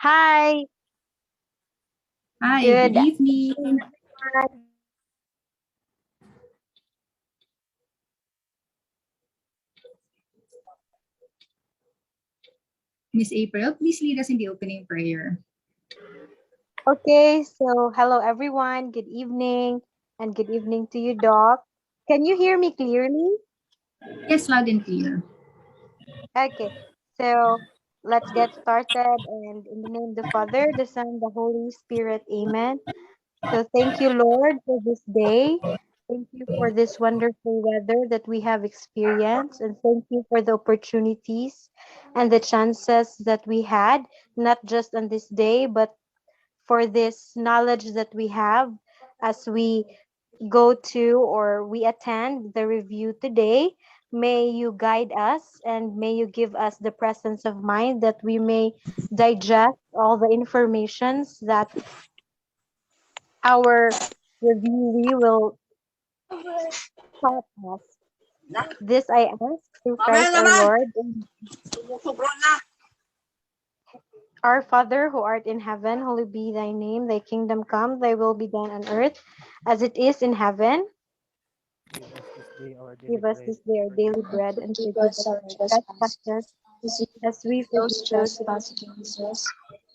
Hi, Hi, good good evening. afternoon. Miss April, please lead us in the opening prayer. Okay, so hello everyone. Good evening and good evening to you, Doc. Can you hear me clearly? Yes, loud and clear. Okay, so let's get started. And in the name of the Father, the Son, the Holy Spirit, Amen. So thank you, Lord, for this day. Thank you for this wonderful weather that we have experienced. And thank you for the opportunities and the chances that we had, not just on this day, but for this knowledge that we have as we go to or we attend the review today. May you guide us and may you give us the presence of mind that we may digest all the informations that our reviewee will taught us. This I ask through Christ our Lord. Our Father who art in heaven, hallowed be thy name, thy kingdom come, thy will be done on earth as it is in heaven. Give us this day our daily Give us bread, this day and our daily forgive us bread our and Forgive forgive us us our our trespasses trespasses, as we as we forgive forgive those those who trespass against us.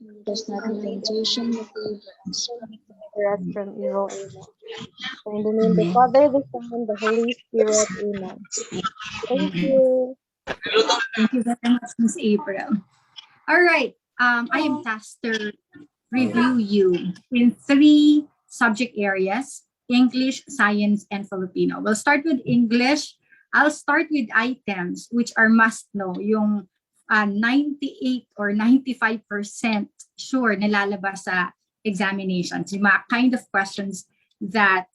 Lead us not in temptation, but deliver us from evil. deliver us from evil. Amen. So in the name of the Amen. Father, the Son, and the Holy Spirit. Amen. Thank you. Thank you very much, Miss April. All right. I am tasked to review you in three subject areas: English, Science, and Filipino. We'll start with English. I'll start with items which are must know. Yung 98 or 95% sure nilalabas sa examinations. Yung mga kind of questions that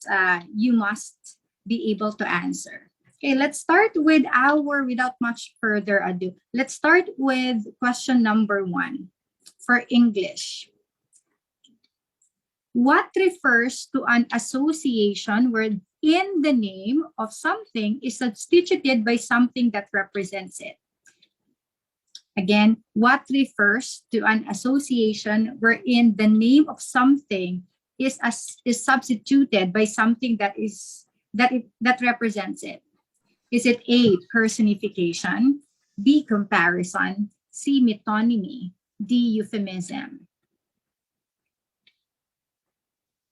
you must be able to answer. Okay, let's start with without much further ado, let's start with question number 1 for English. What refers to an association where in the name of something is substituted by something that represents it? Again, what refers to an association wherein the name of something is substituted by something that represents it? Is it A, personification, B, comparison, C, metonymy, D, euphemism?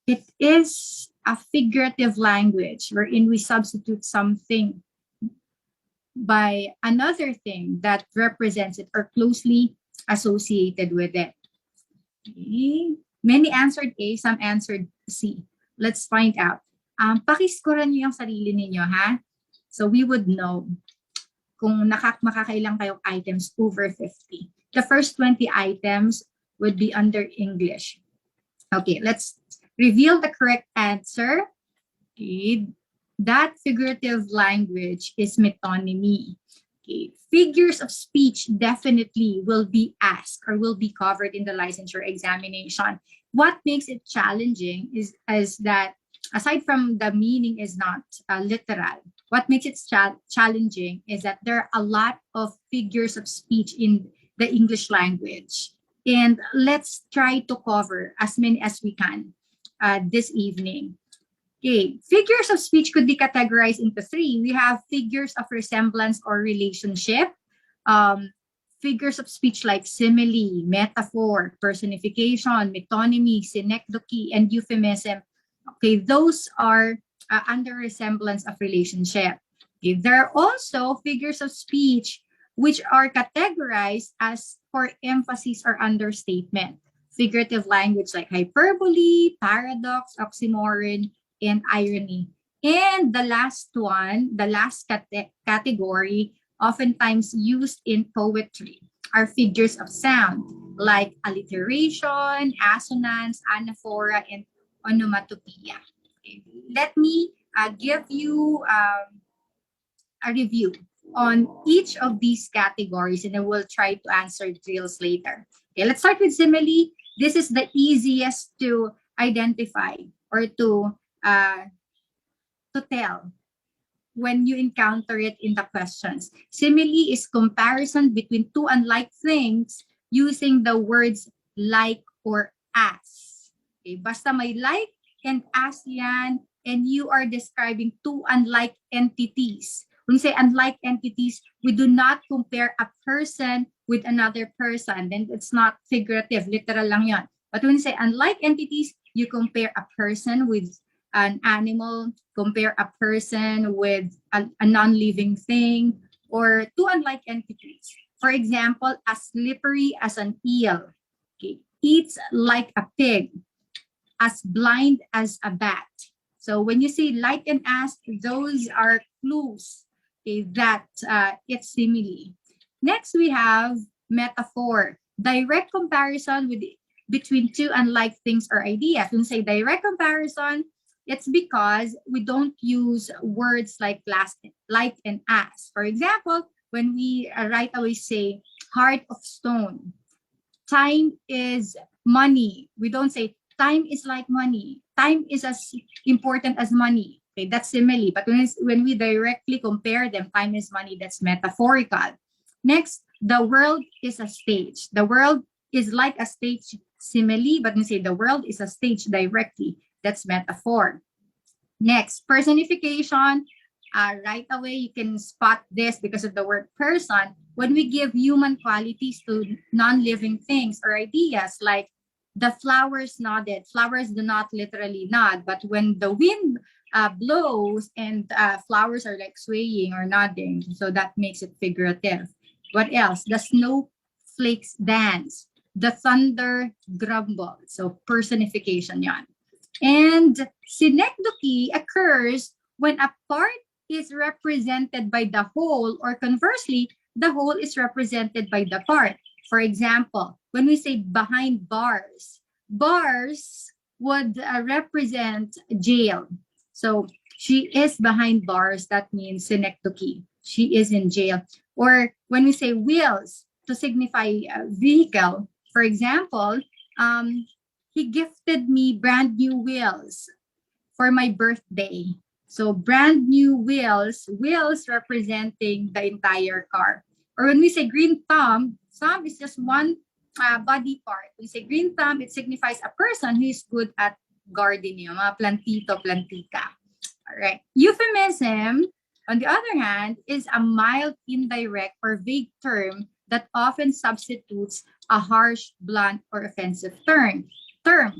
It is a figurative language wherein we substitute something by another thing that represents it or closely associated with it. Okay. Many answered A, some answered C. Let's find out. Pakiskoran niyo yung sarili ninyo, ha? So we would know kung makakailang kayong items over 50. The first 20 items would be under English. Okay, let's reveal the correct answer. Okay, that figurative language is metonymy. Okay, figures of speech definitely will be asked or will be covered in the licensure examination. What makes it challenging is that aside from the meaning is not literal, what makes it challenging is that there are a lot of figures of speech in the English language. And let's try to cover as many as we can this evening. Okay, figures of speech could be categorized into three. We have figures of resemblance or relationship, um, figures of speech like simile, metaphor, personification, metonymy, synecdoche, and euphemism. Okay, those are under resemblance of relationship. Okay, there are also figures of speech which are categorized as for emphasis or understatement. Figurative language like hyperbole, paradox, oxymoron, and irony. And the last one, the last category, oftentimes used in poetry, are figures of sound like alliteration, assonance, anaphora, and onomatopoeia. Okay. Let me give you a review on each of these categories, and then we'll try to answer drills later. Okay, let's start with simile. This is the easiest to identify or uh, to tell when you encounter it in the questions. Simile is comparison between two unlike things using the words like, or as. Okay, basta may like and as yan, and you are describing two unlike entities. When we say unlike entities, we do not compare a person with another person. Then it's not figurative, literal lang yon. But when we say unlike entities, you compare a person with an animal, compare a person with a non-living thing, or two unlike entities. For example, as slippery as an eel, okay, eats like a pig, as blind as a bat. So when you say like and as, those are clues, okay, that it's simile. Next, we have metaphor. Direct comparison between two unlike things or ideas. When we say direct comparison, it's because we don't use words like like and as. For example, when we right away say heart of stone, time is money. We don't say time is like money. Time is as important as money. Okay, that's simile. But when we directly compare them, time is money, that's metaphorical. Next, the world is a stage. The world is like a stage, simile, but we say the world is a stage directly. That's metaphor. Next, personification. Right away, you can spot this because of the word person. When we give human qualities to non-living things or ideas, like the flowers nodded. Flowers do not literally nod, but when the wind blows and flowers are like swaying or nodding, so that makes it figurative. What else? The snowflakes dance. The thunder grumble. So personification yan. And synecdoche occurs when a part is represented by the whole, or conversely, the whole is represented by the part. For example, when we say behind bars, bars would represent jail. So she is behind bars, that means synecdoche. She is in jail. Or when we say wheels to signify vehicle, for example, he gifted me brand new wheels for my birthday. So brand new wheels, wheels representing the entire car. Or when we say green thumb is just one body part. When we say green thumb, it signifies a person who is good at gardening, mga plantito, plantika. All right. Euphemism, on the other hand, is a mild, indirect, or vague term that often substitutes a harsh, blunt, or offensive term.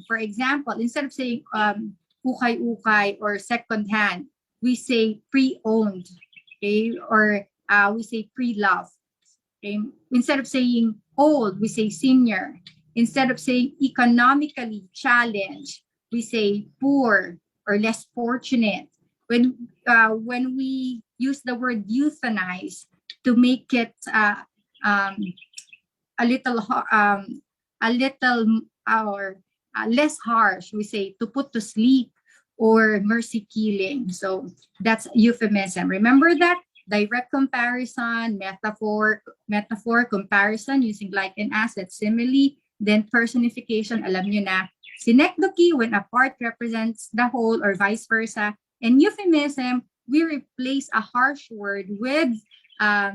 For example, instead of saying ukay-ukay or second-hand, we say pre-owned, okay? Or we say pre-love. Okay? Instead of saying old, we say senior. Instead of saying economically challenged, we say poor or less fortunate. When we use the word euthanize to make it a little or less harsh, we say to put to sleep or mercy killing. So that's euphemism. Remember that direct comparison, metaphor, comparison using like and as, simile, then personification, alam nyo na. Synecdoche, when a part represents the whole or vice versa. And euphemism, we replace a harsh word with a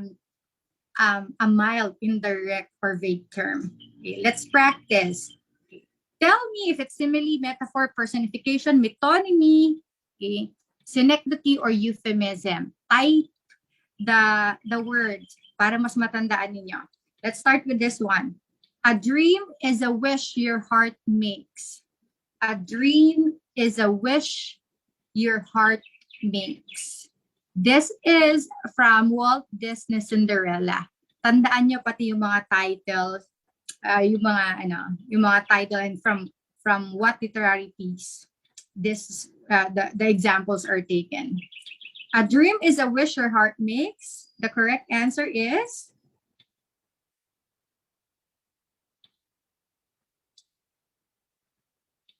mild, indirect, or vague term. Okay, let's practice. Tell me if it's simile, metaphor, personification, metonymy, okay, synecdoche, or euphemism. Type the word para mas matandaan ninyo. Let's start with this one. A dream is a wish your heart makes. A dream is a wish your heart makes. This is from Walt Disney Cinderella. Tandaan nyo pati yung mga titles, yung mga title and from what literary piece this the examples are taken. A dream is a wish your heart makes. The correct answer is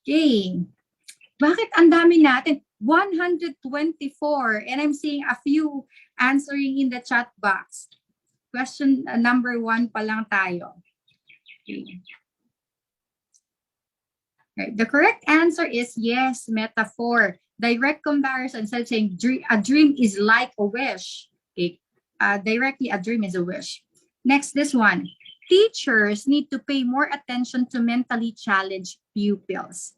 okay. Bakit ang dami natin? 124, and I'm seeing a few answering in the chat box. Question number 1 pa lang tayo. Okay. Right. The correct answer is yes, metaphor. Direct comparison, instead of saying a dream is like a wish. Okay. Directly, a dream is a wish. Next, this one. teachers need to pay more attention to mentally challenged pupils.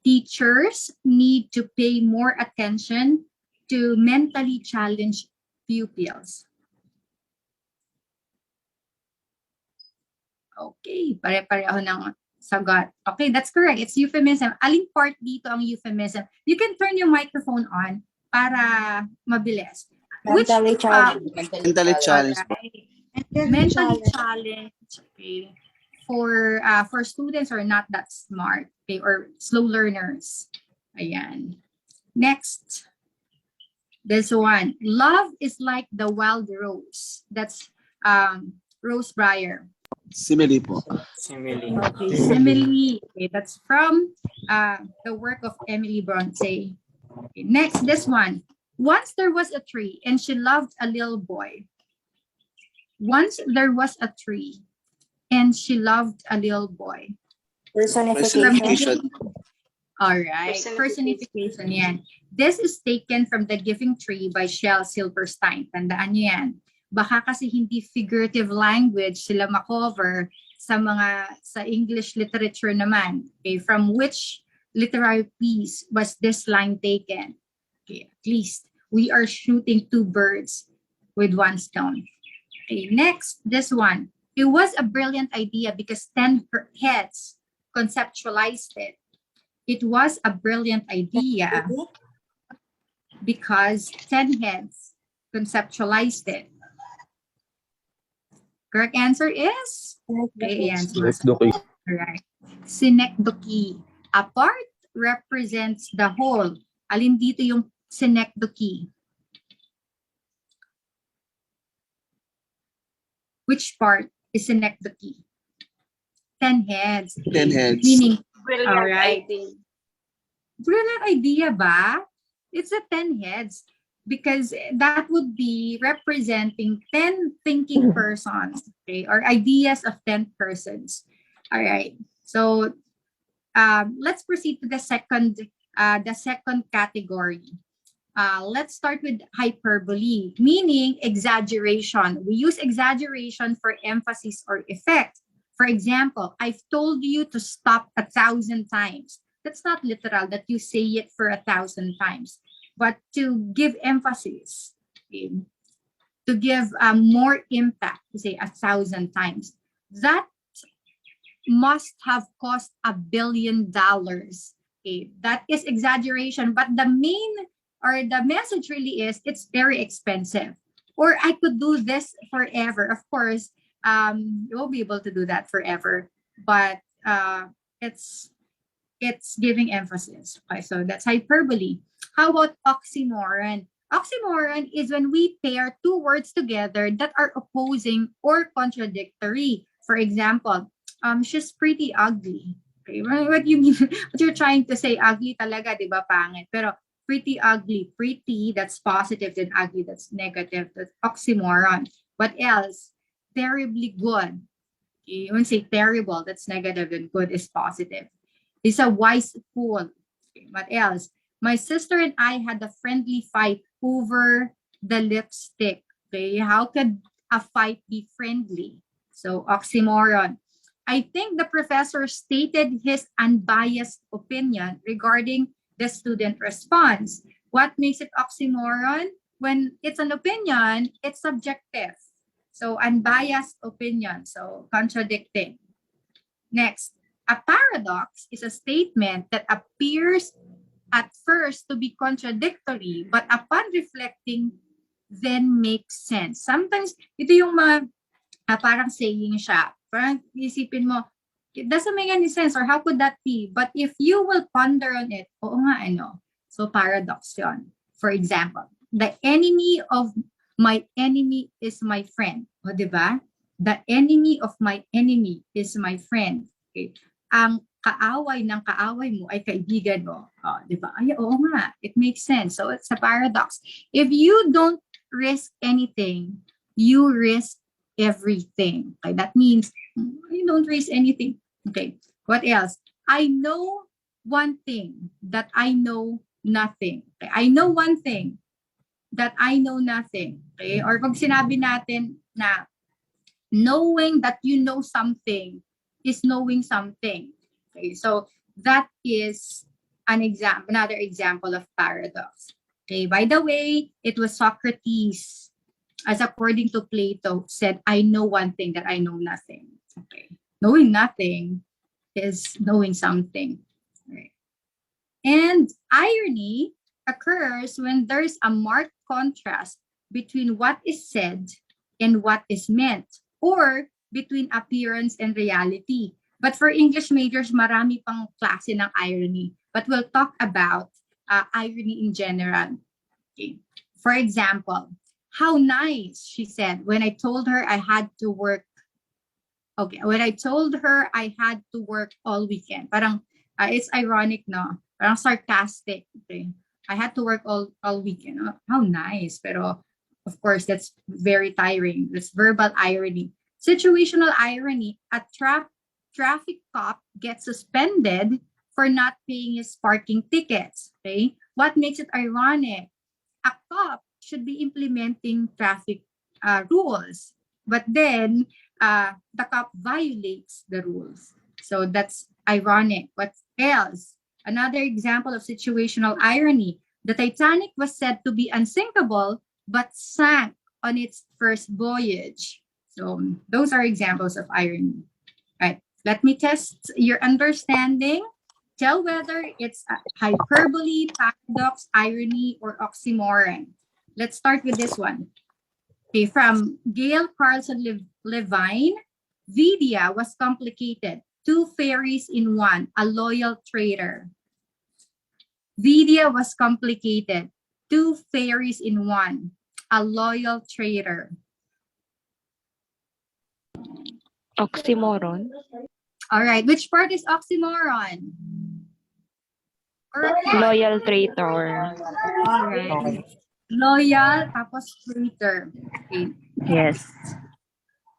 Teachers need to pay more attention to mentally challenged pupils. Okay, pare-pareho ng sagot. Okay, that's correct. It's euphemism. Aling part dito ang euphemism? You can turn your microphone on para mabilis. Mentally challenged. Mentally challenged. Alright. Mentally challenged, okay, for students who are not that smart, okay, or slow learners. Ayan. Next, this one. Love is like the wild rose. That's Rose Breyer. Simile po. Simile. Okay, simile. Okay, that's from the work of Emily Bronte. Okay, next, this one. Once there was a tree and she loved a little boy. Once there was a tree and she loved a little boy. Personification. All right, personification yan. This is taken from The Giving Tree by Shel Silverstein. Tandaan niyo yan. Baka kasi hindi figurative language sila makover sa English literature naman. Okay, from which literary piece was this line taken? Okay, at least we are shooting two birds with one stone. Okay, next, this one. It was a brilliant idea because 10 heads conceptualized it. It was a brilliant idea because 10 heads conceptualized it. Correct answer is? Okay, answer. Alright. Synecdoche. A part represents the whole. Alin dito yung synecdoche? Which part is synecdoche? 10 heads. 10 heads. Meaning, Brilliant alright. idea. Brilliant idea ba? It's a 10 heads because that would be representing 10 thinking persons, okay, or ideas of 10 persons. All right. So let's proceed to the second category. Let's start with hyperbole, meaning exaggeration. We use exaggeration for emphasis or effect. For example, I've told you to stop 1,000 times. That's not literal that you say it for 1,000 times, but to give emphasis, okay, to give more impact, to say 1,000 times. That must have cost $1 billion. Okay, that is exaggeration, but the main or the message really is it's very expensive. Or I could do this forever. Of course, you won't be able to do that forever, but it's giving emphasis. Okay, so that's hyperbole. How about oxymoron? Oxymoron is when we pair two words together that are opposing or contradictory. For example, she's pretty ugly. Okay, what you mean? What you're trying to say, ugly talaga, di ba, pangit? Pero pretty ugly, pretty, that's positive, then ugly, that's negative. That's oxymoron. What else? Terribly good. Okay, you won't say terrible, that's negative, then good is positive. It's a wise fool. Okay, what else? My sister and I had a friendly fight over the lipstick. Okay, how could a fight be friendly? So oxymoron. I think the professor stated his unbiased opinion regarding the student response. What makes it oxymoron? When it's an opinion, it's subjective. So unbiased opinion, so contradicting. Next, a paradox is a statement that appears at first to be contradictory, but upon reflecting, then makes sense. Sometimes, ito yung mga parang saying siya. Parang isipin mo, it doesn't make any sense, or how could that be? But if you will ponder on it, oo nga, ano. So paradox yun. For example, the enemy of my enemy is my friend. O, diba? The enemy of my enemy is my friend. Okay. Ang kaaway ng kaaway mo ay kaibigan mo. O, diba? Ay, oo nga. It makes sense. So it's a paradox. If you don't risk anything, you risk everything. Okay, that means you don't risk anything. Okay, what else? I know one thing that I know nothing. Okay, I know one thing that I know nothing. Okay, or pag sinabi natin na knowing that you know something is knowing something. Okay, so that is another example of paradox. Okay, by the way, it was Socrates, as according to Plato, said, I know one thing that I know nothing. Okay, knowing nothing is knowing something. Right. And irony occurs when there's a marked contrast between what is said and what is meant, or between appearance and reality. But for English majors, marami pang klase ng irony. But we'll talk about irony in general. Okay. For example, how nice, she said, when I told her I had to work. Okay, when I told her I had to work all weekend. Parang, it's ironic, no? Parang sarcastic. Okay. I had to work all weekend. Oh, how nice. Pero, of course, that's very tiring. That's verbal irony. Situational irony. A traffic cop gets suspended for not paying his parking tickets. Okay? What makes it ironic? A cop should be implementing traffic rules. But then, the cop violates the rules. So that's ironic. What else? Another example of situational irony. The Titanic was said to be unsinkable, but sank on its first voyage. So those are examples of irony. Right. Let me test your understanding. Tell whether it's a hyperbole, paradox, irony, or oxymoron. Let's start with this one. Okay, from Gail Carlson Levine, Vidya was complicated. Two fairies in one, a loyal traitor. Vidya was complicated. Two fairies in one, a loyal traitor. Oxymoron. All right, which part is oxymoron? Correct. Loyal traitor. All right. Loyal, tapos traitor. Okay. Yes.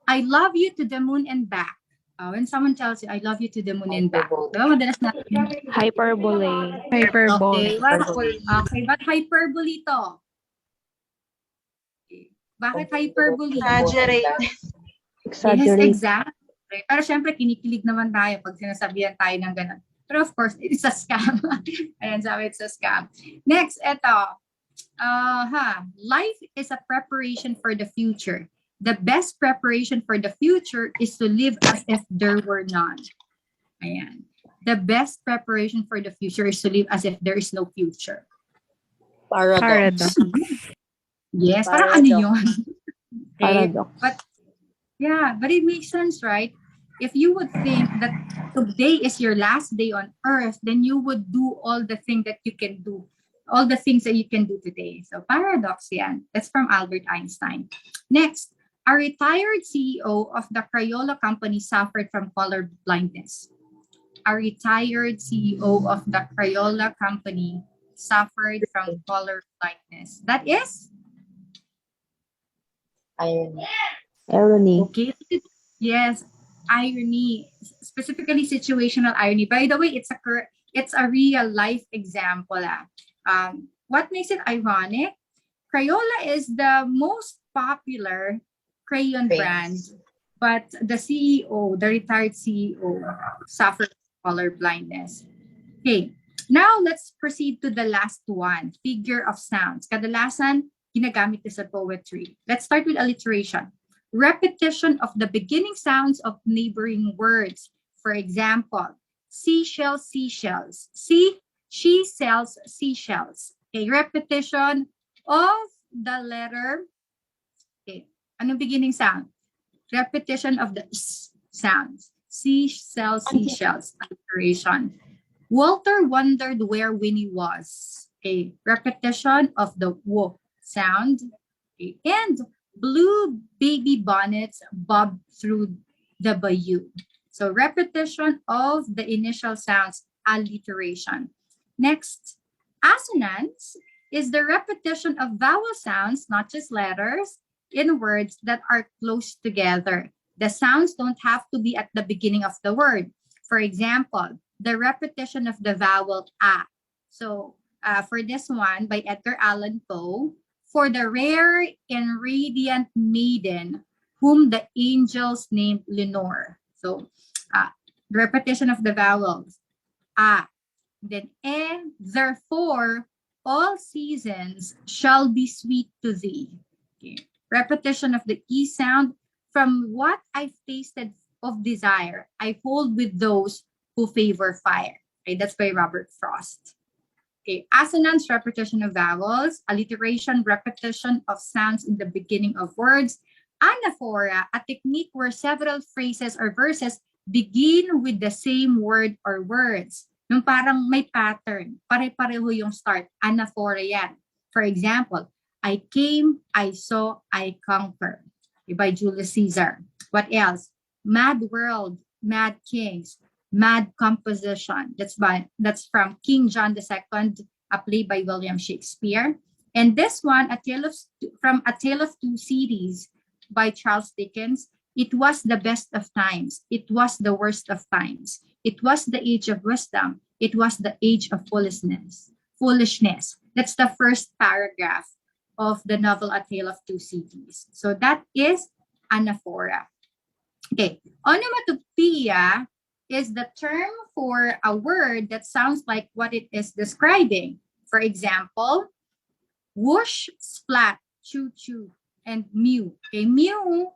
I love you to the moon and back. When someone tells you, I love you to the moon and back. Diba, madalas natin. Hyperbole. Okay, but hyperbole to? Okay. Bakit hyperbole? Exaggerate. Yes, exactly. Pero syempre, kinikilig naman tayo pag sinasabihan tayo ng ganun. Pero of course, it's a scam. Ayan, sabi, it's a scam. Next, eto. Life is a preparation for the future. The best preparation for the future is to live as if there were none. Ayan. The best preparation for the future is to live as if there is no future. Paradox. Yes, parang ano yun? Okay. Paradox. But it makes sense, right? If you would think that today is your last day on earth, then you would do all the things that you can do. All the things that you can do today. So paradox yan. That's from Albert Einstein. Next, a retired CEO of the Crayola company suffered from color blindness. A retired CEO of the Crayola company suffered from color blindness. That is? Irony. Okay. Yes, irony. Specifically situational irony. By the way, it's a real life example. What makes it ironic? Crayola is the most popular crayon brand, but the CEO, the retired CEO, suffered color blindness. Okay, now let's proceed to the last one, figure of sounds. Kadalasan, ginagamit ito sa poetry. Let's start with alliteration. Repetition of the beginning sounds of neighboring words. For example, seashells, seashells. She sells seashells. A repetition of the letter. Okay, anong beginning sound? Repetition of the s sounds. She sells seashells. Alliteration. Walter wondered where Winnie was. A repetition of the w sound. Okay. And blue baby bonnets bob through the bayou. So repetition of the initial sounds, alliteration. Next, assonance is the repetition of vowel sounds, not just letters, in words that are close together. The sounds don't have to be at the beginning of the word. For example, the repetition of the vowel a. So for this one by Edgar Allan Poe, for the rare and radiant maiden whom the angels named Lenore. So, the repetition of the vowels. Then therefore, all seasons shall be sweet to thee. Okay. Repetition of the E sound. From what I've tasted of desire, I hold with those who favor fire. Okay, that's by Robert Frost. Okay, assonance, repetition of vowels, alliteration, repetition of sounds in the beginning of words, anaphora, a technique where several phrases or verses begin with the same word or words. Yung parang may pattern, pare-pareho yung start, anaphora yan. For example, I came, I saw, I conquer. Okay, by Julius Caesar. What else? Mad world, mad kings, mad composition. That's from King John II, a play by William Shakespeare. And this one, from A Tale of Two Cities by Charles Dickens. It was the best of times. It was the worst of times. It was the age of wisdom. It was the age of foolishness. That's the first paragraph of the novel A Tale of Two Cities. So that is anaphora. Okay, onomatopoeia is the term for a word that sounds like what it is describing. For example, whoosh, splat, choo-choo, and mew. Okay, mew,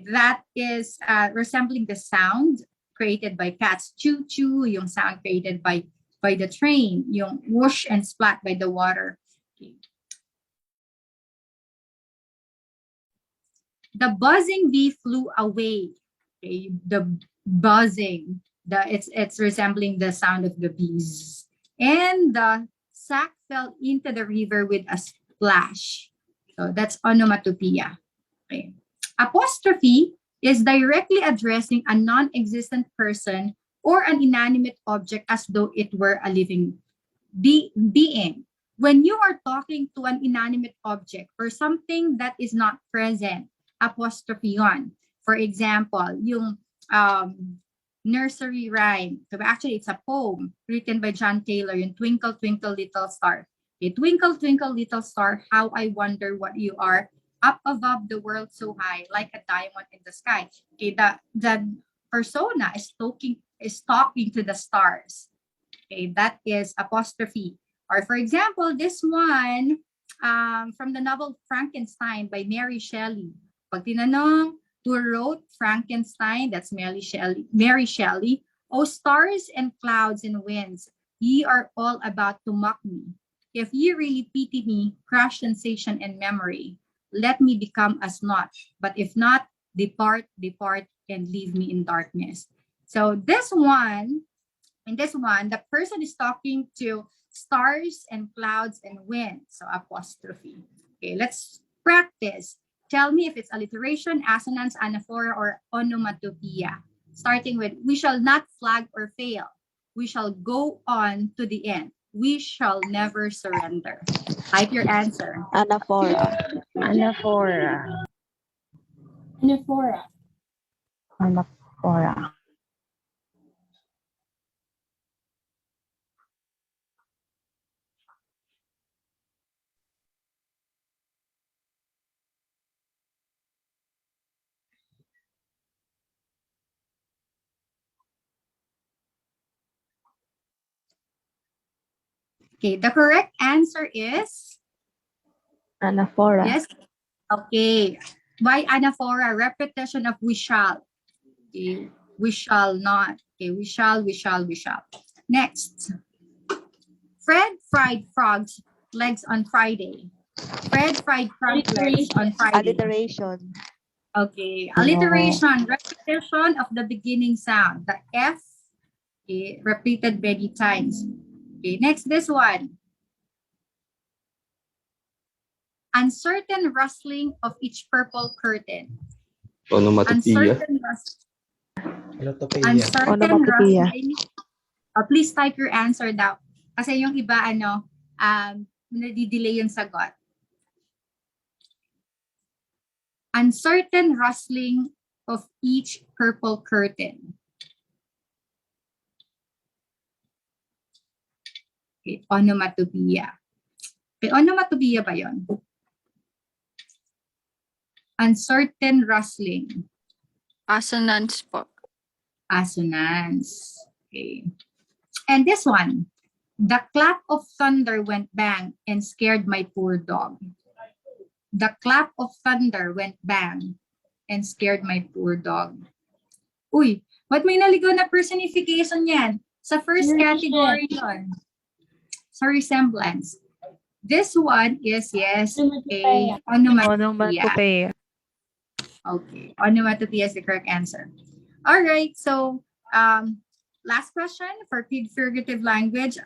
that is resembling the sound created by cats. Choo-choo, yung sound created by the train. Yung whoosh and splat by the water. Okay. The buzzing bee flew away. Okay, the buzzing, it's resembling the sound of the bees. And the sack fell into the river with a splash. So that's onomatopoeia. Okay. Apostrophe is directly addressing a non-existent person or an inanimate object as though it were a living being. When you are talking to an inanimate object or something that is not present, apostrophe yon. For example, yung nursery rhyme. So actually, it's a poem written by John Taylor, yung Twinkle, Twinkle, Little Star. Okay, twinkle, twinkle, little star, how I wonder what you are, up above the world so high, like a diamond in the sky. Okay, the persona is talking to the stars. Okay, that is apostrophe. Or for example, this one from the novel Frankenstein by Mary Shelley. Pag tinanong, who wrote Frankenstein? That's Mary Shelley. O stars and clouds and winds, ye are all about to mock me. If ye really pity me, crush sensation and memory, let me become as naught. But if not, depart, and leave me in darkness. So in this one, the person is talking to stars and clouds and wind. So apostrophe. Okay, let's practice. Tell me if it's alliteration, assonance, anaphora, or onomatopoeia. Starting with, we shall not flag or fail. We shall go on to the end. We shall never surrender. Type your answer. Anaphora. Anaphora. Anaphora. Okay, the correct answer is? Anaphora. Yes. Okay. Why anaphora? Repetition of we shall. Okay. We shall not. Okay, we shall. Next. Fred fried frogs legs on Friday. Fred fried frogs legs on Friday. Alliteration. Okay. Alliteration. Repetition of the beginning sound. The F, okay, repeated many times. Okay, next, this one. Uncertain rustling of each purple curtain. Onomatopoeia. Uncertain rustling. Please type your answer daw. Kasi yung iba, nadidelay yung sagot. Uncertain rustling of each purple curtain. Okay, onomatopoeia. Okay, onomatopoeia ba yun? Uncertain rustling. Assonance po. Assonance. Okay. And this one. The clap of thunder went bang and scared my poor dog. The clap of thunder went bang and scared my poor dog. Uy, ba't may naligaw na personification yan? Sa first category yun. Sa resemblance. This one is, yes, a onomatopoeia. Onomatopoeia. Okay, onomatopoeia is the correct answer. All right, so last question for figurative language.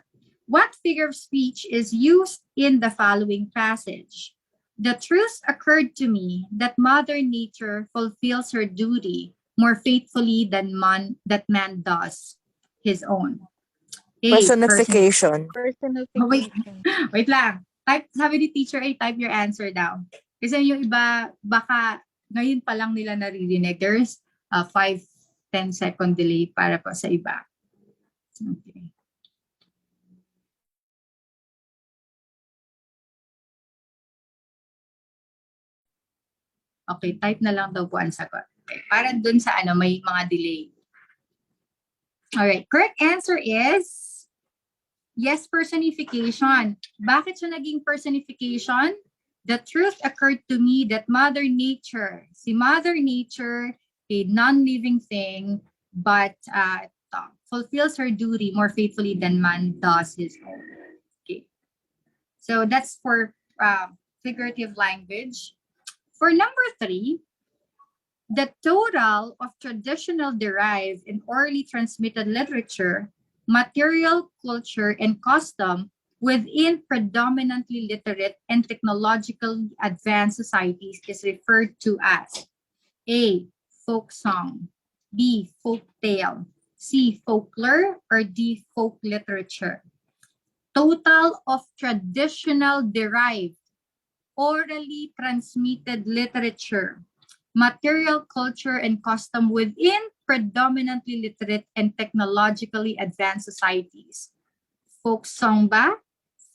What figure of speech is used in the following passage? The truth occurred to me that Mother Nature fulfills her duty more faithfully than man does his own. A, Personification. wait lang. Type, sabi ni teacher A, type your answer down. Kasi yung iba, baka ngayon pa lang nila naririnig. There's a 5-10 second delay para pa sa iba. Okay. Okay, type na lang daw po ang sagot. Okay, para dun sa ano, may mga delay. Alright, correct answer is yes, personification. Bakit siya naging personification? The truth occurred to me that Mother Nature, si Mother Nature, a non-living thing, but fulfills her duty more faithfully than man does his own. Okay. So that's for figurative language. For number 3, the total of traditional derived and orally transmitted literature, material, culture, and custom within predominantly literate and technologically advanced societies is referred to as A, folk song, B, folk tale, C, folklore, or D, folk literature. Total of traditional derived, orally transmitted literature, material, culture, and custom within predominantly literate and technologically advanced societies. Folk song ba?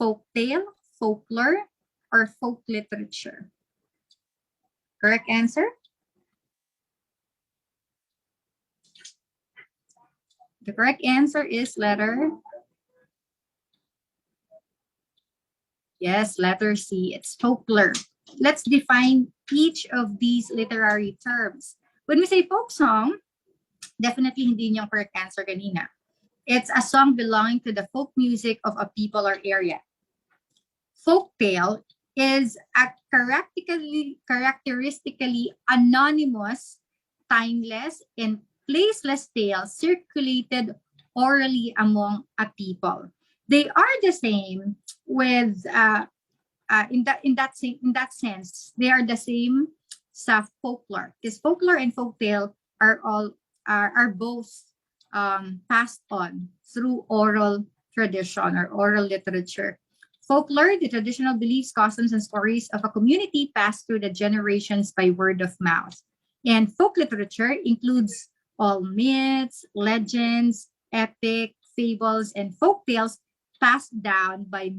Folk tale, folklore, or folk literature? Correct answer? The correct answer is letter. Yes, letter C. It's folklore. Let's define each of these literary terms. When we say folk song, definitely hindi yung correct answer kanina. It's a song belonging to the folk music of a people or area. Folk tale is a characteristically anonymous, timeless, and placeless tale circulated orally among a people. They are the same with in that sense. They are the same sa folklore, because folklore and folktale are both passed on through oral tradition or oral literature. Folklore, the traditional beliefs, customs, and stories of a community passed through the generations by word of mouth. And folk literature includes all myths, legends, epic, fables, and folk tales passed down by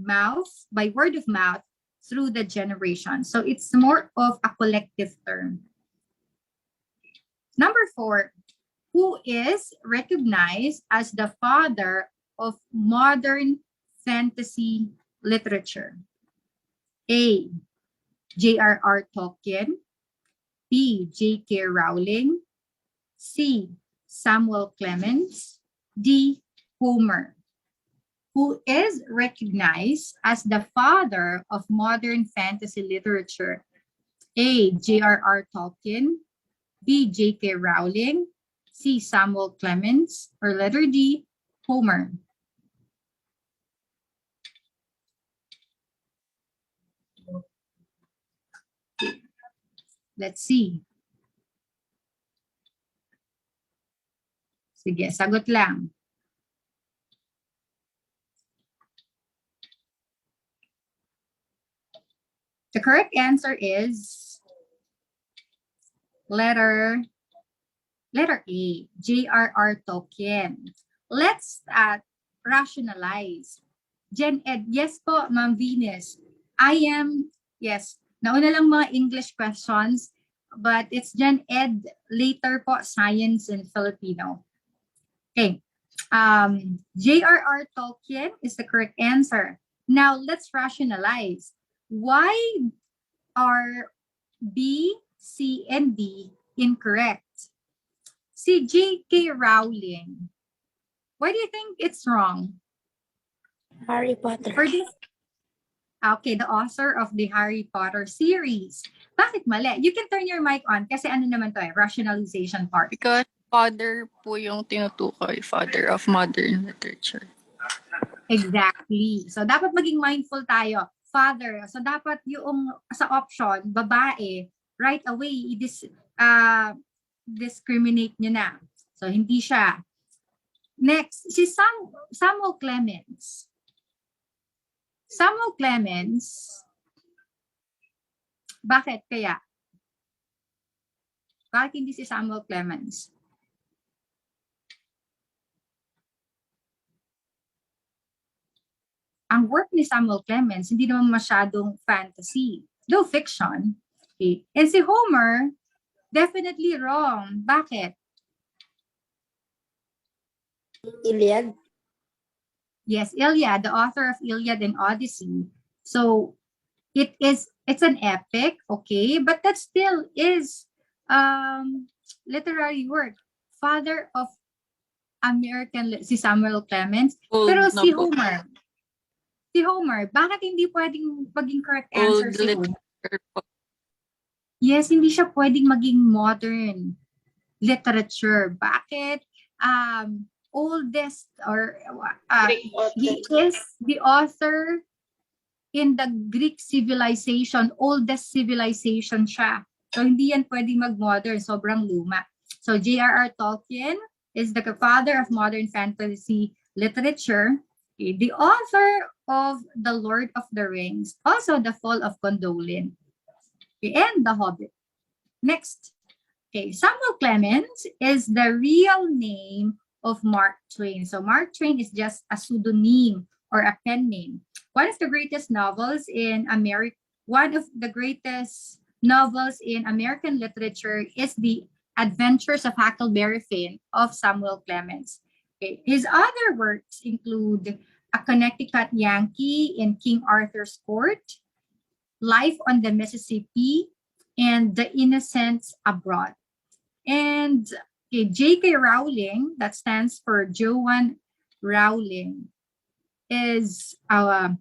word of mouth through the generations. So it's more of a collective term. Number 4, who is recognized as the father of modern fantasy literature? A, J.R.R. Tolkien, B, J.K. Rowling, C, Samuel Clemens, D, Homer. Who is recognized as the father of modern fantasy literature? A, J.R.R. Tolkien, B, J.K. Rowling, C, Samuel Clemens, or letter D, Homer. Let's see. Sige, sagot lang. The correct answer is letter A, J.R.R. Tolkien. Let's rationalize. Gen Ed, yes po, Ma'am Venus. Yes. Nauna lang mga English questions. but it's Gen Ed later po, Science and Filipino. Okay. J.R.R. Tolkien is the correct answer. Now, let's rationalize. Why are B, C, and D incorrect? Si J.K. Rowling, why do you think it's wrong? Harry Potter. For this, okay, the author of the Harry Potter series. Bakit mali? You can turn your mic on kasi ano naman to rationalization part. Because father po yung tinutukoy, father of modern literature. Exactly. So, dapat maging mindful tayo. Father. So, dapat yung sa option, babae, right away, discriminate nyo na. So, hindi siya. Next, si Samuel Clemens. Samuel Clemens, bakit kaya? Bakit hindi si Samuel Clemens? Ang work ni Samuel Clemens, hindi naman masyadong fantasy. Though fiction. Okay. And si Homer, definitely wrong. Bakit? Iliad. Yes, Iliad, the author of Iliad and Odyssey. So, it's an epic, okay? But that still is literary work. Father of American, si Samuel Clemens. Old Pero na si po. Homer, bakit hindi pwedeng maging correct answer Old si Homer? literature po. Yes, hindi siya pwedeng maging modern literature. Bakit? Oldest or he is the author in the Greek civilization, oldest civilization siya. So hindi yan pwedeng mag-modern, sobrang luma. So J.R.R. Tolkien is the father of modern fantasy literature. Okay, the author of The Lord of the Rings, also The Fall of Gondolin, okay, and The Hobbit. Next. Okay, Samuel Clemens is the real name of Mark Twain. So Mark Twain is just a pseudonym or a pen name. One of the greatest novels in American literature is The Adventures of Huckleberry Finn of Samuel Clemens. Okay. His other works include A Connecticut Yankee in King Arthur's Court, Life on the Mississippi, and The Innocents Abroad. And okay, J.K. Rowling, that stands for Joanne Rowling, is a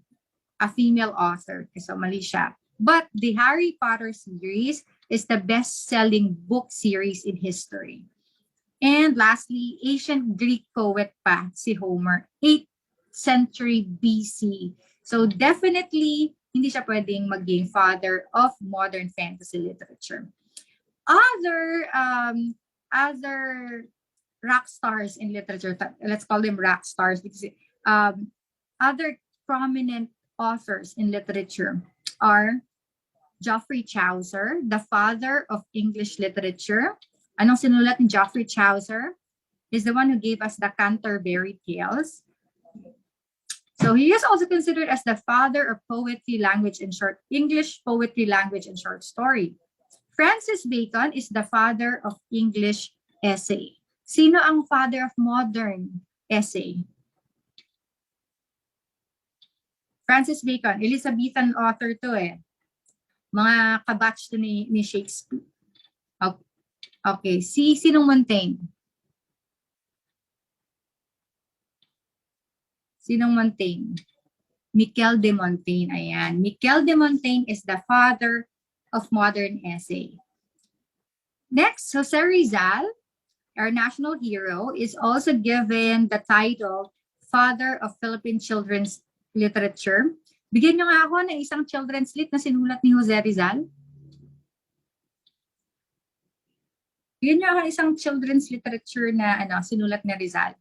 female author. So mali siya. But the Harry Potter series is the best-selling book series in history. And lastly, ancient Greek poet pa, si Homer, 8th century BC. So definitely, hindi siya pwedeng maging father of modern fantasy literature. Other rock stars in literature, let's call them rock stars, because other prominent authors in literature are Geoffrey Chaucer, the father of English literature. Anong sinulat ni Geoffrey Chaucer? He's the one who gave us the Canterbury Tales. So he is also considered as the father of poetry, language, and short English poetry, language, and short story. Francis Bacon is the father of English essay. Sino ang father of modern essay? Francis Bacon, Elizabethan author to eh. Mga kabatch to ni Shakespeare. Okay, sinong Montaigne? Sinong Montaigne? Miquel de Montaigne, ayan. Miquel de Montaigne is the father of modern essay. Next, Jose Rizal, our national hero, is also given the title Father of Philippine Children's Literature. Bigyan nyo nga ako ng isang children's lit na sinulat ni Jose Rizal. Bigyan nyo ako ng isang children's literature na sinulat ni Rizal.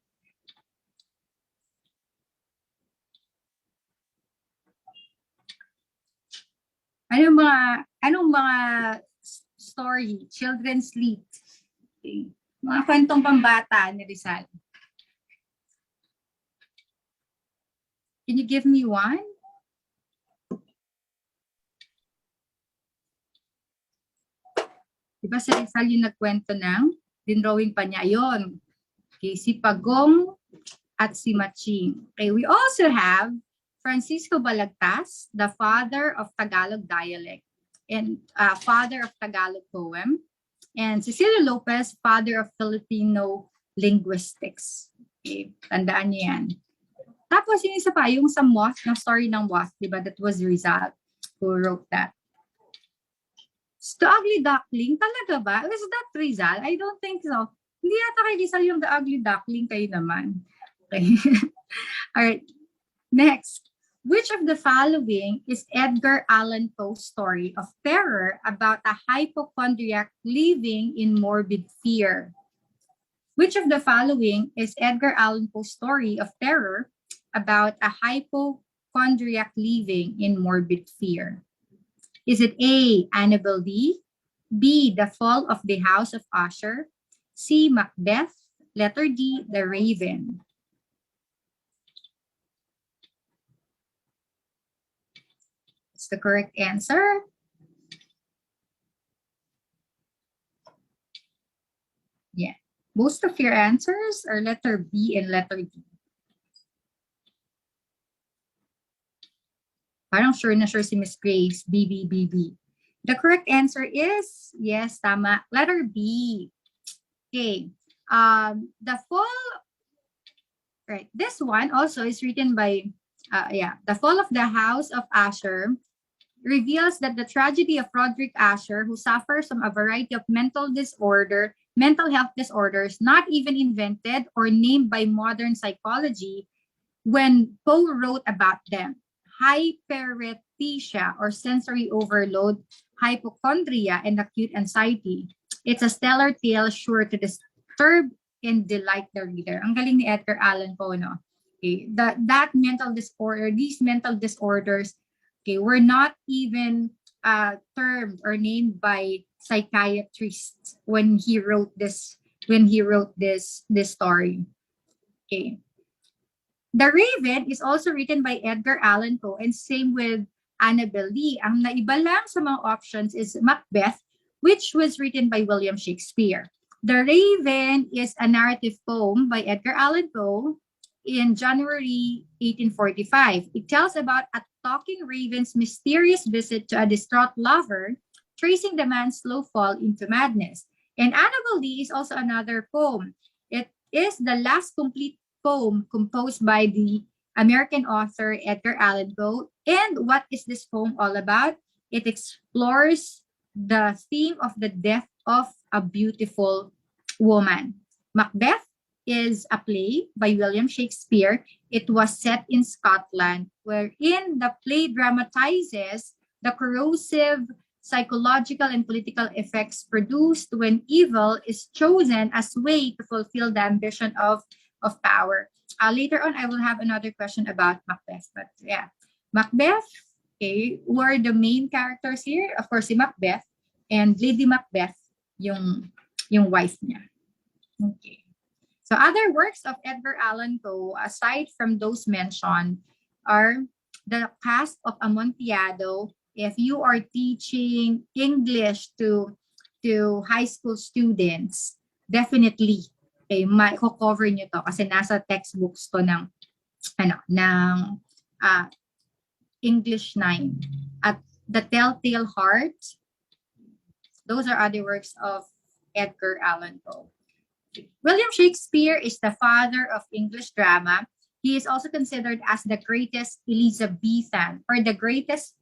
Anong mga story, children's lit? Okay. Mga kwentong pambata ni Rizal. Can you give me one? Diba si Rizal yung nagkwento ng dinrowing pa niya yon. Okay, si Pagong at si Maching. Okay, we also have Francisco Balagtas, the father of Tagalog dialect and father of Tagalog poem, and Cecilio Lopez, father of Filipino linguistics. Okay, tandaan niyo yan. Tapos yung isa pa, yung sa moth, na story ng moth, diba? That was Rizal who wrote that. The Ugly Duckling, talaga ba? Is that Rizal? I don't think so. Hindi yata kay Rizal yung The Ugly Duckling, kayo naman. Okay. Alright. Next. Which of the following is Edgar Allan Poe's story of terror about a hypochondriac living in morbid fear? Which of the following is Edgar Allan Poe's story of terror about a hypochondriac living in morbid fear? Is it A, Annabel Lee, B, The Fall of the House of Usher, C, Macbeth, letter D, The Raven? What's the correct answer? Yeah. Most of your answers are letter B and letter D. Parang sure na sure si Miss Grace, B, B, B, B. The correct answer is, yes, tama, letter B. Okay. The Fall, right, this one also is written by, The Fall of the House of Usher reveals that the tragedy of Roderick Usher, who suffers from a variety of mental health disorders, not even invented or named by modern psychology when Poe wrote about them. Hyperethesia or sensory overload, hypochondria, and acute anxiety. It's a stellar tale sure to disturb and delight the reader. Ang galing ni Edgar Allan Poe, no? Okay, that mental disorder, these mental disorders, okay, were not even termed or named by psychiatrists when he wrote this story. Okay. The Raven is also written by Edgar Allan Poe and same with Annabel Lee. Ang naiba lang sa mga options is Macbeth, which was written by William Shakespeare. The Raven is a narrative poem by Edgar Allan Poe in January 1845. It tells about a talking raven's mysterious visit to a distraught lover, tracing the man's slow fall into madness. And Annabel Lee is also another poem. It is the last complete poem composed by the American author Edgar Allan Poe. And what is this poem all about? It explores the theme of the death of a beautiful woman. Macbeth is a play by William Shakespeare. It was set in Scotland, wherein the play dramatizes the corrosive psychological and political effects produced when evil is chosen as way to fulfill the ambition of power. Later on, I will have another question about Macbeth. But yeah, Macbeth, okay, who are the main characters here? Of course, si Macbeth and Lady Macbeth, yung wife niya. Okay. So other works of Edgar Allan Poe, aside from those mentioned, are The Cask of Amontillado. If you are teaching English to high school students, definitely cover nyo to kasi nasa textbooks to ng English 9. At The Telltale Heart, those are other works of Edgar Allan Poe. William Shakespeare is the father of English drama. He is also considered as the greatest Elizabethan or the greatest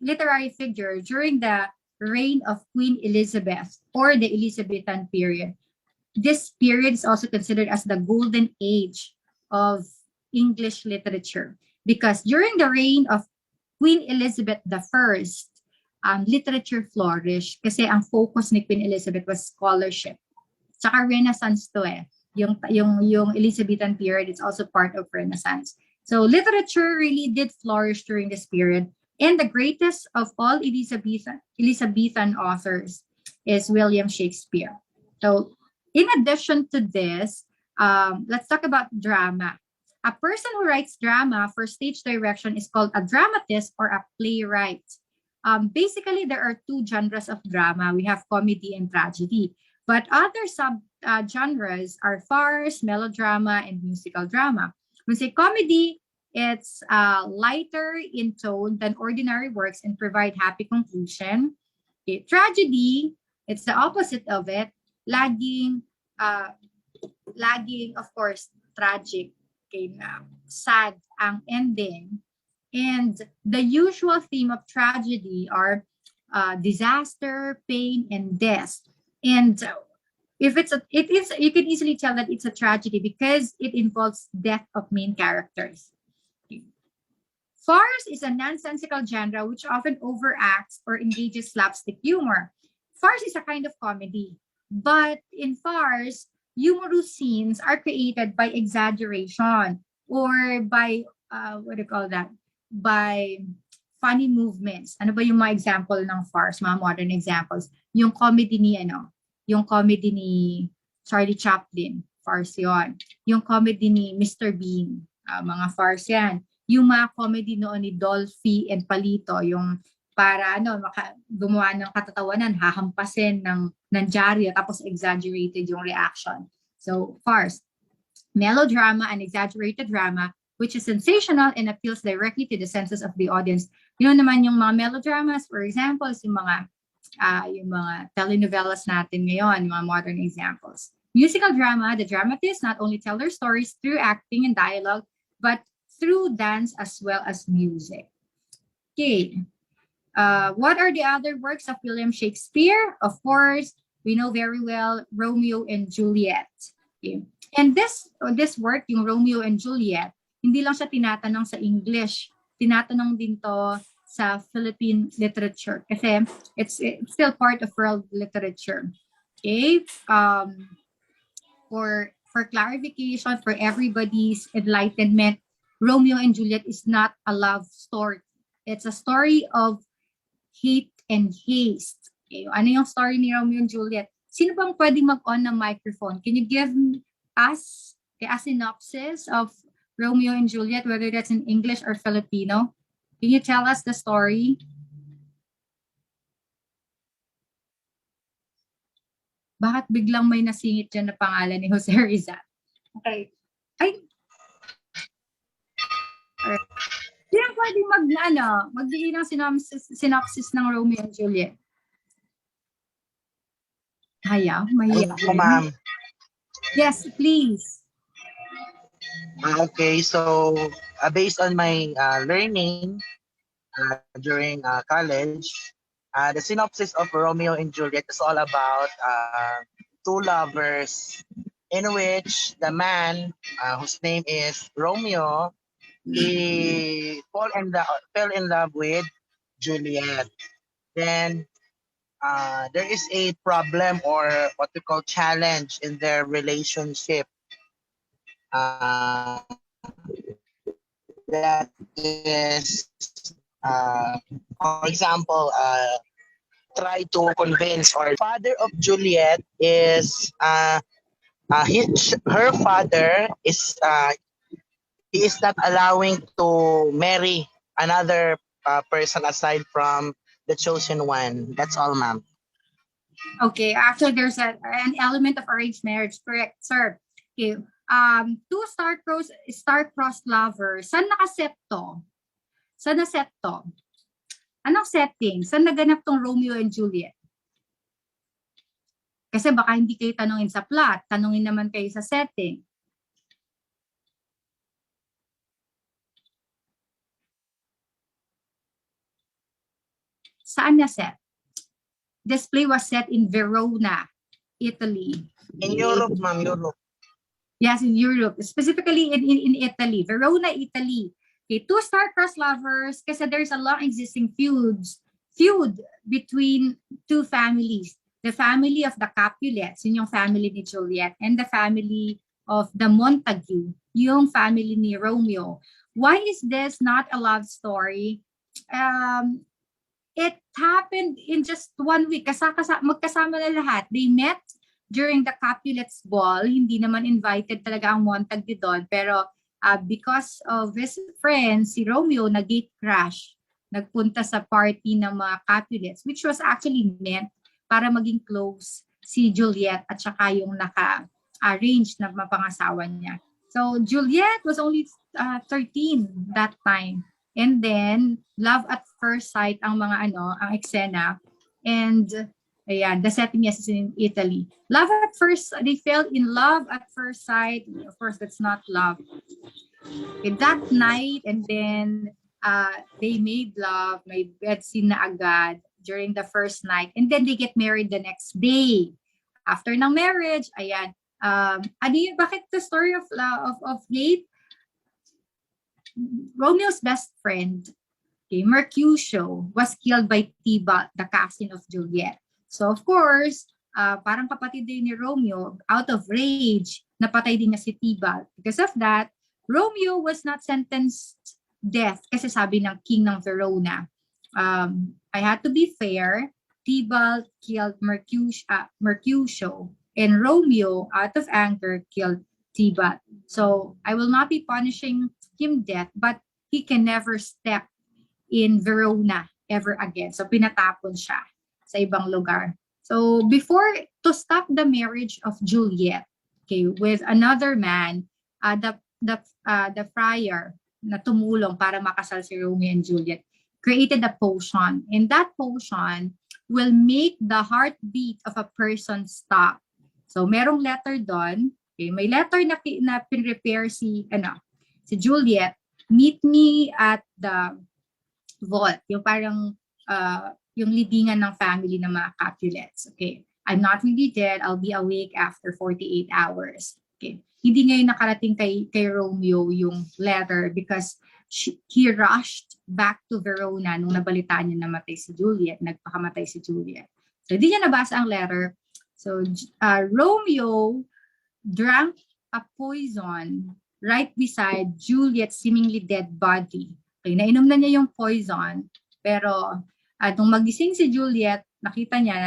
literary figure during the reign of Queen Elizabeth or the Elizabethan period. This period is also considered as the golden age of English literature because during the reign of Queen Elizabeth I, literature flourished kasi ang focus ni Queen Elizabeth was scholarship. Tsaka Renaissance to Yung Elizabethan period is also part of Renaissance. So literature really did flourish during this period. And the greatest of all Elizabethan authors is William Shakespeare. So in addition to this, let's talk about drama. A person who writes drama for stage direction is called a dramatist or a playwright. Basically, there are two genres of drama. We have comedy and tragedy. But other genres are farce, melodrama, and musical drama. When we say comedy, it's lighter in tone than ordinary works and provide happy conclusion. Okay, tragedy, it's the opposite of it. Laging, of course, tragic. Okay, sad ang ending. And the usual theme of tragedy are disaster, pain, and death. And if you can easily tell that it's a tragedy because it involves death of main characters. Farce is a nonsensical genre which often overacts or engages slapstick humor. Farce is a kind of comedy, but in farce, humorous scenes are created by exaggeration or by what do you call that? By funny movements. Ano ba yung mga example ng farce, mga modern examples? Yung comedy ni Charlie Chaplin, farce yon. Yung comedy ni Mr. Bean, mga farce yan. Yung mga comedy noon ni Dolphy and Palito, yung para gumawa ng katatawanan, hahampasin ng dyaryo, tapos exaggerated yung reaction. So, farce. Melodrama and exaggerated drama, which is sensational and appeals directly to the senses of the audience. Yun naman yung mga melodramas, for example, yung mga telenovelas natin ngayon, mga modern examples. Musical drama, the dramatists not only tell their stories through acting and dialogue, but through dance as well as music. Okay. What are the other works of William Shakespeare? Of course, we know very well Romeo and Juliet. Okay. And this work, yung Romeo and Juliet, hindi lang siya tinatanong sa English, tinatanong din to sa Philippine literature kasi it's still part of world literature. Okay? For clarification, for everybody's enlightenment, Romeo and Juliet is not a love story. It's a story of hate and haste. Okay? Ano yung story ni Romeo and Juliet? Sino bang pwede mag-on ng microphone? Can you give us a synopsis of Romeo and Juliet, whether that's in English or Filipino? Can you tell us the story? Bakit biglang may nasingit dyan na pangalan ni Jose Rizal? Okay. Alright. Sino pwede magbigay ng synopsis ng Romeo and Juliet? Mahiya. Ma'am. Yes, please. Okay, so based on my learning during college, the synopsis of Romeo and Juliet is all about two lovers in which the man whose name is Romeo, he fell in love with Juliet. Then there is a problem or what we call challenge in their relationship. That is, for example, try to convince or father of Juliet is her father is he is not allowing to marry another person aside from the chosen one. That's all, ma'am. Okay, actually there's an element of arranged marriage, correct, sir? Okay. Two star-crossed lovers. Saan nakaset to? Saan naset to? Anong setting? Saan naganap tong Romeo and Juliet? Kasi baka hindi kayo tanungin sa plot, tanungin naman kayo sa setting. Saan na set? This play was set in Verona, Italy. In Europe, ma'am, Europe. Yes, in Europe, specifically in Italy, Verona, Italy. Okay, two star-crossed lovers kasi there's a long existing feud between two families. The family of the Capulets, yun yung family ni Juliet, and the family of the Montague, yung family ni Romeo. Why is this not a love story? It happened in just 1 week. Magkasama na lahat. They met during the Capulets ball. Hindi naman invited talaga ang Montague doon. Pero because of his friends, si Romeo, nag-gate crash nagpunta sa party ng mga Capulets, which was actually meant para maging close si Juliet at saka yung naka-arrange na mapangasawa niya. So Juliet was only 13 that time. And then love at first sight ang mga ang eksena. And ayan, the setting is in Italy. Love at first, they fell in love at first sight. Of course, that's not love. Okay, that night, and then they made love, may bed scene na agad during the first night, and then they get married the next day. After ng marriage, ayan, bakit the story of hate? Romeo's best friend, okay, Mercutio, was killed by Tybalt, the cousin of Juliet. So of course, parang kapatid din ni Romeo, out of rage, napatay din niya si Tybalt. Because of that, Romeo was not sentenced death kasi sabi ng king ng Verona, I had to be fair. Tybalt killed Mercutio, and Romeo, out of anger, killed Tybalt. So I will not be punishing him death, but he can never step in Verona ever again. So pinatapon siya sa ibang lugar. So before, to stop the marriage of Juliet, okay, with another man, the friar na tumulong para makasal si Romeo and Juliet created a potion, and that potion will make the heartbeat of a person stop. So merong letter doon, okay, may letter na pinrepare si Juliet, meet me at the vault, yung parang yung libingan ng family ng mga Capulets. Okay, I'm not really dead, I'll be awake after 48 hours. Okay, hindi ngayon nakarating kay Romeo yung letter because he rushed back to Verona nung nabalitaan niya namatay si Juliet, nagpakamatay si Juliet. So hindi niya nabasa ang letter. So Romeo drank a poison right beside Juliet's seemingly dead body. Okay, nainom na niya yung poison, pero nung magising si Juliet, nakita niya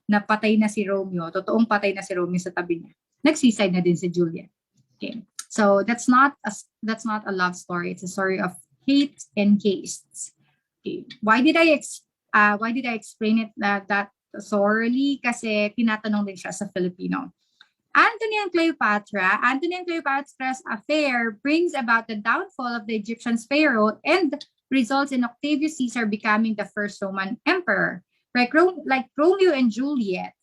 na patay na si Romeo, totoong patay na si Romeo sa tabi niya. Nag-suicide na din si Juliet. Okay, so that's not a love story. It's a story of hate and haste. Okay, why did I explain it that thoroughly? Kasi tinatanong din siya sa Filipino. Antony and Cleopatra's affair brings about the downfall of the Egyptian pharaoh and results in Octavius Caesar becoming the first Roman emperor. Like Romeo and Juliet,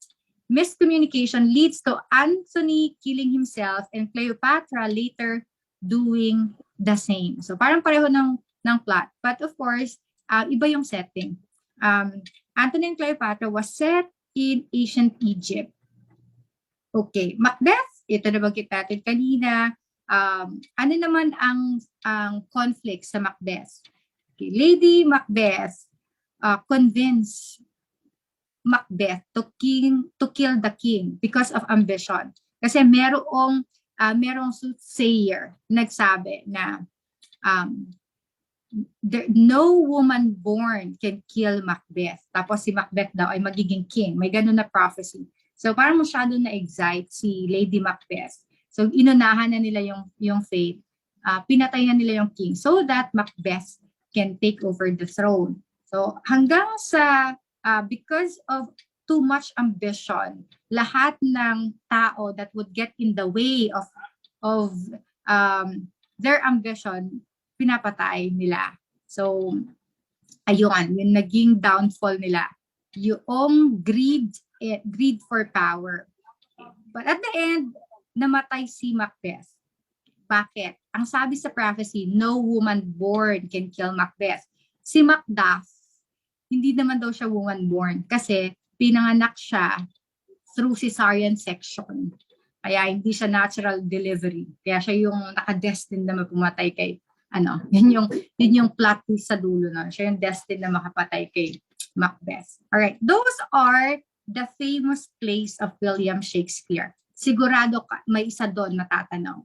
miscommunication leads to Antony killing himself and Cleopatra later doing the same. So parang pareho ng plot. But of course, iba yung setting. Antony and Cleopatra was set in ancient Egypt. Okay, Macbeth, ito nabanggit natin kanina. Ano naman ang conflict sa Macbeth? Okay, Lady Macbeth convinced Macbeth to kill the king because of ambition. Kasi merong soothsayer nagsabi na no woman born can kill Macbeth. Tapos si Macbeth daw ay magiging king. May ganun na prophecy. So parang masyado na-excite si Lady Macbeth. So inunahan na nila yung fate. Pinatay na nila yung king so that Macbeth can take over the throne. So hanggang sa because of too much ambition, lahat ng tao that would get in the way of their ambition, pinapatay nila. So ayun, yung naging downfall nila. Yung greed for power. But at the end, namatay si Macbeth. Bakit? Ang sabi sa prophecy, no woman born can kill Macbeth. Si Macduff, hindi naman daw siya woman born kasi pinanganak siya through cesarean section. Kaya hindi siya natural delivery. Kaya siya yung nakadestined na mapumatay kay yun yung plot twist sa dulo na. Siya yung destined na makapatay kay Macbeth. Alright, those are the famous plays of William Shakespeare. Sigurado ka, may isa doon matatanong.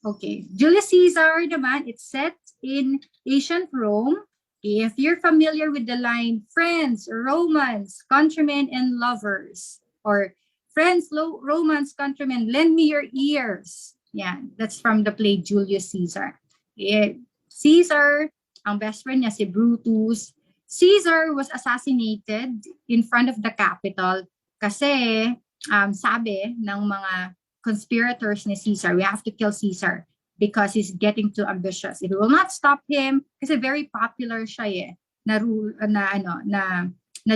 Okay, Julius Caesar naman, it's set in ancient Rome. If you're familiar with the line, friends, Romans, countrymen, and lovers, or friends, Romans, countrymen, lend me your ears. Yeah, that's from the play Julius Caesar. Caesar Ang best friend niya si Brutus. Caesar was assassinated in front of the Capitol kasi sabi ng mga conspirators ni Caesar, we have to kill Caesar because he's getting too ambitious. If we will not stop him, kasi very popular siya na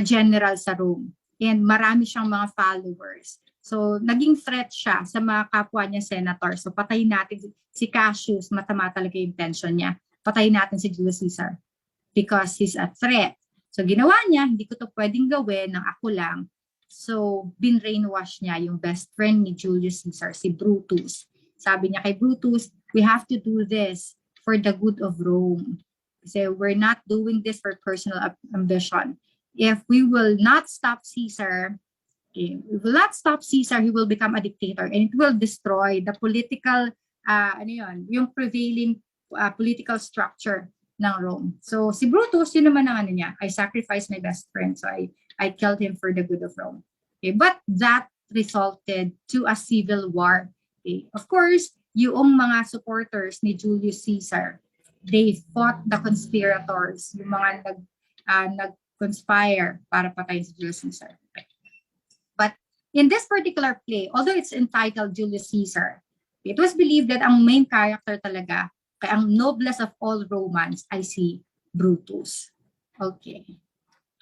general sa Rome. And marami siyang mga followers. So, naging threat siya sa mga kapwa niya senator. So, patayin natin si Cassius, matama talaga yung intention niya. Patayin natin si Julius Caesar because he's a threat. So, ginawa niya, hindi ko to pwedeng gawin ng ako lang. So, binrainwash niya yung best friend ni Julius Caesar, si Brutus. Sabi niya kay Brutus, we have to do this for the good of Rome. Kasi we're not doing this for personal ambition. If we will not stop Caesar, he will become a dictator and it will destroy the political, yung prevailing political structure ng Rome. So si Brutus, yun naman ang niya, I sacrificed my best friend, so I killed him for the good of Rome. Okay, but that resulted to a civil war. Okay. Of course, yung mga supporters ni Julius Caesar, they fought the conspirators, yung mga nag-conspire para patayin si Julius Caesar. But in this particular play, although it's entitled Julius Caesar, it was believed that ang main character talaga, kaya ang noblest of all Romans ay si Brutus. Okay.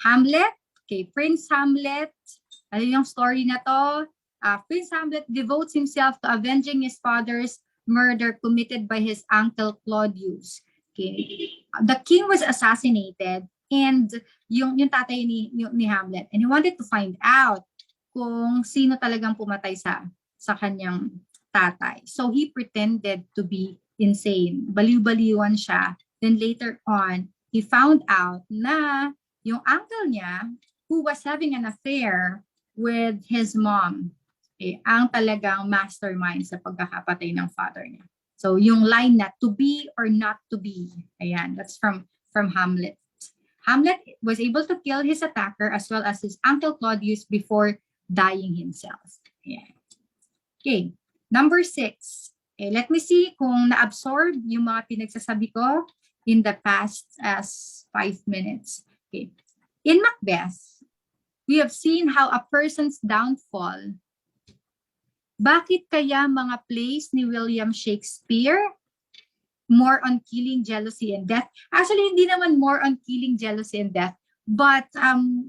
Hamlet, okay, Prince Hamlet, ano yung story na to? Prince Hamlet devotes himself to avenging his father's murder committed by his uncle Claudius. Okay. The king was assassinated and yung tatay ni Hamlet, and he wanted to find out kung sino talagang pumatay sa kanyang tatay. So he pretended to be insane. Baliw-baliwan siya. Then later on, he found out na yung uncle niya who was having an affair with his mom, ang talagang mastermind sa pagkakapatay ng father niya. So yung line na to be or not to be, ayan, that's from Hamlet. Hamlet was able to kill his attacker as well as his uncle Claudius before dying himself. Ayan. Okay, number 6. Okay, let me see kung na-absorb yung mga pinagsasabi ko in the past as 5 minutes. Okay. In Macbeth, we have seen how a person's downfall. Bakit kaya mga plays ni William Shakespeare more on killing, jealousy, and death? Actually, hindi naman more on killing, jealousy, and death. But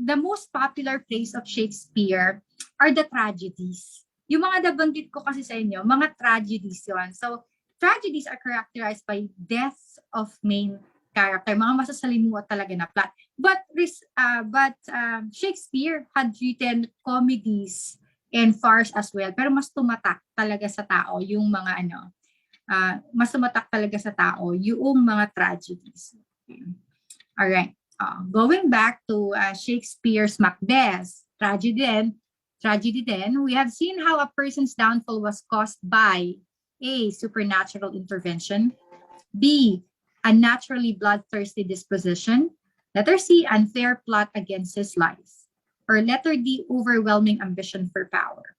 the most popular plays of Shakespeare are the tragedies. Yung mga nabanggit ko kasi sa inyo, mga tragedies yun. So, tragedies are characterized by deaths of main character, mga masasalimuot talaga na plot. But Shakespeare had written comedies and farce as well, pero mas tumatak talaga sa tao yung mga mas tumatak talaga sa tao yung mga tragedies. Okay. All right. Going back to Shakespeare's Macbeth, tragedy then, we have seen how a person's downfall was caused by A, supernatural intervention, B, a naturally bloodthirsty disposition, letter C, unfair plot against his life, or letter D, overwhelming ambition for power.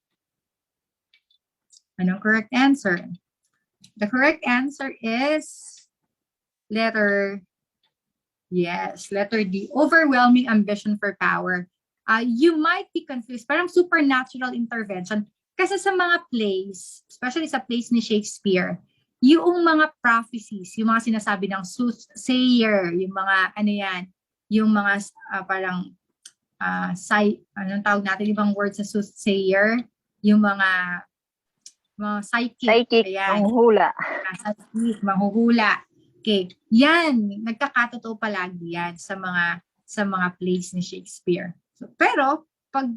Anong correct answer? The correct answer is letter D, overwhelming ambition for power. You might be confused, parang supernatural intervention. Kasi sa mga plays, especially sa plays ni Shakespeare, yung mga prophecies, yung mga sinasabi ng soothsayer, yung mga yung mga anong tawag natin, ibang word sa soothsayer, yung mga psychic, manghuhula. Manghuhula. Okay, yan, nagkakatotoo palagi yan sa mga plays ni Shakespeare. So, pero pag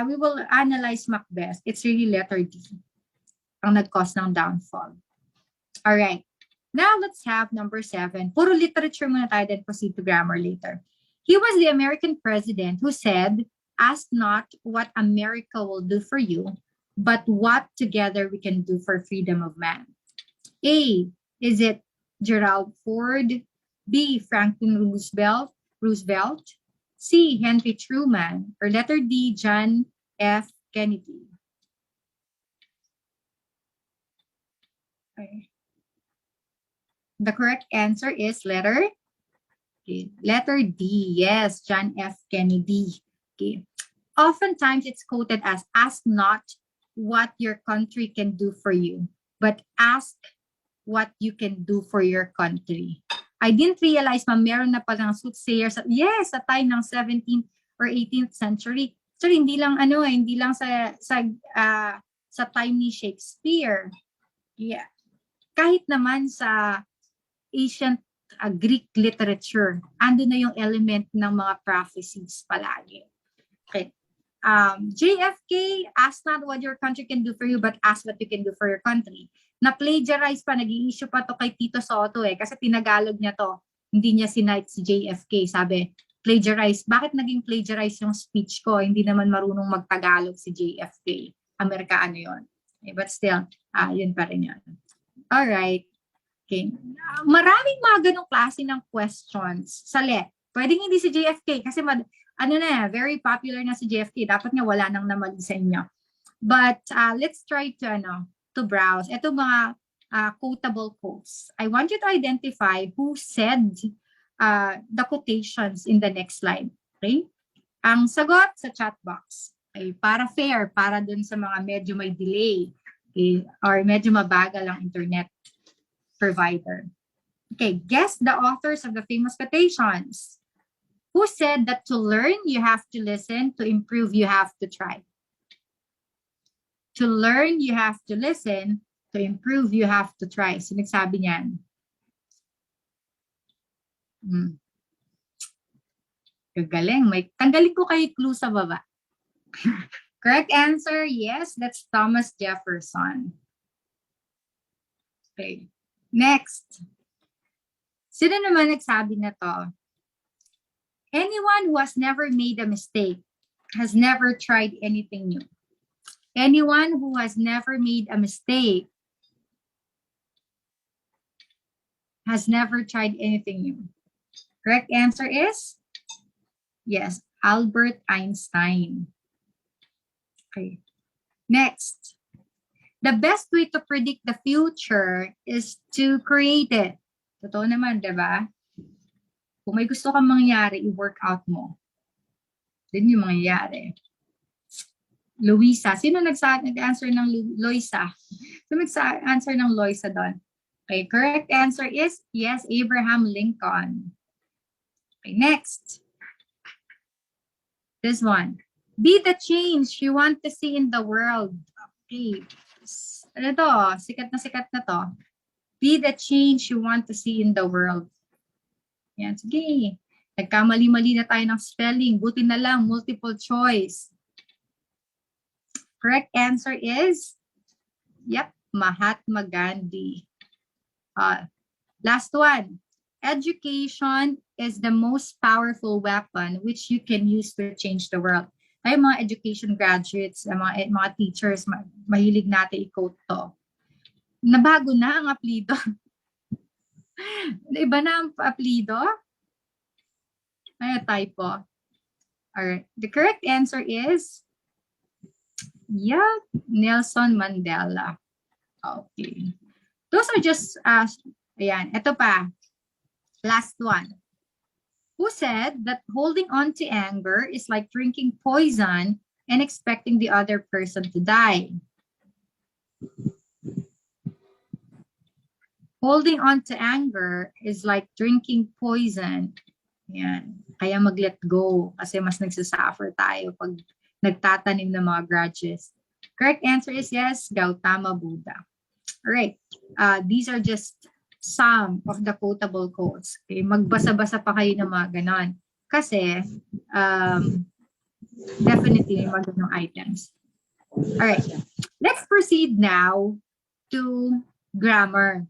we will analyze Macbeth, it's really letter D ang nag-cause ng downfall. All right. Now let's have number 7. Puro literature muna tayo, then proceed to grammar later. He was the American president who said, "Ask not what America will do for you, but what together we can do for freedom of man." A, is it Gerald Ford? B, Franklin Roosevelt? C, Henry Truman? Or letter D, John F. Kennedy? Okay. The correct answer is letter Okay. Letter D. Yes, John F. Kennedy. Okay. Oftentimes it's quoted as, ask not what your country can do for you, but ask what you can do for your country. I didn't realize meron na palang soothsayers. Yes, sa time ng 17th or 18th century. So hindi lang hindi lang sa time ni Shakespeare. Yeah. Kahit naman sa ancient Greek literature, ando na yung element ng mga prophecies palagi. Okay. JFK, ask not what your country can do for you, but ask what you can do for your country. Na-plagiarize pa, nag-i-issue pa to kay Tito Soto kasi tinagalog niya to. Hindi niya sinite si JFK. Sabi, plagiarize. Bakit naging plagiarize yung speech ko? Hindi naman marunong magtagalog si JFK. Amerikano yun. Okay, but still, yun pa rin yun. Alright. Okay. Maraming mga ganong klase ng questions sa LET. Pwedeng hindi si JFK kasi very popular na si JFK. Dapat nga wala nang namali sa inyo. But let's try to browse. Ito mga quotable quotes. I want you to identify who said the quotations in the next slide. Okay? Ang sagot sa chat box. Okay? Para fair, para dun sa mga medyo may delay. Okay? Or medyo mabagal ang internet provider. Okay, guess the authors of the famous quotations. Who said that to learn, you have to listen, to improve, you have to try? To learn, you have to listen, to improve, you have to try. So, nagsabi niyan. Gagaling. Tanggalin ko kayo clue sa baba. Correct answer, yes, that's Thomas Jefferson. Okay. Next. Sino naman nagsabi na to? Anyone who has never made a mistake has never tried anything new. Anyone who has never made a mistake has never tried anything new. Correct answer is? Yes, Albert Einstein. Okay. Next. The best way to predict the future is to create it. Totoo naman, diba? Kung may gusto kang mangyari, i-work out mo. Din yung mangyayari. Luisa. Sino nag-answer ng Loisa? Sino nag-answer ng Loisa doon? Okay, correct answer is, yes, Abraham Lincoln. Okay, next. This one. Be the change you want to see in the world. Okay. Ano to? Sikat na to. Be the change you want to see in the world. Yan, sige. Nagkamali-mali na tayo ng spelling. Buti na lang, multiple choice. Correct answer is, yep, Mahatma Gandhi. Last one. Education is the most powerful weapon which you can use to change the world. Tayo mga education graduates, mga teachers, mahilig natin i-quote to. Nabago na ang apelido. Iba na ang apelido? Ay, typo. Alright. The correct answer is, yeah, Nelson Mandela. Okay. Those are just, ayan, ito pa. Last one. Who said that holding on to anger is like drinking poison and expecting the other person to die? Holding on to anger is like drinking poison. Yan. Kaya mag-let go kasi mas nagsasuffer tayo pag nagtatanim ng mga grudges. Correct answer is yes, Gautama Buddha. Alright. These are just some of the quotable quotes. Okay? Magbasa-basa pa kayo ng mga ganon. Kasi, definitely may mga ganong items. Alright. Let's proceed now to grammar.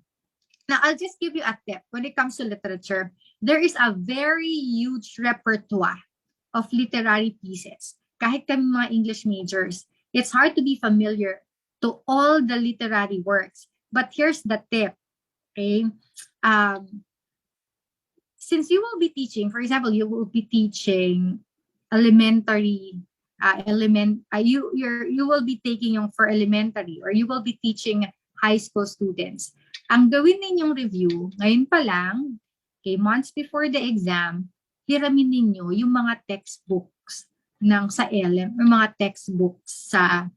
Now, I'll just give you a tip. When it comes to literature, there is a very huge repertoire of literary pieces. Kahit kami mga English majors, it's hard to be familiar to all the literary works. But here's the tip. Okay. Since you will be teaching, for example, you will be teaching elementary you will be taking yung for elementary or you will be teaching high school students. Ang gawin ninyong review, ngayon pa lang, okay, months before the exam, hiramin ninyo yung mga textbooks sa LM, yung mga textbooks sa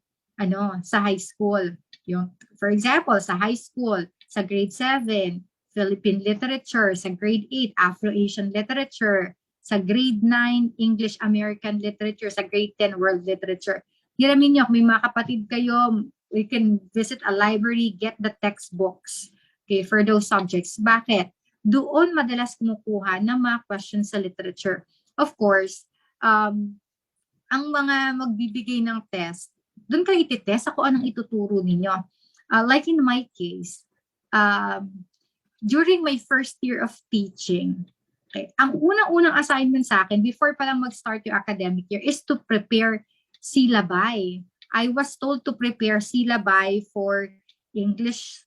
high school. Yung, for example, sa high school, sa grade 7, Philippine Literature, sa grade 8, Afro-Asian Literature, sa grade 9, English American Literature, sa grade 10, World Literature. Hiramin nyo, kung may mga kapatid kayo, we can visit a library, get the textbooks, okay, for those subjects. Bakit? Doon madalas kumukuha ng mga questions sa literature. Of course, ang mga magbibigay ng test, doon kayo ititest ako anong ituturo ninyo. Like in my case, during my first year of teaching, okay, ang unang-unang assignment sa akin before pa lang mag-start yung academic year is to prepare syllabi. I was told to prepare syllabi for English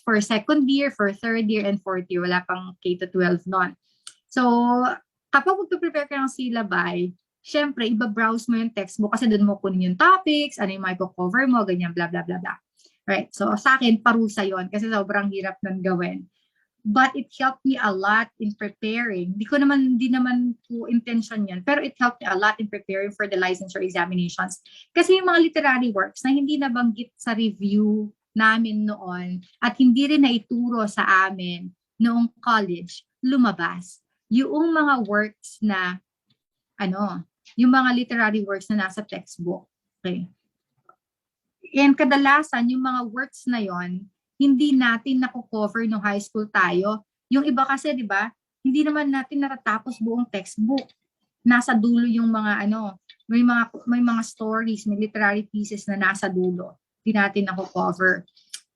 for second year, for third year, and fourth year. Wala pang K-12 noon. So, kapag magpe-prepare ka ng syllabi, syempre, iba-browse mo yung textbook kasi doon mo kunin yung topics, ano yung cover mo, ganyan, blah, blah, blah, blah. Right? So, sa akin, parusa yon kasi sobrang hirap nang gawin. But it helped me a lot in preparing. Di naman po intention yan, pero it helped me a lot in preparing for the licensure examinations. Kasi yung mga literary works na hindi nabanggit sa review namin noon at hindi rin naituro sa amin noong college, lumabas. Yung mga works na, yung mga literary works na nasa textbook. Okay. And kadalasan, yung mga works na yon hindi natin nakukover nung high school tayo. Yung iba kasi, di ba, hindi naman natin natatapos buong textbook. Nasa dulo yung mga may mga stories, may literary pieces na nasa dulo. Hindi natin nakukover.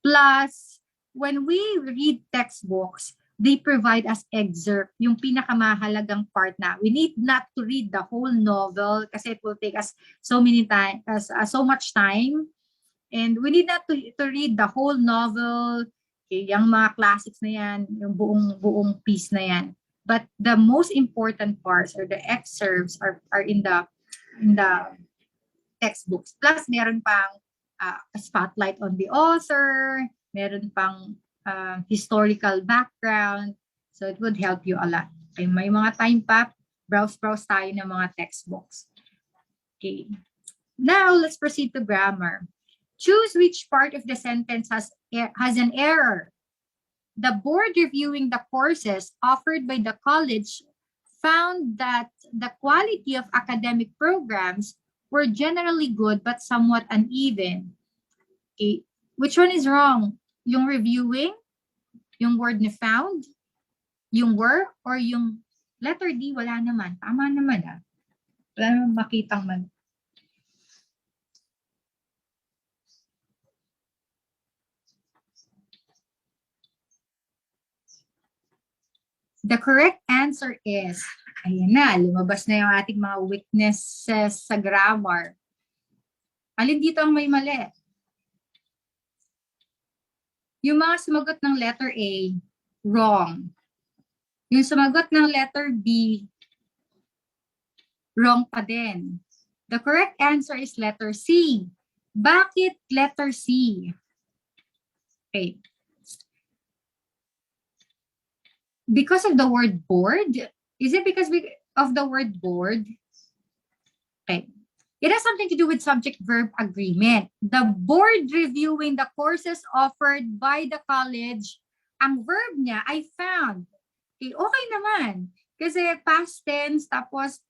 Plus, when we read textbooks, they provide us excerpt, yung pinakamahalagang part na we need not to read the whole novel kasi it will take us so much time. And we need not to read the whole novel, okay, yung mga classics na yan, yung buong piece na yan. But the most important parts or the excerpts are in the textbooks. Plus, meron pang a spotlight on the author, meron pang historical background. So it would help you a lot. Okay, may mga time pa, browse tayo ng mga textbooks. Okay. Now, let's proceed to grammar. Choose which part of the sentence has an error. The board reviewing the courses offered by the college found that the quality of academic programs were generally good but somewhat uneven. Okay. Which one is wrong? Yung reviewing, yung word na found, yung were, or yung letter D, wala naman. Tama naman Wala naman makitang man. The correct answer is, ayan na, lumabas na yung ating mga weaknesses sa grammar. Alin dito ang may mali? Yung mga sumagot ng letter A, wrong. Yung sumagot ng letter B, wrong pa din. The correct answer is letter C. Bakit letter C? Okay. Because of the word board? Is it because of the word board? Okay. It has something to do with subject-verb agreement. The board reviewing the courses offered by the college, ang verb niya, I found. Okay naman. Kasi past tense, tapos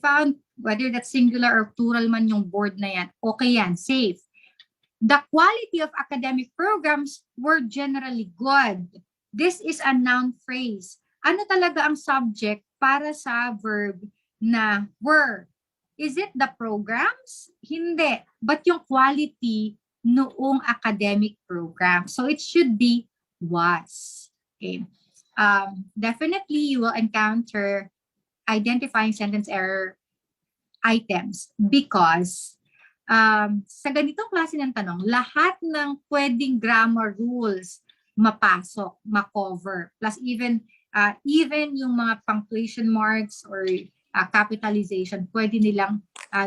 found, whether that's singular or plural man yung board na yan, okay yan, safe. The quality of academic programs were generally good. This is a noun phrase. Ano talaga ang subject para sa verb na were? Is it the programs? Hindi. But yung quality noong academic program. So it should be was. Okay. Definitely you will encounter identifying sentence error items because sa ganitong klase ng tanong, lahat ng pwedeng grammar rules mapasok, makover. Plus even yung mga punctuation marks or capitalization, pwede nilang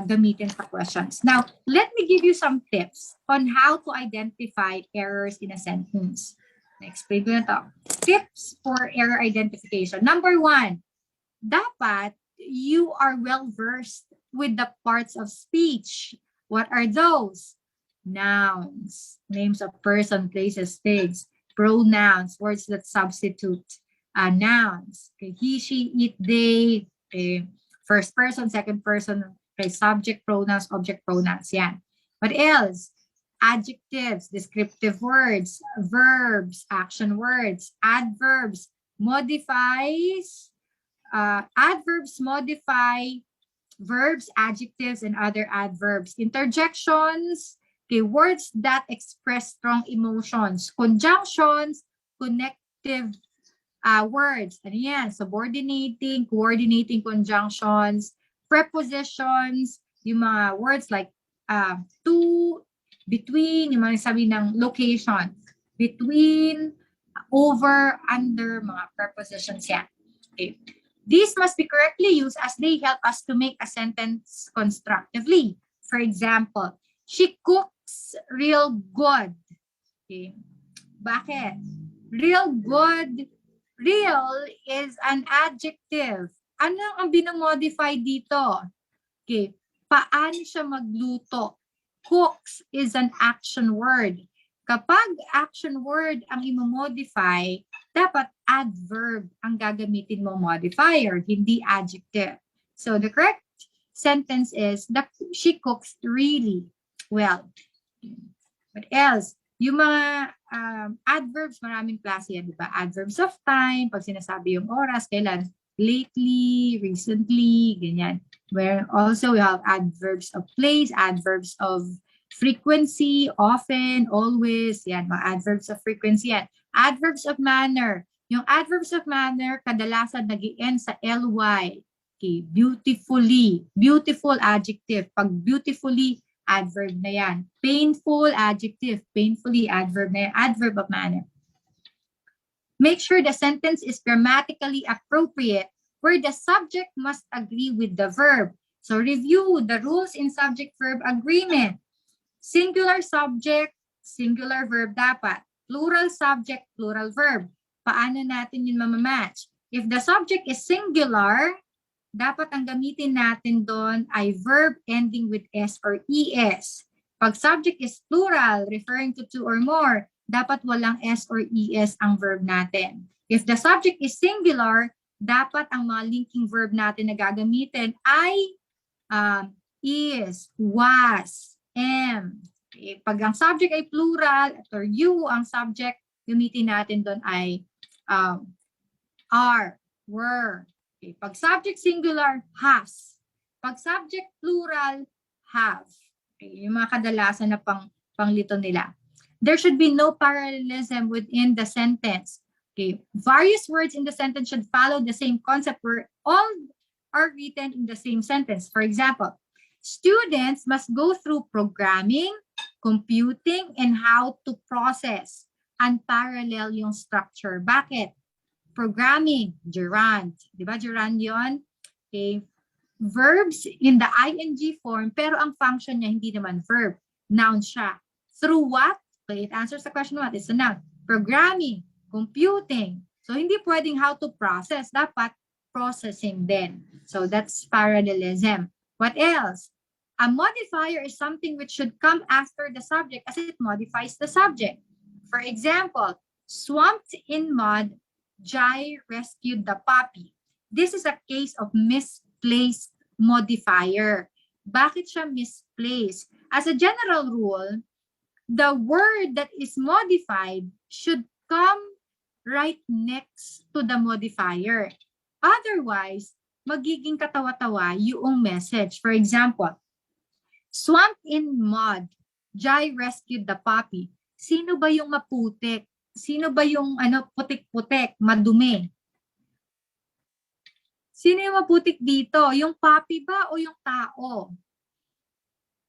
gamitin sa questions. Now, let me give you some tips on how to identify errors in a sentence. Na-explain ko na to. Tips for error identification. Number 1, dapat you are well-versed with the parts of speech. What are those? Nouns, names of person, places, things. Pronouns, words that substitute nouns. Okay, he, she, it, they. Okay. First person, second person. Okay, subject pronouns, object pronouns. Yan. What else? Adjectives, descriptive words, verbs, action words, adverbs, modifies. Adverbs modify verbs, adjectives, and other adverbs. Interjections, okay, words that express strong emotions. Conjunctions, connective words. Ano yan? Subordinating, coordinating conjunctions. Prepositions, yung mga words like to, between, yung mga sabi ng location. Between, over, under, mga prepositions yan. Okay. These must be correctly used as they help us to make a sentence constructively. For example, she cooks real good. Okay. Bakit? Real good. Real is an adjective. Ano ang binomodify dito? Okay. Paano siya magluto? Cooks is an action word. Kapag action word ang imomodify, dapat adverb ang gagamitin mo modifier, hindi adjective. So the correct sentence is, she cooks really well. What else? Yung mga adverbs, maraming klase yan, di ba? Adverbs of time, pag sinasabi yung oras, kailan? Lately, recently, ganyan. Where also we have adverbs of place, adverbs of frequency, often, always, yan, mga adverbs of frequency yan. Adverbs of manner. Yung adverbs of manner, kadalasan nag-i-end sa ly. Okay, beautifully. Beautiful adjective. Pag beautifully, adverb na yan. Painful adjective. Painfully, adverb na yan. Adverb of manner. Make sure the sentence is grammatically appropriate where the subject must agree with the verb. So review the rules in subject-verb agreement. Singular subject, singular verb dapat. Plural subject, plural verb. Paano natin yun mamamatch? If the subject is singular, dapat ang gamitin natin doon ay verb ending with S or ES. Pag subject is plural, referring to two or more, dapat walang S or ES ang verb natin. If the subject is singular, dapat ang mga linking verb natin na gagamitin ay is, was, am. Okay. Pag ang subject ay plural, or you ang subject, gamitin natin doon ay are, were. Okay. Pag subject singular, has. Pag subject plural, have. Okay. Yung mga kadalasan na panglito nila. There should be no parallelism within the sentence. Okay. Various words in the sentence should follow the same concept where all are written in the same sentence. For example, students must go through programming, computing, and how to process. Unparallel yung structure. Bakit? Programming, gerund. Di ba gerund yun? Okay. Verbs in the ing form, pero ang function niya hindi naman verb. Noun siya. Through what? Okay, it answers the question what? It's a noun. Programming, computing. So, hindi pwedeng how to process. Dapat processing din. So, that's parallelism. What else? A modifier is something which should come after the subject as it modifies the subject. For example, swamped in mud, Jai rescued the puppy. This is a case of misplaced modifier. Bakit siya misplaced? As a general rule, the word that is modified should come right next to the modifier. Otherwise, magiging katawa-tawa yung message. For example, swamped in mud, Jai rescued the puppy. Sino ba yung maputik? Sino ba yung putik-putik, madumi? Sino yung maputik dito? Yung puppy ba o yung tao?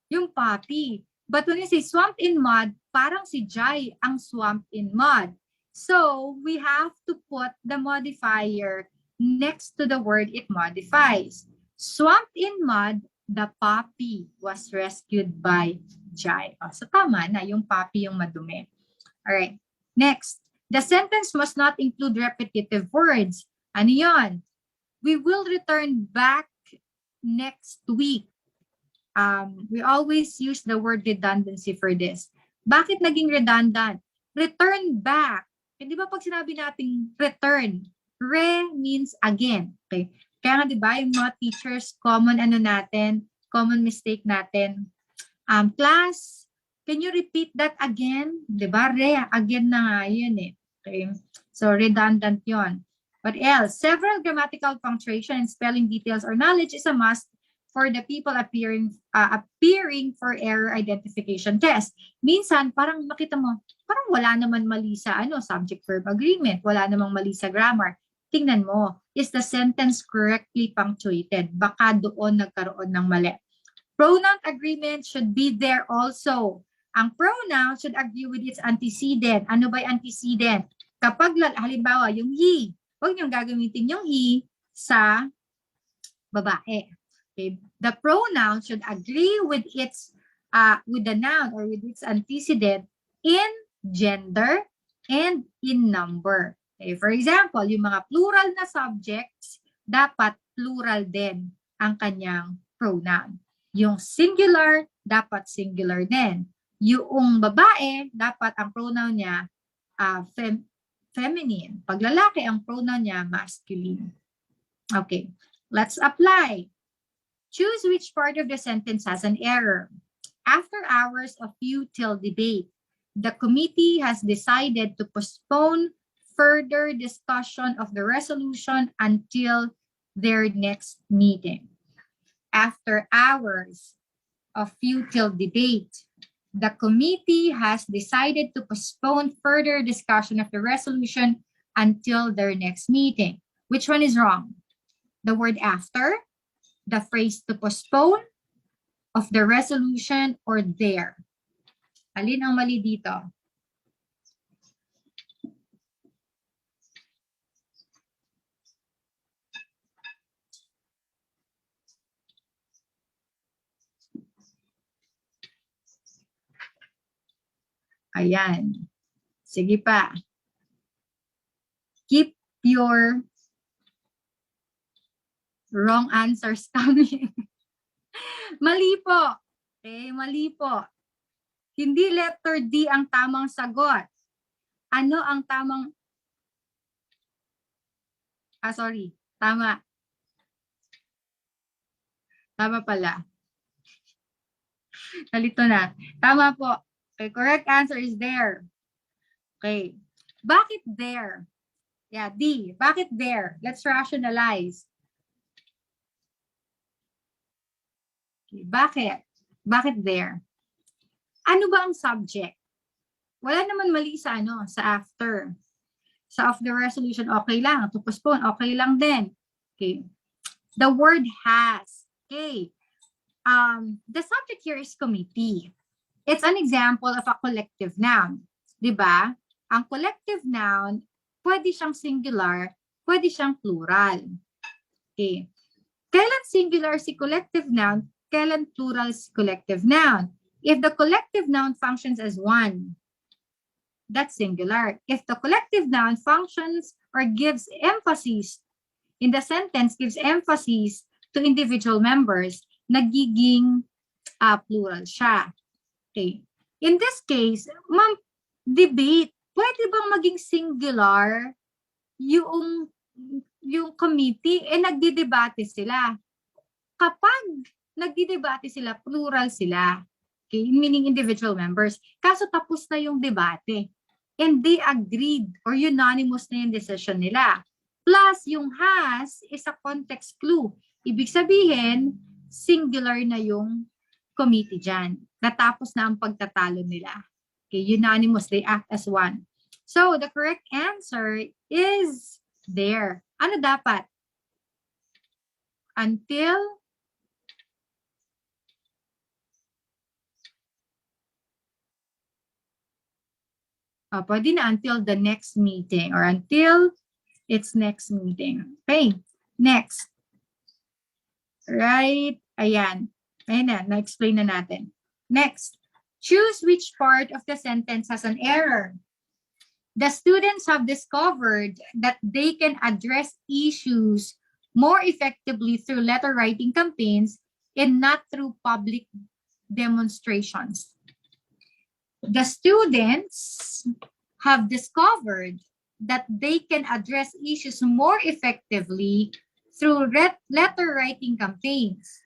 Yung puppy. But when you say swamped in mud, parang si Jai ang swamped in mud. So, we have to put the modifier next to the word it modifies. Swamped in mud, the puppy was rescued by Jai. Oh, so, tama na, yung puppy yung madumi. Alright, next. The sentence must not include repetitive words. Ano yun? We will return back next week. We always use the word redundancy for this. Bakit naging redundant? Return back. Di ba pag sinabi nating return, re means again. Okay? Kaya nga di ba yung mga teachers, common mistake natin. Class, can you repeat that again? Di ba? Re, again na nga yun eh. Okay? So redundant yon. What else? Several grammatical punctuation and spelling details or knowledge is a must for the people appearing for error identification test. Minsan, parang makita mo, parang wala naman mali sa subject-verb agreement, wala namang mali sa grammar. Tingnan mo, is the sentence correctly punctuated? Baka doon nagkaroon ng mali. Pronoun agreement should be there also. Ang pronoun should agree with its antecedent. Ano ba yung antecedent? Kapag, halimbawa, yung he, huwag niyong gagamitin yung he sa babae. Okay. The pronoun should agree with its with the noun or with its antecedent in gender and in number. Okay. For example, yung mga plural na subjects, dapat plural din ang kanyang pronoun. Yung singular, dapat singular din. Yung babae, dapat ang pronoun niya feminine. Pag lalaki, ang pronoun niya masculine. Okay, let's apply. Choose which part of the sentence has an error. After hours of futile debate, the committee has decided to postpone further discussion of the resolution until their next meeting. After hours of futile debate, the committee has decided to postpone further discussion of the resolution until their next meeting. Which one is wrong? The word after, the phrase to postpone, of the resolution, or there? Alin ang mali dito? Ayan. Sige pa. Keep your wrong answers coming. Mali po. Okay, mali po. Hindi letter D ang tamang sagot. Ano ang tamang... sorry. Tama. Tama pala. Nalito na. Tama po. Okay, correct answer is there. Okay. Bakit there? Yeah, D. Bakit there? Let's rationalize. Okay, bakit? Bakit there? Ano ba ang subject? Wala naman mali sa sa after. Sa of the resolution, okay lang. To postpone, okay lang din. Okay. The word has. Okay. The subject here is committee. It's an example of a collective noun. Diba? Ang collective noun, pwede siyang singular, pwede siyang plural. Okay. Kailan singular si collective noun? Kailan plural si collective noun? If the collective noun functions as one, that's singular. If the collective noun functions or gives emphasis in the sentence, gives emphasis to individual members, nagiging plural siya. Okay. In this case, ma'am, debate. Pwede bang maging singular yung committee? Nagdidebate sila. Kapag nagdidebate sila, plural sila. Okay, meaning individual members. Kaso tapos na yung debate. And they agreed or unanimous na yung decision nila. Plus, yung has is a context clue. Ibig sabihin, singular na yung committee dyan. Natapos na ang pagtatalo nila. Okay, unanimous, they act as one. So, the correct answer is there. Ano dapat? Until pwede na until the next meeting or until its next meeting. Okay, next. Right, ayan. Ayan na, na-explain na natin. Next, choose which part of the sentence has an error. The students have discovered that they can address issues more effectively through letter writing campaigns and not through public demonstrations. The students have discovered that they can address issues more effectively through letter writing campaigns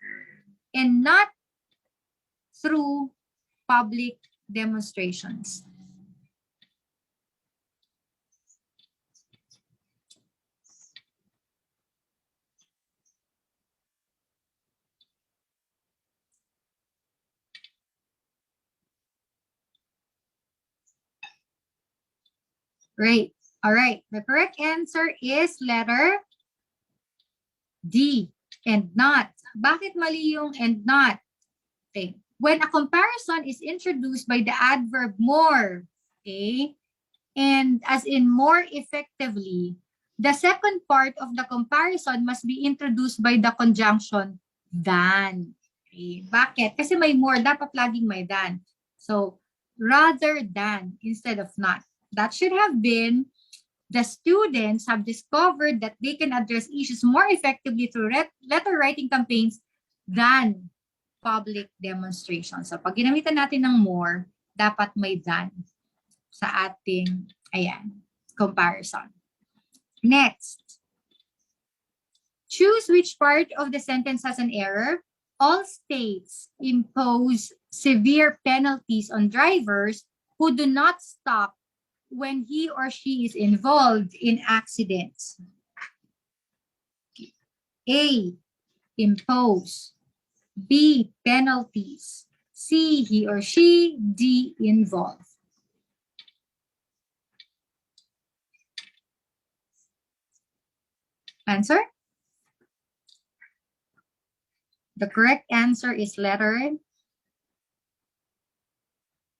and not through public demonstrations. Great. All right. The correct answer is letter D, and not. Bakit mali yung and not? Okay. When a comparison is introduced by the adverb more, okay, and as in more effectively, the second part of the comparison must be introduced by the conjunction than. Okay. Bakit? Kasi may more, dapat laging may than. So, rather than instead of not. That should have been, the students have discovered that they can address issues more effectively through letter writing campaigns than public demonstrations. So pag ginamitan natin ng more, dapat may than sa ating, ayan, comparison. Next. Choose which part of the sentence has an error. All states impose severe penalties on drivers who do not stop when he or she is involved in accidents. A, impose. B, penalties. C, he or she. D, involve. Answer? The correct answer is letter.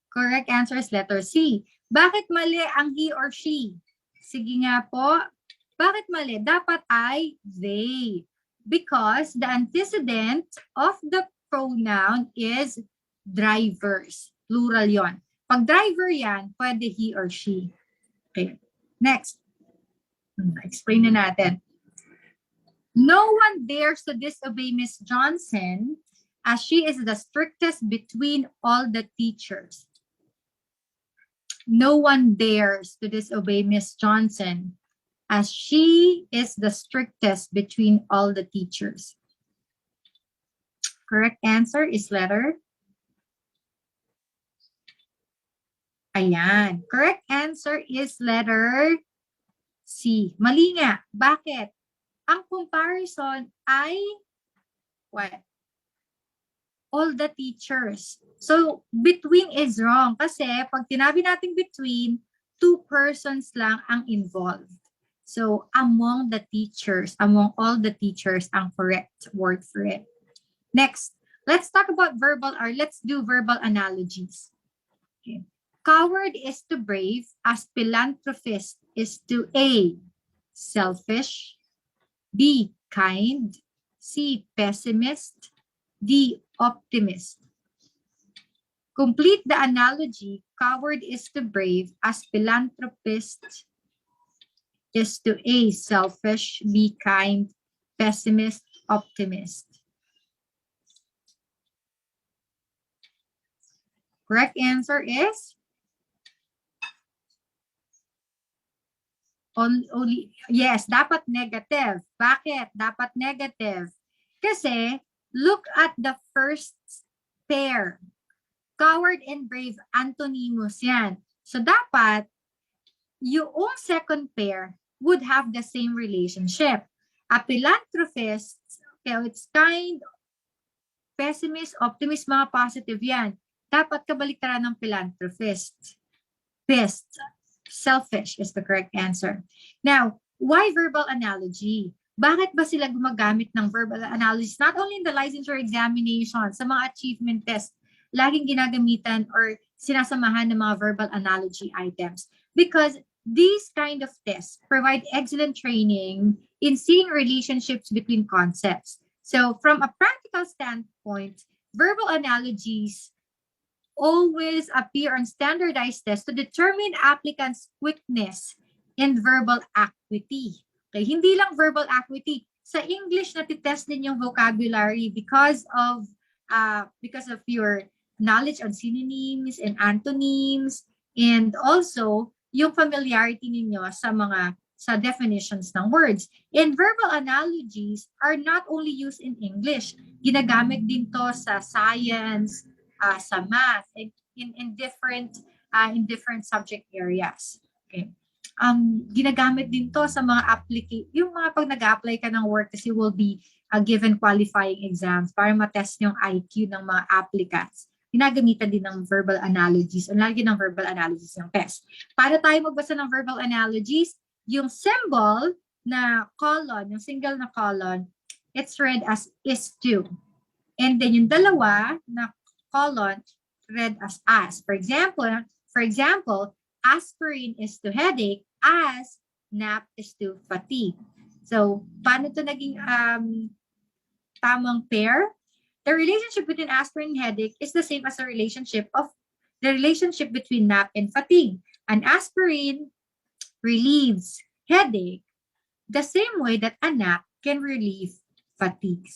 Correct answer is letter C. Bakit mali ang he or she? Sige nga po. Bakit mali? Dapat ay they. Because the antecedent of the pronoun is drivers. Plural yon. Pag driver yan, pwede he or she. Okay. Next. Explain na natin. No one dares to disobey Miss Johnson as she is the strictest between all the teachers. No one dares to disobey Miss Johnson as she is the strictest between all the teachers. Correct answer is letter. Ayan. Correct answer is letter C. Mali nga. Bakit? Ang comparison ay what? All the teachers. So, between is wrong. Kasi, pag tinabi natin between, two persons lang ang involved. So, among the teachers, among all the teachers, ang correct word for it. Next, let's talk about let's do verbal analogies. Okay. Coward is to brave as philanthropist is to A, selfish, B, kind, C, pessimist, D, optimist. Complete the analogy. Coward is to brave as philanthropist is to A, selfish, B, kind, pessimist, optimist. Correct answer is only, yes, dapat negative. Bakit? Dapat negative. Kasi, look at the first pair. Coward and brave, antonyms yan. So, dapat, yung second pair would have the same relationship. A philanthropist, okay, it's kind, pessimist, optimist, mga positive yan. Dapat kabaliktaran ng philanthropist. Selfish is the correct answer. Now, why verbal analogy? Bakit ba sila gumagamit ng verbal analogies? Not only in the licensure examination, sa mga achievement test, laging ginagamitan or sinasamahan ng mga verbal analogy items. Because these kind of tests provide excellent training in seeing relationships between concepts. So from a practical standpoint, verbal analogies always appear on standardized tests to determine applicants' quickness in verbal acuity. Okay, hindi lang verbal acuity. Sa English, natitest din yung vocabulary because of your knowledge on synonyms and antonyms, and also yung familiarity ninyo sa definitions ng words. And verbal analogies are not only used in English. Ginagamit din to sa science, sa math, and in different subject areas. Okay. Ginagamit din to sa mga yung mga pag nag-apply ka ng work kasi will be given qualifying exams para matest yung IQ ng mga applicants. Ginagamitan din ng verbal analogies. Ang lagi ng verbal analogies yung test. Para tayo magbasa ng verbal analogies, yung symbol na colon, yung single na colon, it's read as is to. And then yung dalawa na colon, read as. For example, aspirin is to headache, as nap is to fatigue. So, paano to naging tamang pair? The relationship between aspirin and headache is the same as the relationship between nap and fatigue. An aspirin relieves headache the same way that a nap can relieve fatigue.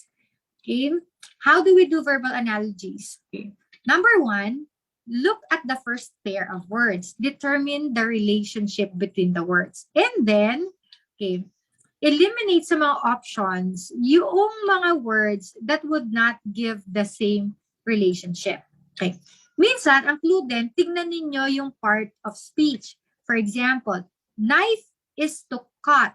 Okay? How do we do verbal analogies? Okay. Number one, look at the first pair of words. Determine the relationship between the words. And then, okay, eliminate sa mga options yung mga words that would not give the same relationship. Okay. Minsan, ang clue din, tingnan ninyo yung part of speech. For example, knife is to cut.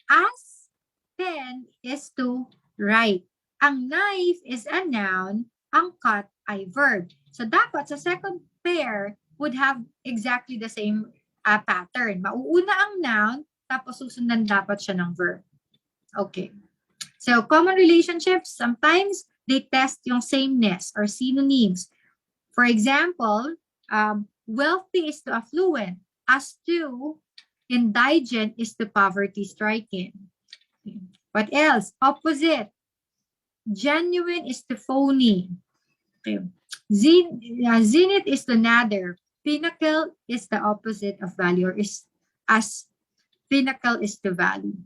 As pen is to write. Ang knife is a noun, ang cut ay verb. So dapat sa second pair would have exactly the same pattern. Mauuna ang noun, tapos susundan dapat siya ng verb. Okay. So common relationships, sometimes they test yung sameness or synonyms. For example, wealthy is to affluent, as to indigent is to poverty stricken. What else? Opposite. Genuine is to phony. Okay. Zenith is to nadir. Pinnacle is the opposite of value, or is as pinnacle is to value.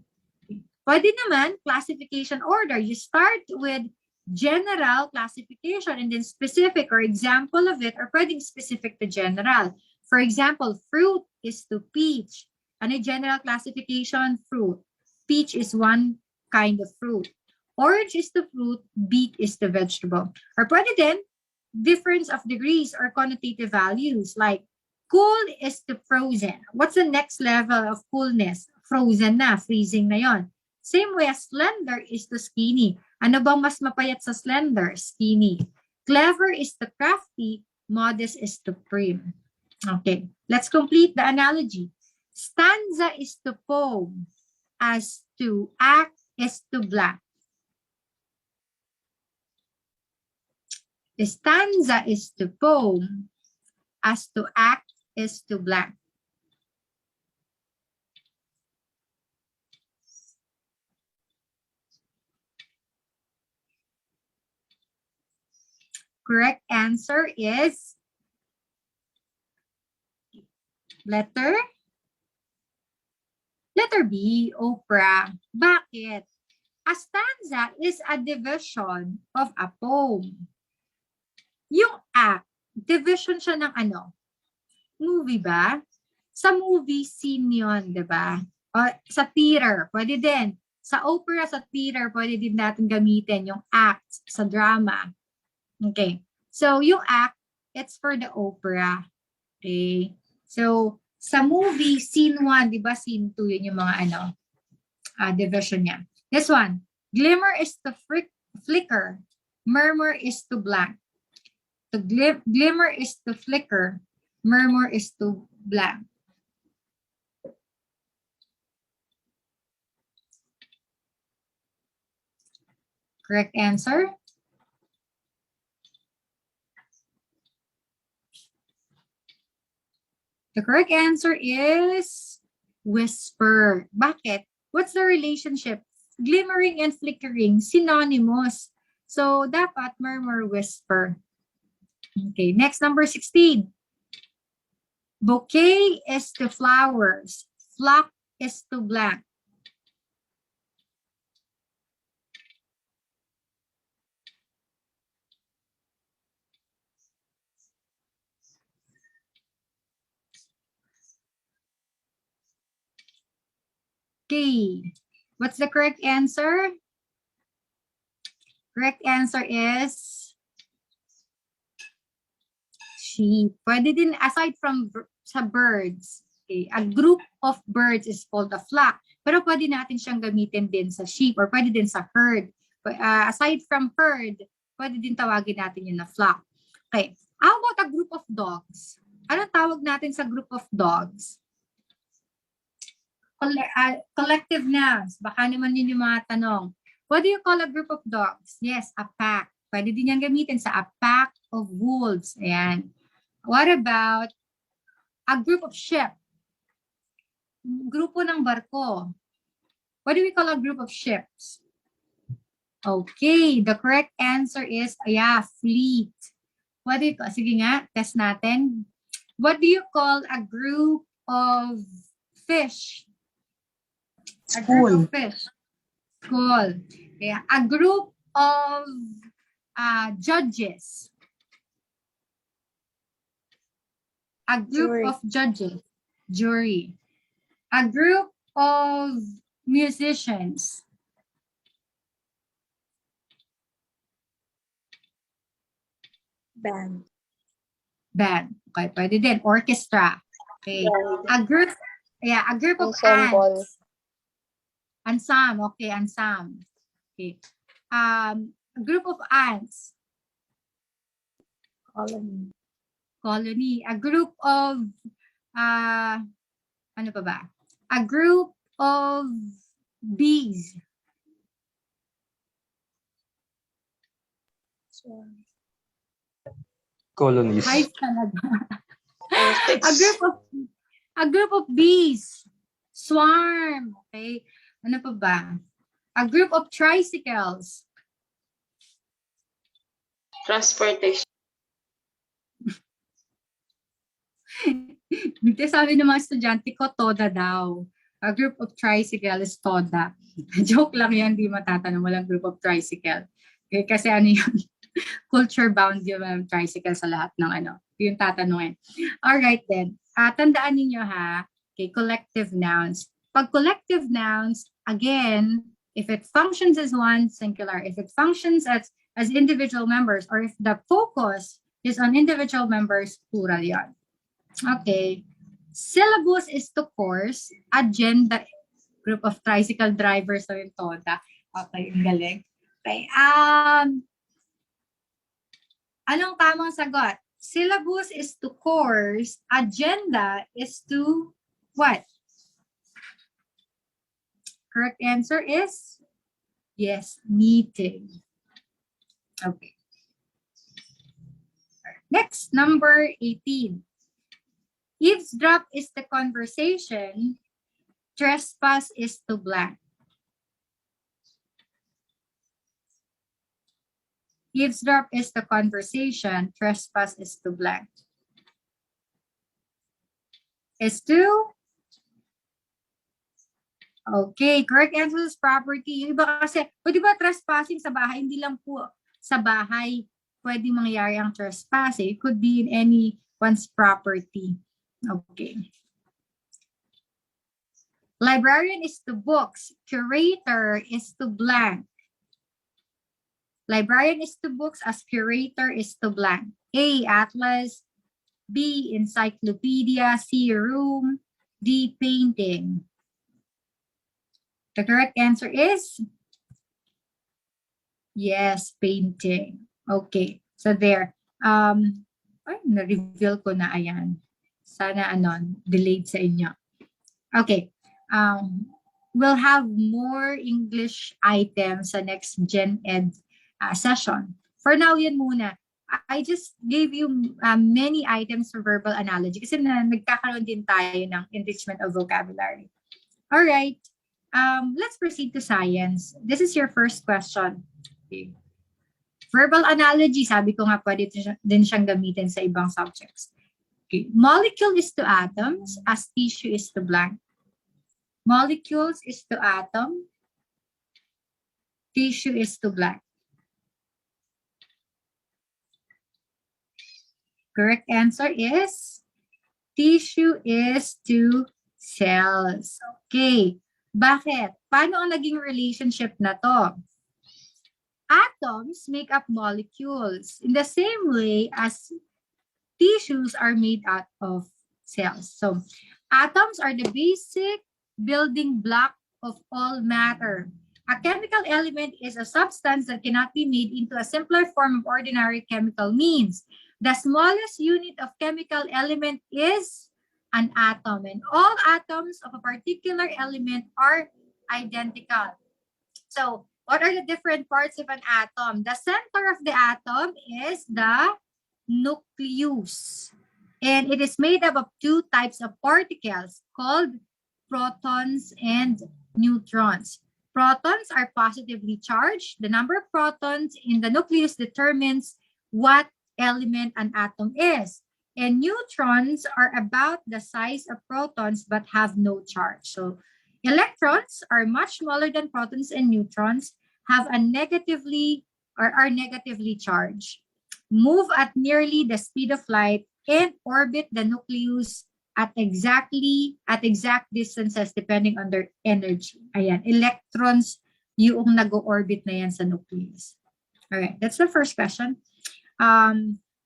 Okay. Pwede naman, classification order. You start with general classification and then specific or example of it, or pwedeng specific to general. For example, fruit is to peach. Ano general classification? Fruit. Peach is one kind of fruit. Orange is the fruit, beet is the vegetable. Or pwede din, difference of degrees or connotative values, like cool is to frozen. What's the next level of coolness? Frozen na, freezing na yon. Same way as slender is to skinny. Ano bang mas mapayat sa slender? Skinny. Clever is to crafty, modest is to prim. Okay, let's complete the analogy. Stanza is to poem, as to act is to blank. Stanza is to poem, as to act is to blank. Correct answer is letter B, Oprah. Bakit? A stanza is a division of a poem. Yung act, division siya ng ano? Movie ba? Sa movie, scene yun, di ba? O sa theater, pwede din. Sa opera, sa theater, pwede din natin gamitin yung act sa drama. Okay. So, yung act, it's for the opera. Okay. So, sa movie, scene 1, di ba? Scene 2, yun yung mga ano, division niya. This one, glimmer is to flicker. Murmur is to blank. The glimmer is to flicker. Murmur is to blank. Correct answer? The correct answer is whisper. Bakit? What's the relationship? Glimmering and flickering, synonymous. So, dapat murmur, whisper. Okay, next, number 16. Bouquet is to flowers. Flock is to blank. Okay, what's the correct answer? Correct answer is sheep. Pwede din, aside from sa birds, okay, a group of birds is called a flock. Pero pwede natin siyang gamitin din sa sheep or pwede din sa herd. Aside from herd, pwede din tawagin natin yun na flock. Okay, how about a group of dogs? Anong tawag natin sa group of dogs? Collective nouns. Baka naman yun yung mga tanong. What do you call a group of dogs? Yes, a pack. Pwede din yan gamitin sa a pack of wolves. Ayan. What about a group of ship? Grupo ng barko. What do we call a group of ships? Okay, the correct answer is, fleet. What do you call? Sige nga, test natin. What do you call a group of fish? A group of fish. School. Yeah. A group of judges. A group Jury. of judges. Jury. A group of musicians. Band. Band. Okay, pwede din. Orchestra. Okay. Band. A group of Ensemble. ants. Ensemble. Okay, ensemble. Okay. A group of ants. Colony. Colony. A group of ano pa ba? A group of bees. Swarm. Colonies. Hive talaga. Orchids. A group of bees. Swarm. Okay. Ano pa ba? A group of tricycles. Transportation. Hindi, sabi ng mga estudyante ko, TODA daw. A group of tricycle is TODA. Joke lang yan, di matatanong. Walang group of tricycle. Okay, kasi ano yun, culture bound yung tricycle sa lahat ng ano. Yung tatanungin. Alright then. Tandaan ninyo ha, okay, collective nouns. Pag collective nouns, again, if it functions as one, singular. If it functions as individual members, or if the focus is on individual members, plural yan. Okay. Syllabus is to course. Agenda, group of tricycle drivers o yung TODA. Okay, ang galing. Okay. Anong tamang sagot? Syllabus is to course. Agenda is to what? Correct answer is yes, meeting. Okay. Next, number 18. Eavesdrop is the conversation. Trespass is to blank. Eavesdrop is the conversation. Trespass is to blank. Is to? Okay, correct answer is property. Yung iba kasi, pwede ba trespassing sa bahay? Hindi lang po sa bahay pwede mangyari ang trespassing. It could be in anyone's property. Okay. Librarian is to books. Curator is to blank. Librarian is to books as curator is to blank. A, atlas. B, encyclopedia. C, room. D, painting. The correct answer is yes, painting. Okay, so there. Na-reveal ko na, ayan. Sana delayed sa inyo. Okay. We'll have more English items sa next Gen Ed session. For now, yan muna. I just gave you many items for verbal analogy kasi nagkakaroon din tayo ng enrichment of vocabulary. All right. Let's proceed to science. This is your first question. Okay. Verbal analogy, sabi ko nga, pwede din siyang gamitin sa ibang subjects. Okay. Molecule is to atoms as tissue is to blank. Molecules is to atom, tissue is to blank. Correct answer is tissue is to cells. Okay. Bakit? Paano ang naging relationship na to? Atoms make up molecules in the same way as tissues are made out of cells. So, atoms are the basic building block of all matter. A chemical element is a substance that cannot be made into a simpler form of ordinary chemical means. The smallest unit of chemical element is an atom, and all atoms of a particular element are identical. So, what are the different parts of an atom? The center of the atom is the nucleus. And it is made up of two types of particles called protons and neutrons. Protons are positively charged. The number of protons in the nucleus determines what element an atom is. And neutrons are about the size of protons but have no charge. So electrons are much smaller than protons, and neutrons have a negatively or are negatively charged, move at nearly the speed of light, and orbit the nucleus at exact distances depending on their energy. Ayan, electrons yung nag-orbit na yan sa nucleus. All right, that's the first question.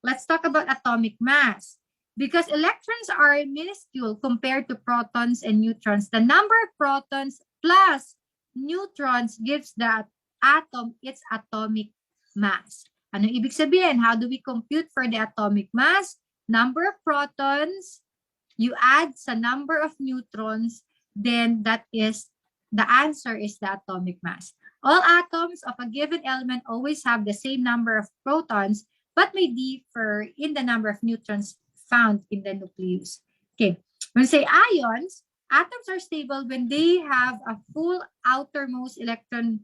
Let's talk about atomic mass. Because electrons are minuscule compared to protons and neutrons, the number of protons plus neutrons gives the atom its atomic mass. Ano ibig sabihin? How do we compute for the atomic mass? Number of protons, you add sa number of neutrons, then that is, the answer is the atomic mass. All atoms of a given element always have the same number of protons, but may differ in the number of neutrons found in the nucleus. Okay, when we say ions, atoms are stable when they have a full outermost electron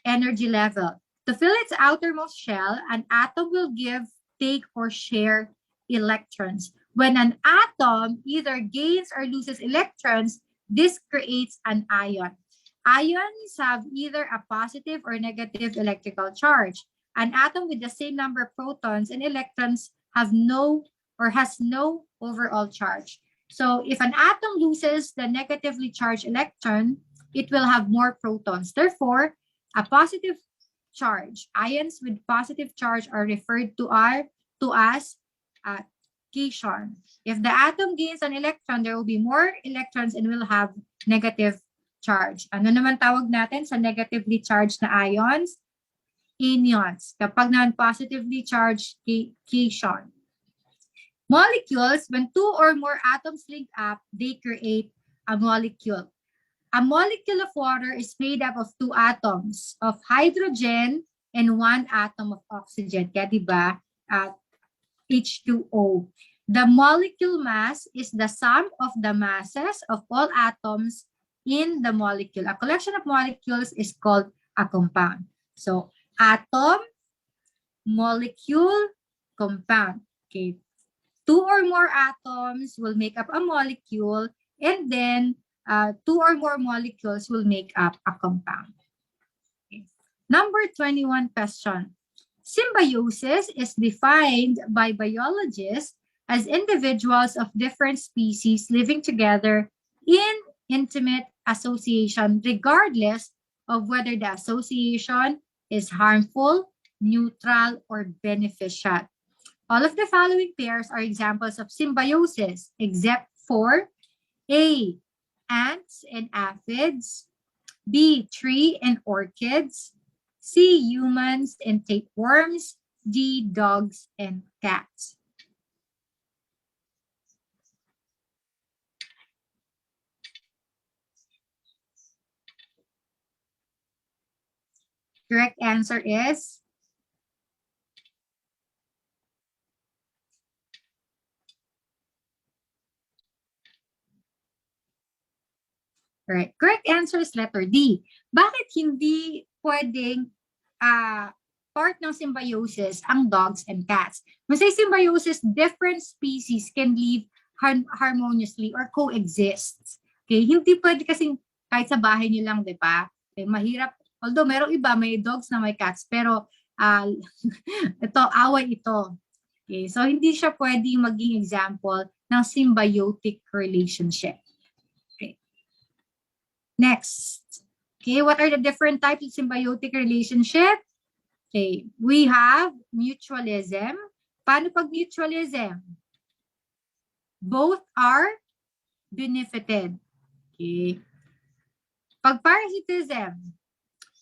energy level. To fill its outermost shell, an atom will give, take, or share electrons. When an atom either gains or loses electrons, this creates an ion. Ions have either a positive or negative electrical charge. An atom with the same number of protons and electrons have no or has no overall charge. So if an atom loses the negatively charged electron, it will have more protons. Therefore, a positive charge, ions with positive charge are referred to as cation. If the atom gains an electron, there will be more electrons and will have negative charge. Ano naman tawag natin sa negatively charged na ions? Anions. Kapag non-positively charged, cation. Molecules, when two or more atoms link up, they create a molecule. A molecule of water is made up of two atoms of hydrogen and one atom of oxygen. Kaya diba, H2O. The molecule mass is the sum of the masses of all atoms in the molecule. A collection of molecules is called a compound. So, atom, molecule, compound. Okay. Two or more atoms will make up a molecule, and then two or more molecules will make up a compound. Okay. Number 21 question. Symbiosis is defined by biologists as individuals of different species living together in intimate association, regardless of whether the association is harmful, neutral, or beneficial. All of the following pairs are examples of symbiosis, except for A, ants and aphids, B, tree and orchids, C, humans and tapeworms, D, dogs and cats. Correct answer is right. Correct answer is letter D. Bakit hindi pwedeng part ng symbiosis ang dogs and cats. When say symbiosis, different species can live harmoniously or coexist. Okay, hindi pwede kasing kahit sa bahay niyo lang, di ba? Okay, mahirap. Although merong iba, may dogs na may cats, pero ito, away ito. Okay, so hindi siya pwedeng maging example ng symbiotic relationship. Okay. Next. Okay, what are the different types of symbiotic relationship? Okay, we have mutualism. Paano pag mutualism? Both are benefited. Okay. Pag parasitism,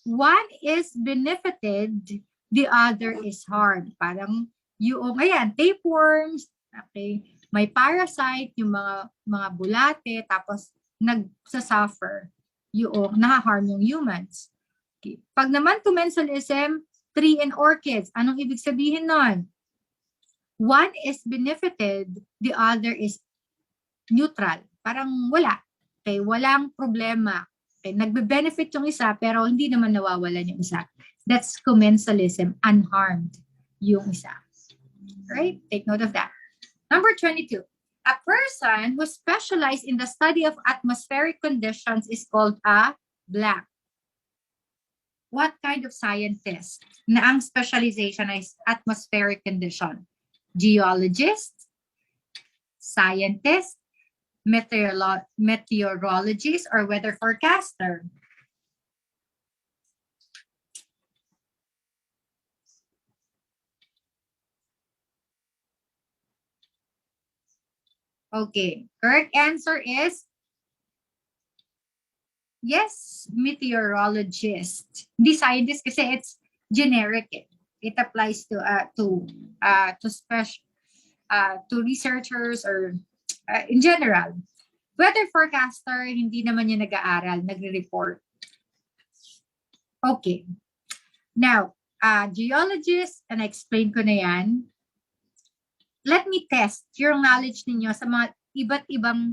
one is benefited, the other is harmed. Parang yung, ayan, tapeworms, okay, may parasite, yung mga bulate, tapos nagsasuffer, yung nahaharm yung humans. Okay. Pag naman commensalism, tree and orchids, anong ibig sabihin nun? One is benefited, the other is neutral. Parang wala. Okay, walang problema. Okay, nagbe-benefit yung isa, pero hindi naman nawawalan yung isa. That's commensalism, unharmed yung isa. Right? Take note of that. Number 22. A person who specializes in the study of atmospheric conditions is called a blank. What kind of scientist na ang specialization is atmospheric condition? Geologist, scientist, meteorologist, or weather forecaster? Okay, correct answer is yes, meteorologist. Hindi scientist kasi it's generic. It applies to researchers or in general. Weather forecaster, hindi naman niya nag-aaral, nagre-report. Okay. Now, geologist, and I-explain ko na yan. Let me test your knowledge ninyo sa mga iba't ibang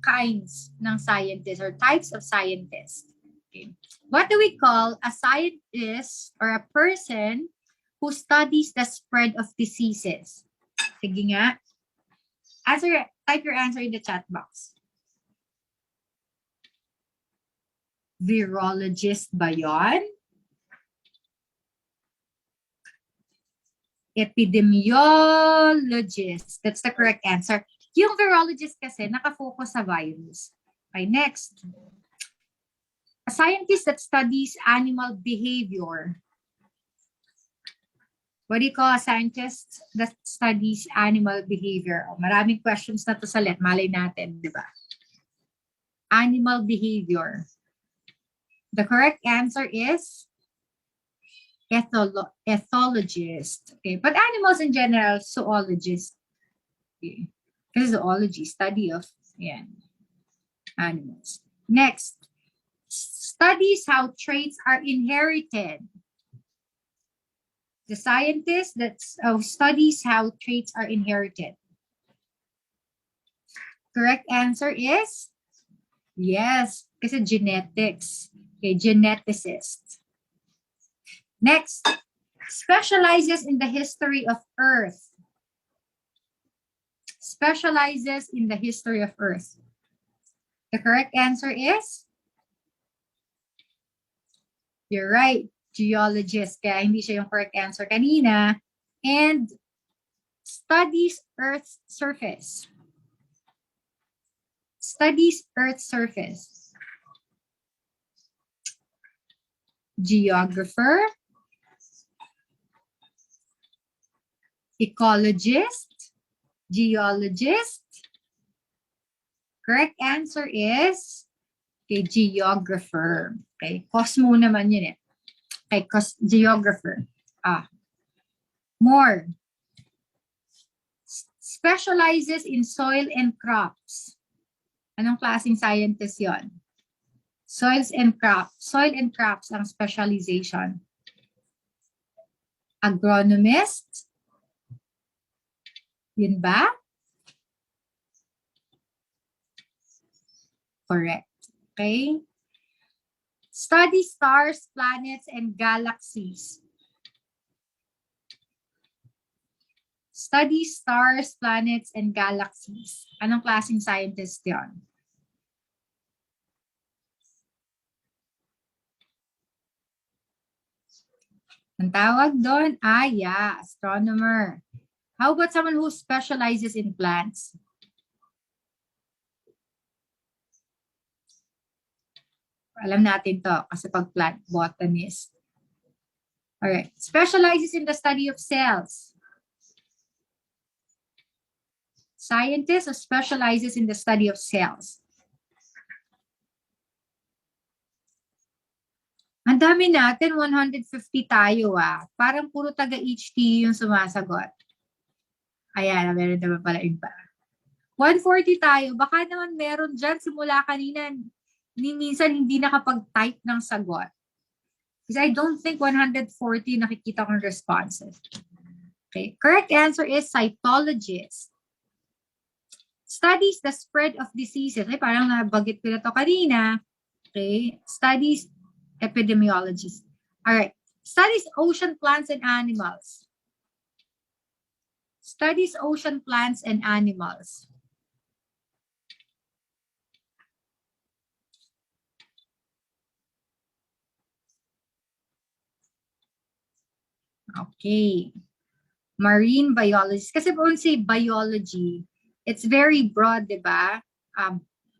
kinds ng scientists or types of scientists. Okay. What do we call a scientist or a person who studies the spread of diseases? Sige nga. Type your answer in the chat box. Virologist ba yun? Epidemiologist. That's the correct answer. Yung virologist kasi nakafocus sa virus. Okay, next. A scientist that studies animal behavior. What do you call a scientist that studies animal behavior? Maraming questions na to sa let. Malay natin, di ba? Animal behavior. The correct answer is ethologist. Okay, but animals in general, zoologist. Okay. Because zoology, study of animals. Next, studies how traits are inherited. The scientist that studies how traits are inherited. Correct answer is yes, kasi genetics. Okay, geneticist. Next, specializes in the history of Earth. Specializes in the history of Earth. The correct answer is? You're right, geologist. Kaya hindi siya yung correct answer kanina. And studies Earth's surface. Studies Earth's surface. Geographer. Ecologist. Geologist. Correct answer is okay, geographer. Okay, Cosmo naman yun eh. Okay, geographer. More. Specializes in soil and crops. Anong klaseng scientist yon? Soils and crops. Soil and crops ang specialization. Agronomist. Yun ba? Correct. Okay. Study stars, planets, and galaxies. studies stars, planets, and galaxies. Anong klaseng scientist yon? Ang tawag doon, astronomer. How about someone who specializes in plants? Alam natin to kasi pag plant botanist. Alright. Specializes in the study of cells. Scientist who specializes in the study of cells. Ang dami natin, 150 tayo Parang puro taga-HT yung sumasagot. Ayan, meron naman pala iba. 140 tayo. Baka naman meron dyan simula kanina minsan hindi nakapag-type ng sagot. Because I don't think 140 nakikita kong responses. Okay. Correct answer is cytologist. Studies the spread of diseases. Parang nabagit ko na to kanina. Okay. Studies epidemiologist. All right. Studies ocean plants and animals. Studies ocean plants and animals. Okay. Marine biologist. Kasi kung say biology, it's very broad, di ba?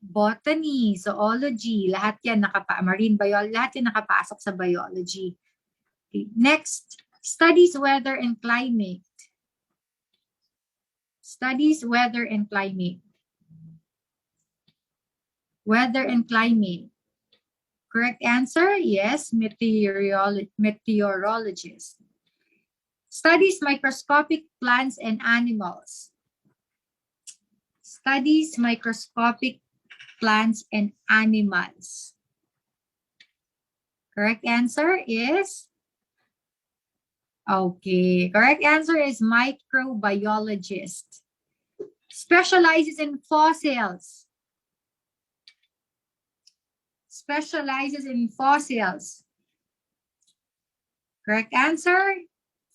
Botany, zoology, lahat yan marine biology, lahat yan nakapasok sa biology. Okay. Next, studies weather and climate. Studies weather and climate. Weather and climate. Correct answer? Yes, meteorologist. Studies microscopic plants and animals. Studies microscopic plants and animals. Correct answer is? Okay. Correct answer is microbiologist. Specializes in fossils. Specializes in fossils. Correct answer?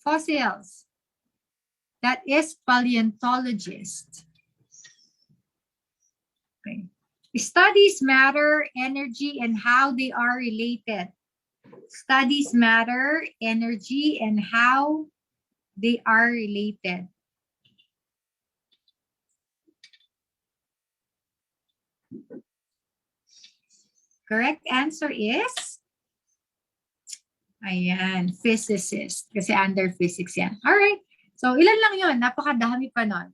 Fossils. That is paleontologist. Okay. Studies matter, energy, and how they are related. Studies matter, energy, and how they are related. Correct answer is? Ayan, physicist. Kasi under physics yan. Alright. So, ilan lang yun? Napakadami pa nun.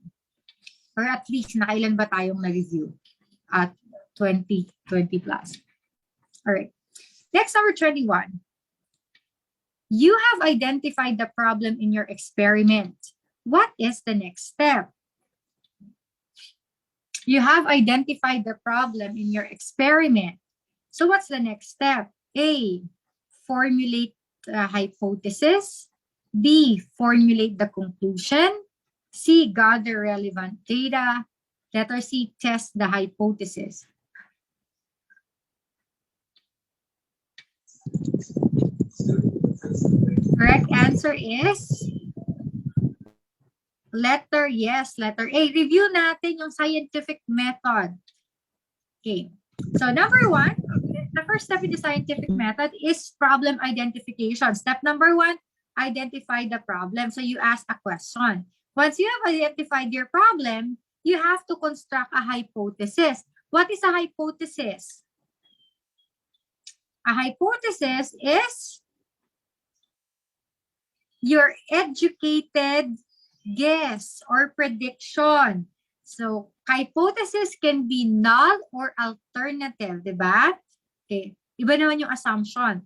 Or at least, nakailan ba tayong na-review? At 20 plus. Alright. Next, number 21. You have identified the problem in your experiment. What is the next step? You have identified the problem in your experiment. So what's the next step? A, formulate the hypothesis. B, formulate the conclusion. C, gather relevant data. Letter C, test the hypothesis. Correct answer is letter A. Review natin yung scientific method. Okay. So number 1, the first step in the scientific method is problem identification. Step number 1, identify the problem. So you ask a question. Once you have identified your problem, you have to construct a hypothesis. What is a hypothesis? A hypothesis is your educated guess or prediction. So, hypothesis can be null or alternative, di ba? Okay. Iba naman yung assumption.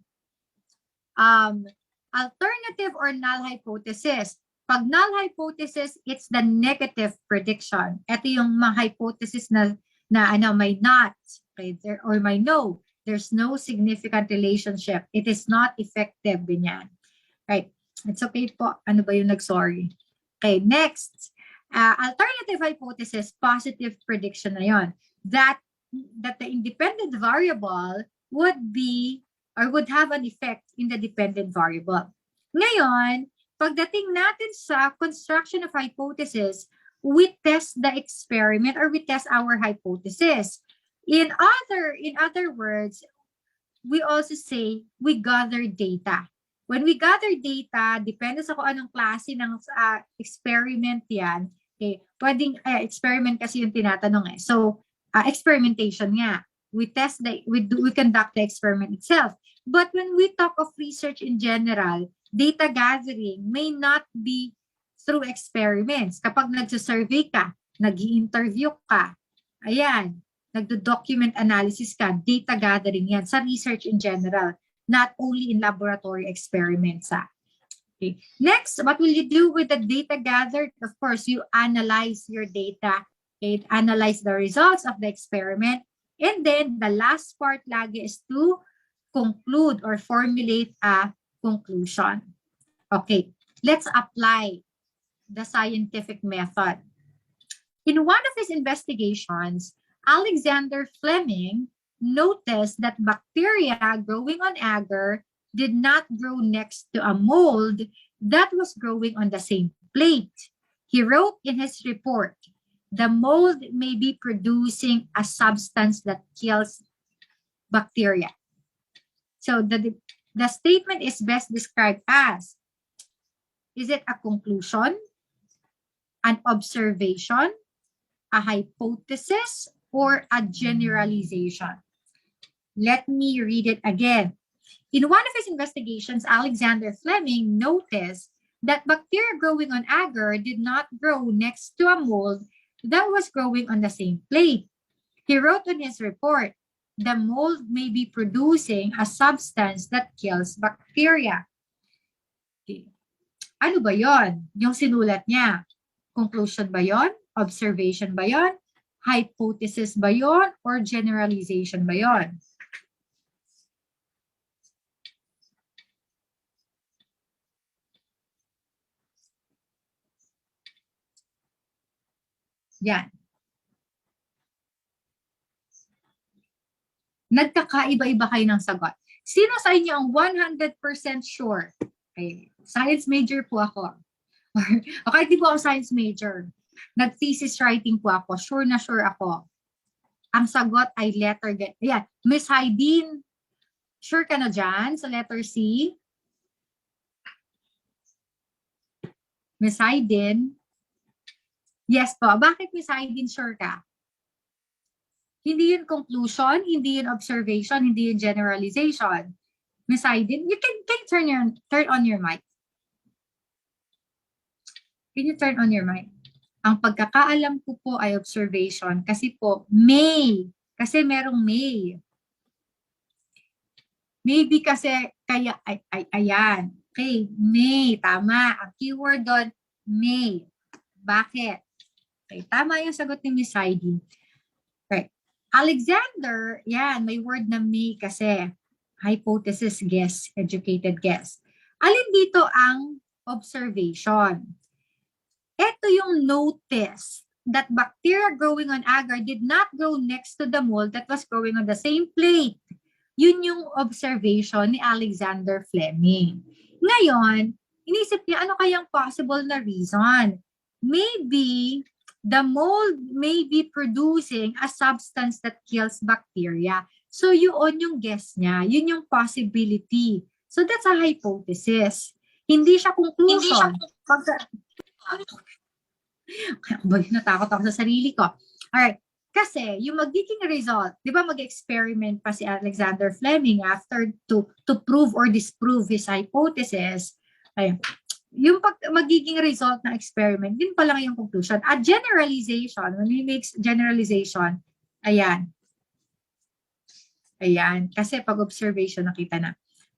Alternative or null hypothesis. Pag null hypothesis, it's the negative prediction. Ito yung mga hypothesis na may not, okay, or may no. There's no significant relationship. It is not effective, ganyan. Right. It's okay po. Ano ba yung nag-sorry? Okay, next. Alternative hypothesis, positive prediction na yon. That the independent variable would be or would have an effect in the dependent variable. Ngayon, pagdating natin sa construction of hypothesis, we test the experiment or we test our hypothesis. In other words, we also say we gather data. When we gather data, depende sa kung anong klase ng experiment yan. Okay, pwedeng experiment kasi yung tinatanong eh. So, experimentation nga. We conduct the experiment itself. But when we talk of research in general, data gathering may not be through experiments. Kapag nagsa-survey ka, nag-i-interview ka, ayan, nagdo-document analysis ka, data gathering yan sa research in general, not only in laboratory experiments. Okay. Next, what will you do with the data gathered? Of course, you analyze your data, okay? Analyze the results of the experiment, and then the last part lagi is to conclude or formulate a conclusion. Okay, let's apply the scientific method. In one of his investigations, Alexander Fleming noticed that bacteria growing on agar did not grow next to a mold that was growing on the same plate. He wrote in his report, the mold may be producing a substance that kills bacteria. So the statement is best described as, is it a conclusion, an observation, a hypothesis, or a generalization? Let me read it again. In one of his investigations, Alexander Fleming noticed that bacteria growing on agar did not grow next to a mold that was growing on the same plate. He wrote in his report, the mold may be producing a substance that kills bacteria. Okay. Ano ba yon? Yung sinulat niya. Conclusion ba yon? Observation ba yon? Hypothesis ba yon? Or generalization ba yon? Yan. Nagkakaiba-iba kayo ng sagot. Sino sa inyo ang 100% sure? Okay. Science major po ako. Okay, di po ako science major. Nag-thesis writing po ako. Sure na sure ako. Ang sagot ay letter D. Ayan. Miss Haydeen, sure ka na dyan sa letter C? Miss Haydeen? Yes po. Bakit Miss Haydeen sure ka? Hindi yun conclusion, hindi yun observation, hindi yun generalization. Miss Haydeen, you can turn on your mic. Can you turn on your mic? Ang pagkakaalam ko po ay observation kasi po may. Kasi merong may. Maybe kasi kaya ayan. Okay, may. Tama. Ang keyword doon, may. Bakit? Okay, tama yung sagot ni Miss Haydeen. Okay. Alexander, yan, may word na may kasi. Hypothesis, guess, educated guess. Alin dito ang observation? Ito yung notice that bacteria growing on agar did not grow next to the mold that was growing on the same plate. Yun yung observation ni Alexander Fleming. Ngayon, inisip niya, ano kayang possible na reason? Maybe the mold may be producing a substance that kills bacteria. So yun yung guess niya. Yun yung possibility. So that's a hypothesis. Hindi siya conclusion. Natakot ako sa sarili ko. Alright. Kasi yung magiging result, di ba mag-experiment pa si Alexander Fleming after to prove or disprove his hypothesis. Ay, yung magiging result ng experiment, din pa lang yung conclusion. A generalization, when we make generalization, ayan. Ayan. Kasi pag observation, nakita na.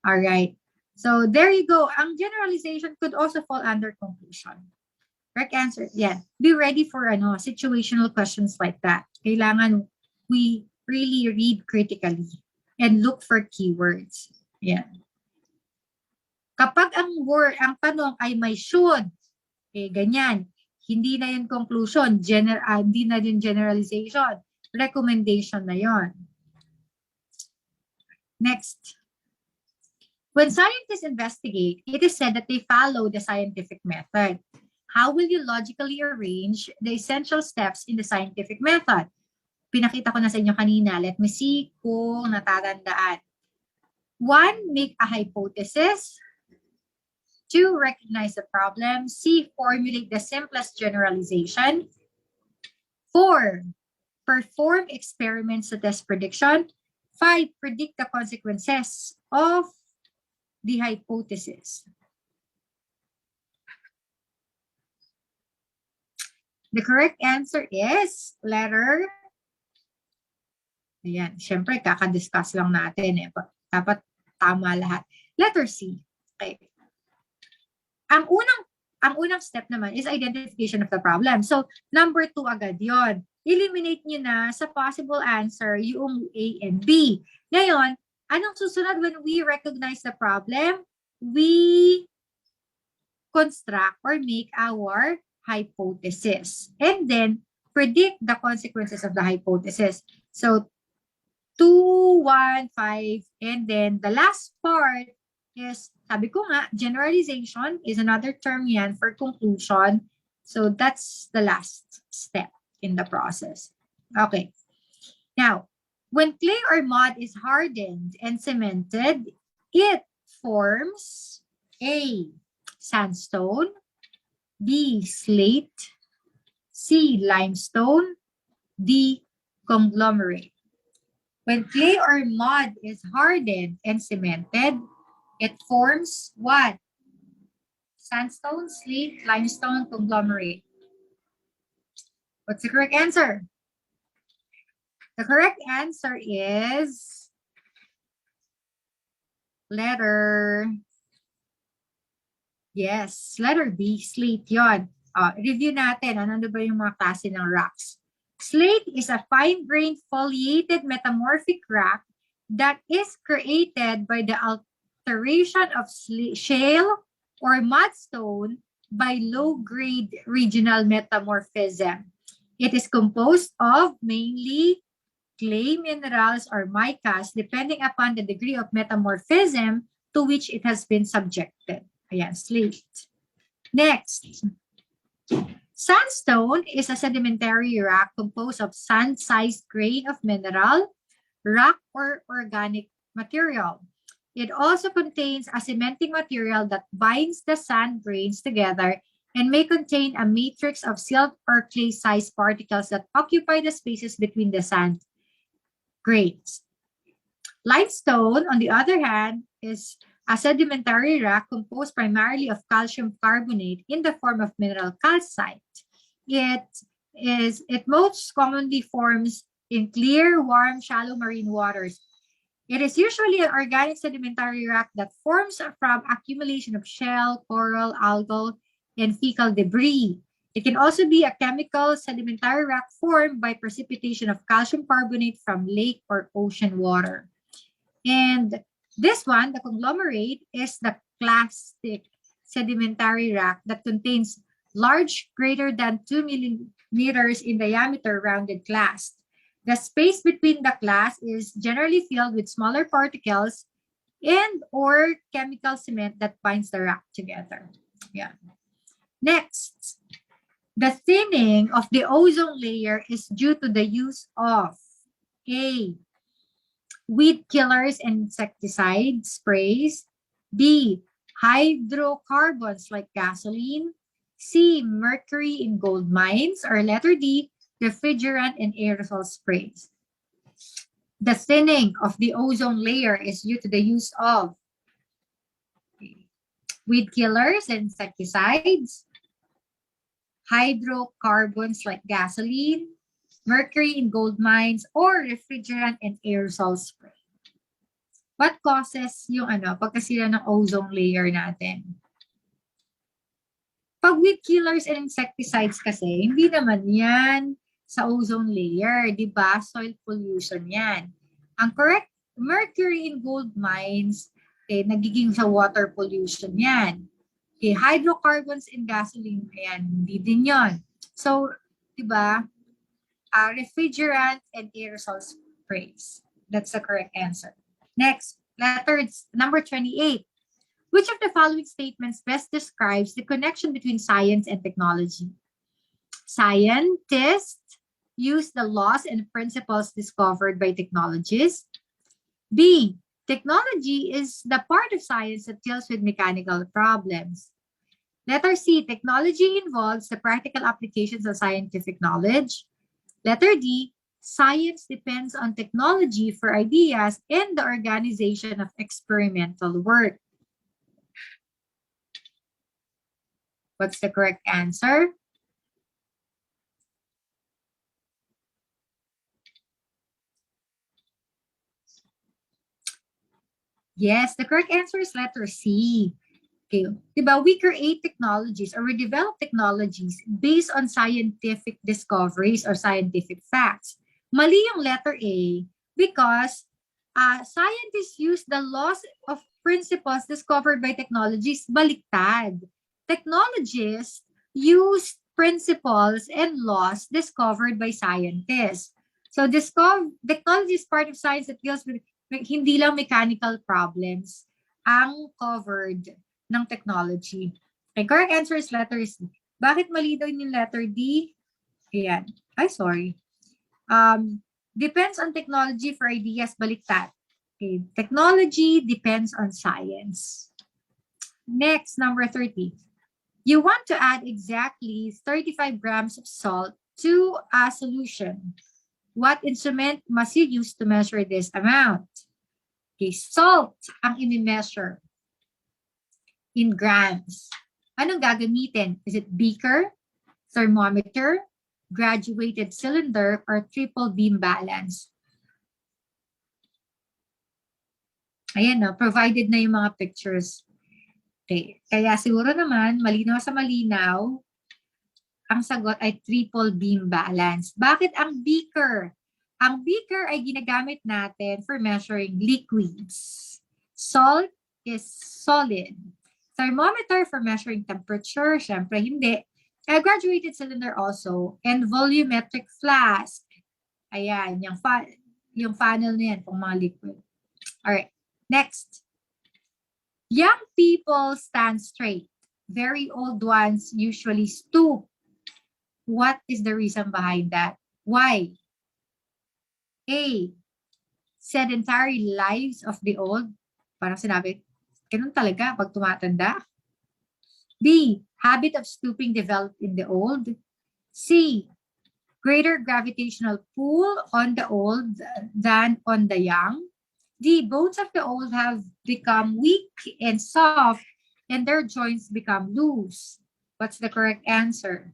Alright. So there you go. Ang generalization could also fall under conclusion. Correct answer. Yeah. Be ready for situational questions like that. Kailangan we really read critically and look for keywords. Yeah. Kapag ang tanong ay may should, ganyan. Hindi na yun conclusion, hindi na yun generalization, recommendation na yun. Next. When scientists investigate, it is said that they follow the scientific method. How will you logically arrange the essential steps in the scientific method? Pinakita ko na sa inyo kanina. Let me see kung natatandaan. 1, make a hypothesis. 2, recognize the problem. C, formulate the simplest generalization. 4, perform experiments to test prediction. 5, predict the consequences of the hypothesis. The correct answer is letter. Ayan, syempre kakadiscuss lang natin eh. Dapat tama lahat. Letter C. Okay. Ang unang step naman is identification of the problem. So, number 2 agad yon. Eliminate nyo na sa possible answer yung A and B. Ngayon, anong susunod when we recognize the problem? We construct or make our hypothesis. And then, predict the consequences of the hypothesis. So, 2, 1, 5, and then the last part is, sabi ko nga, generalization is another term yan for conclusion. So, that's the last step in the process. Okay. Now, when clay or mud is hardened and cemented, it forms A, sandstone, B, slate, C, limestone, D, conglomerate. When clay or mud is hardened and cemented, it forms what? Sandstone, slate, limestone, conglomerate. What's the correct answer? The correct answer is letter B, slate yon. Review natin, ano ba yung mga klase ng rocks? Slate is a fine-grained foliated metamorphic rock that is created by the alteration of shale or mudstone by low-grade regional metamorphism. It is composed of mainly clay minerals or micas depending upon the degree of metamorphism to which it has been subjected. Ayan, slate. Next. Sandstone is a sedimentary rock composed of sand-sized grain of mineral, rock, or organic material. It also contains a cementing material that binds the sand grains together and may contain a matrix of silt or clay-sized particles that occupy the spaces between the sand grains. Limestone, on the other hand, is a sedimentary rock composed primarily of calcium carbonate in the form of mineral calcite. It most commonly forms in clear, warm, shallow marine waters. It is usually an organic sedimentary rock that forms from accumulation of shell, coral, algal, and fecal debris. It can also be a chemical sedimentary rock formed by precipitation of calcium carbonate from lake or ocean water. And this one, the conglomerate, is the clastic sedimentary rock that contains large, greater than 2 millimeters in diameter rounded clast. The space between the clast is generally filled with smaller particles and or chemical cement that binds the rock together. Yeah. Next, the thinning of the ozone layer is due to the use of A, weed killers and insecticide sprays, B, hydrocarbons like gasoline, C, mercury in gold mines, or letter D, refrigerant and aerosol sprays. The thinning of the ozone layer is due to the use of weed killers and insecticides, hydrocarbons like gasoline, mercury in gold mines, or refrigerant and aerosol spray. What causes yung pagkasira ng ozone layer natin? Pag weed killers and insecticides kasi, hindi naman yan sa ozone layer, di ba? Soil pollution yan. Ang correct, mercury in gold mines, nagiging sa water pollution yan. Hydrocarbons in gasoline, ayan, hindi din yon. So, di ba? Refrigerant and aerosol sprays. That's the correct answer. Next, Number 28. Which of the following statements best describes the connection between science and technology? Scientists use the laws and principles discovered by technologists. B. Technology is the part of science that deals with mechanical problems. Letter C. Technology involves the practical applications of scientific knowledge. Letter D. Science depends on technology for ideas and the organization of experimental work. What's the correct answer? Yes, the correct answer is letter C. Okay. Diba, we create technologies or we develop technologies based on scientific discoveries or scientific facts. Mali yung letter A because scientists use the laws of principles discovered by technologies. Baliktad. Technologists use principles and laws discovered by scientists. So technology is part of science that deals with hindi lang mechanical problems ang covered ng technology. Okay, correct answer is letter C. Bakit mali daw yung letter D? Ayan. Ay, sorry. Depends on technology for ideas, baliktad. Okay, technology depends on science. Next, number 30. You want to add exactly 35 grams of salt to a solution. What instrument must you use to measure this amount? Okay, salt ang i-measure in grams. Anong gagamitin? Is it beaker, thermometer, graduated cylinder, or triple beam balance? Ayan, no? Provided na yung mga pictures. Okay. Kaya siguro naman, malinaw sa malinaw, ang sagot ay triple beam balance. Bakit ang beaker? Ang beaker ay ginagamit natin for measuring liquids. Salt is solid. Thermometer for measuring temperature, syempre hindi. A graduated cylinder also. And volumetric flask. Ayan, yung funnel na yan, pang mga liquid. Alright, next. Young people stand straight. Very old ones usually stoop. What is the reason behind that? Why? A. Sedentary lives of the old. Parang sinabi, ganun talaga pag tumatanda. B. Habit of stooping developed in the old. C. Greater gravitational pull on the old than on the young. D. Bones of the old have become weak and soft and their joints become loose. What's the correct answer?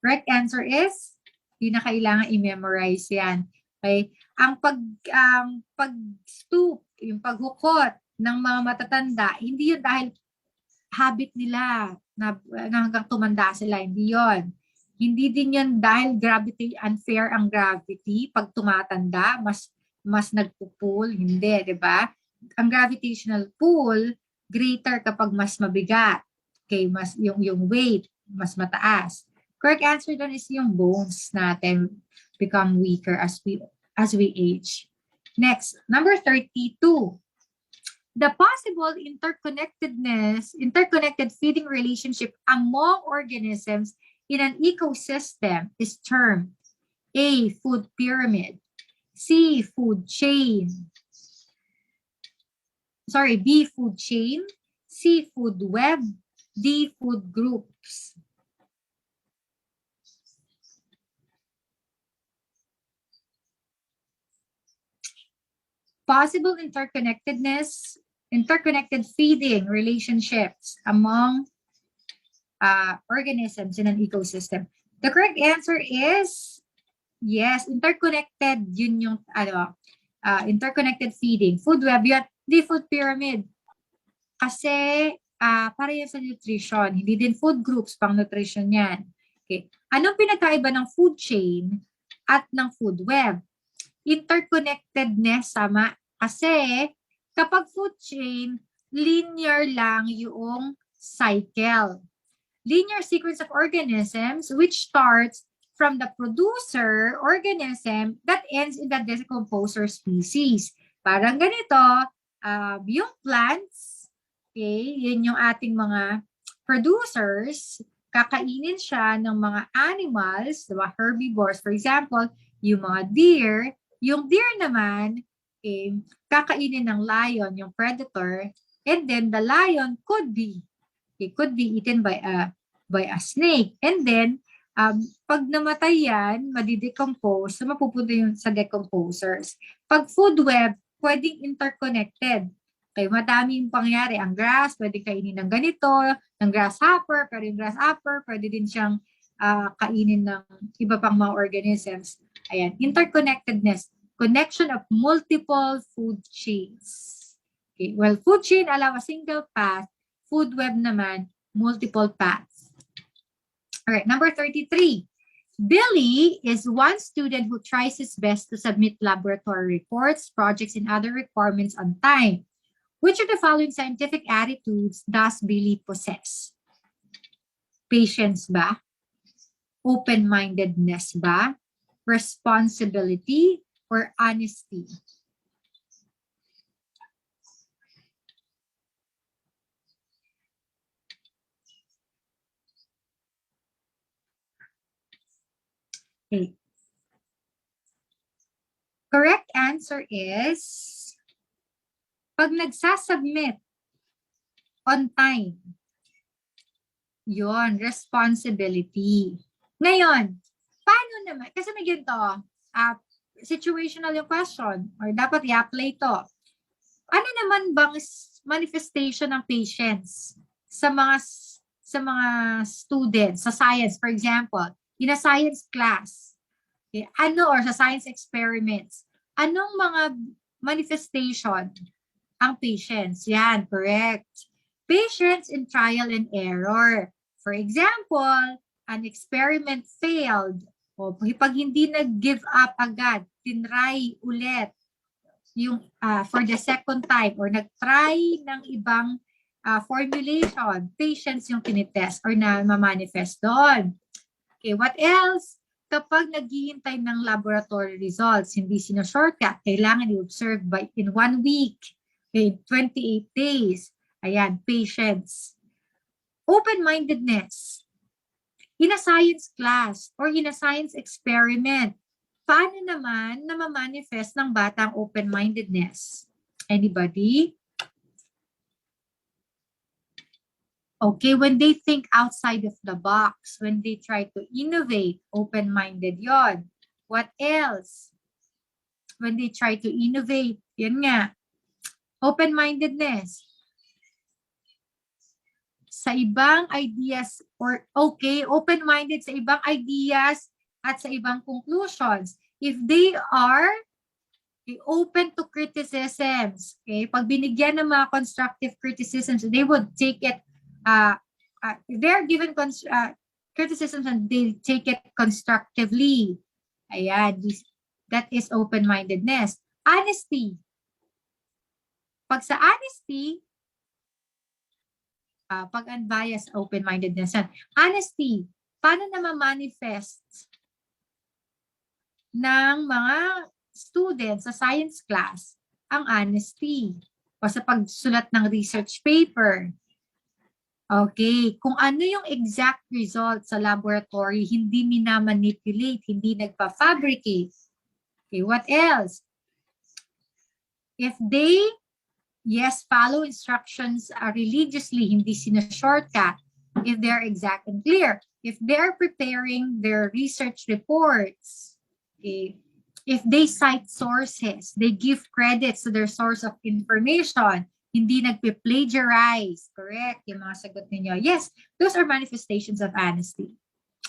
Correct answer is, hindi na kailangan i-memorize yan. Okay? Ang pag-stoop, yung paghukot ng mga matatanda, hindi yun dahil habit nila na hanggang tumanda sila. Hindi yun. Hindi din yun dahil unfair ang gravity. Pag tumatanda, mas nagpupul. Hindi, di ba? Ang gravitational pull, greater kapag mas mabigat. Okay, yung weight, mas mataas. Correct answer doon is yung bones natin become weaker as we age. Next, number 32. The possible interconnected feeding relationship among organisms in an ecosystem is termed A. Food pyramid, C. Food chain, B. Food chain, C. Food web, D. Food groups. Possible interconnected feeding relationships among organisms in an ecosystem. The correct answer is yes, interconnected. Yun yung interconnected feeding. Food web yun. Di food pyramid. Kasi para yan sa nutrition. Hindi din food groups pang nutrition yan. Okay. Anong pinagkaiba ng food chain at ng food web? Interconnectedness sama. Kasi kapag food chain, linear lang yung cycle. Linear sequence of organisms which starts from the producer organism that ends in the decomposer species. Parang ganito, yung plants, okay, yun yung ating mga producers, kakainin siya ng mga animals, diba, herbivores, for example, yung mga deer, yung deer naman, okay, kakainin ng lion, yung predator, and then the lion could be eaten by a snake. And then, pag namatay yan, madidecompose, so mapupunta yun sa decomposers. Pag food web, pwedeng interconnected. Okay, madami yung pangyayari. Ang grass, pwede kainin ng ganito, ng grasshopper, pero yung grasshopper, pwede din siyang kainin ng iba pang mga organisms. Ayan, interconnectedness, connection of multiple food chains. Okay, well, food chain allow a single path, food web naman, multiple paths. All right, number 33. Billy is one student who tries his best to submit laboratory reports, projects, and other requirements on time. Which of the following scientific attitudes does Billy possess? Patience ba? Open-mindedness ba? Responsibility or honesty? Okay. Correct answer is, pag nagsasubmit on time, yon, responsibility. Ngayon, paano naman, kasi may ganito, situational yung question, or dapat i-apply to. Ano naman bang manifestation ng patience sa mga students, sa science, for example, in a science class, okay, or sa science experiments, anong mga manifestation ang patience? Yan, correct. Patience in trial and error. For example, an experiment failed. O pag hindi nag-give up agad, tinry ulit yung for the second time or nag-try ng ibang formulation, patience yung tinitest or na ma-manifest doon. Okay, what else? Kapag naghihintay ng laboratory results, hindi sino-shortcut, kailangan i-observe in 1 week, in 28 days. Ayan, patience. Open-mindedness. In a science class or in a science experiment, paano naman na ma-manifest ng batang open-mindedness? Anybody? Okay, when they think outside of the box, when they try to innovate, open-minded yon. What else? When they try to innovate, yan nga, open-mindedness. Sa ibang ideas, or okay, open-minded sa ibang ideas at sa ibang conclusions. If they are open to criticisms, okay, pag binigyan ng mga constructive criticisms, they would take it, they're given criticisms and they take it constructively. Ayan, that is open-mindedness. Honesty. Pag sa honesty, pag unbiased, open-mindedness. Honesty, paano na ma-manifest ng mga students sa science class ang honesty? O sa pagsulat ng research paper. Okay, kung ano yung exact result sa laboratory, hindi minamanipulate, hindi nagpa-fabricate. Okay, what else? If they, yes, follow instructions religiously, hindi sina-shortcut, if they're exact and clear, if they're preparing their research reports, okay, if they cite sources, they give credits to their source of information, hindi nagpe-plagiarize. Correct? Yung mga sagot ninyo. Yes, those are manifestations of honesty.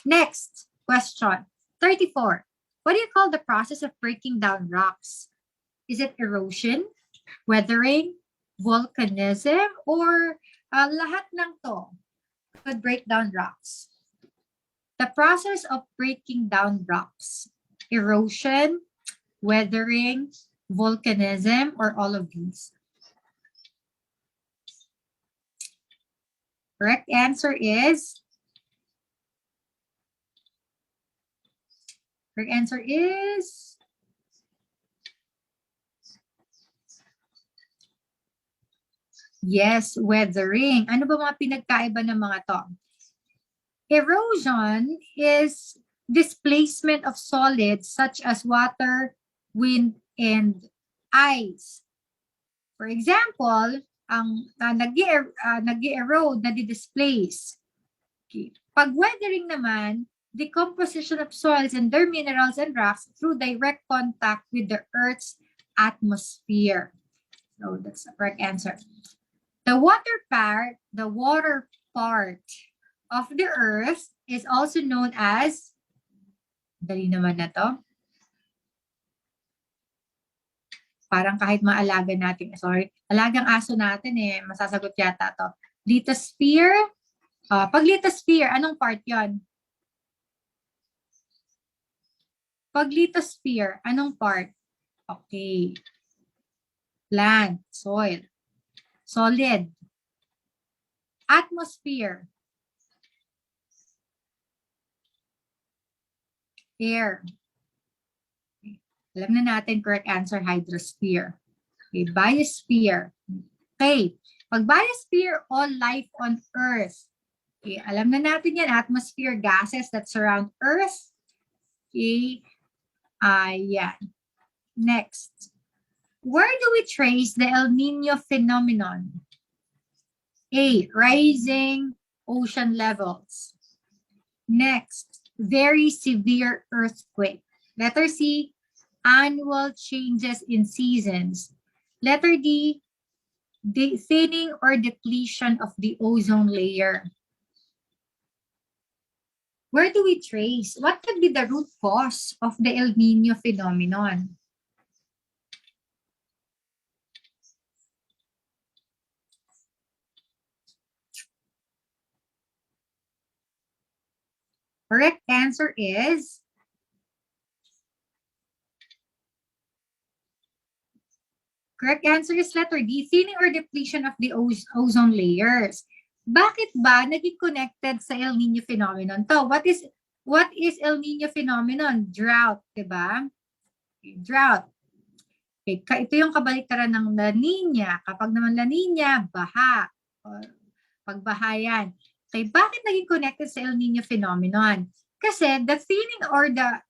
Next question. 34. What do you call the process of breaking down rocks? Is it erosion, weathering, volcanism, or lahat ng to could break down rocks? The process of breaking down rocks. Erosion, weathering, volcanism, or all of these? Correct answer is Correct answer is yes, weathering. Ano ba mga pinagkaiba ng mga to? Erosion is displacement of solids such as water, wind, and ice. For example, ang nag-erode, nadi-displace. Okay. Pag weathering naman, decomposition of soils and their minerals and rocks through direct contact with the Earth's atmosphere. So that's the correct answer. The water part of the Earth is also known as, dali naman na to. Parang kahit maalaga natin, alagang aso natin masasagot yata to. Lithosphere. Pag lithosphere, anong part yon? Pag lithosphere, anong part? Okay. Land, soil. Solid. Atmosphere. Air. Okay. Alam na natin, correct answer, hydrosphere. Okay, biosphere. Okay, pag biosphere, all life on Earth. Okay, alam na natin yan, atmosphere, gases that surround Earth. Okay, yan. Next. Where do we trace the El Nino phenomenon? A, rising ocean levels. Next, very severe earthquake. Letter C, annual changes in seasons. Letter D, the thinning or depletion of the ozone layer. Where do we trace? What could be the root cause of the El Nino phenomenon? Correct answer is letter D, thinning or depletion of the ozone layers. Bakit ba naging connected sa El Nino phenomenon to? What is El Nino phenomenon? Drought, 'di ba? Okay, drought. Okay, ito yung kabaliktaran ng La Nina. Kapag naman La Nina, baha. Pagbahayan. Okay, bakit naging connected sa El Nino phenomenon? Kasi the thinning or the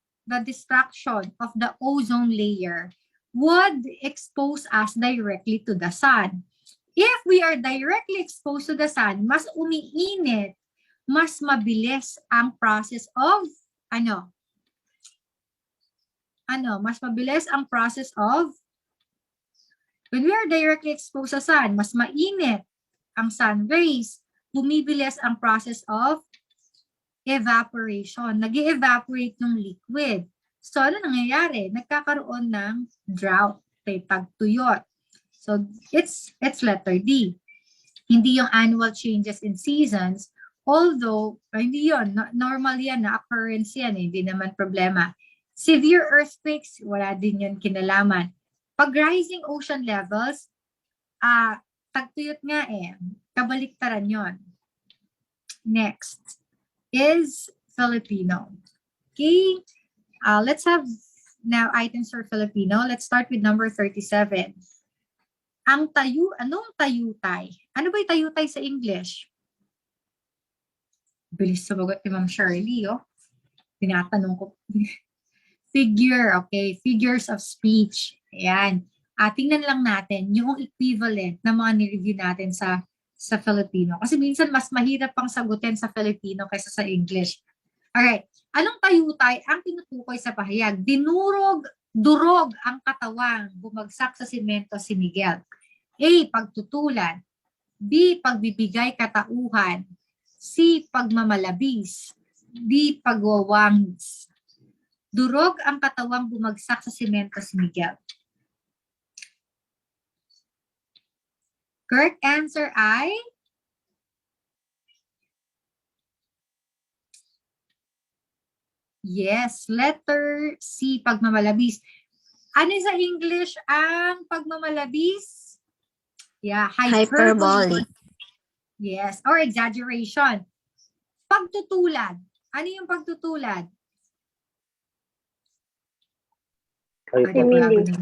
destruction of the ozone layer would expose us directly to the sun. If we are directly exposed to the sun, mas umiinit, mas mabilis ang process of mas mabilis ang process of when we are directly exposed sa sun, mas mainit ang sun rays, bumibilis ang process of evaporation. Nag-evaporate ng liquid. So, ano nangyayari? Nagkakaroon ng drought, pagtuyot. So, it's letter D. Hindi yung annual changes in seasons, although, hindi yun, normal yan, na occurrence yan, hindi naman problema. Severe earthquakes, wala din yun kinalaman. Pag rising ocean levels, tagtuyot nga kabaliktaran yon. Next is Filipino. Okay, let's have now items for Filipino. Let's start with number 37. Anong tayutay? Ano ba yung tayutay sa English? Bilis sumagot ni Ma'am Shirley, tinatanong ko. Figure, okay, figures of speech. Ayan. Tingnan lang natin yung equivalent na mga ni-review natin sa Filipino. Kasi minsan mas mahirap pang sagutin sa Filipino kaysa sa English. Alright. Anong tayutay ang tinutukoy sa pahayag? Durog ang katawang, bumagsak sa simento si Miguel. A, pagtutulan. B, pagbibigay katauhan. C, pagmamalabis. D, pagwawangis. Durog ang katawang bumagsak sa simento si Miguel. Correct answer ay yes, letter C, pagmamalabis. Ano sa English ang pagmamalabis? Yeah, hyperbole. Yes, or exaggeration. Pagtutulad. Ano yung pagtutulad? Nagbago Simile. na.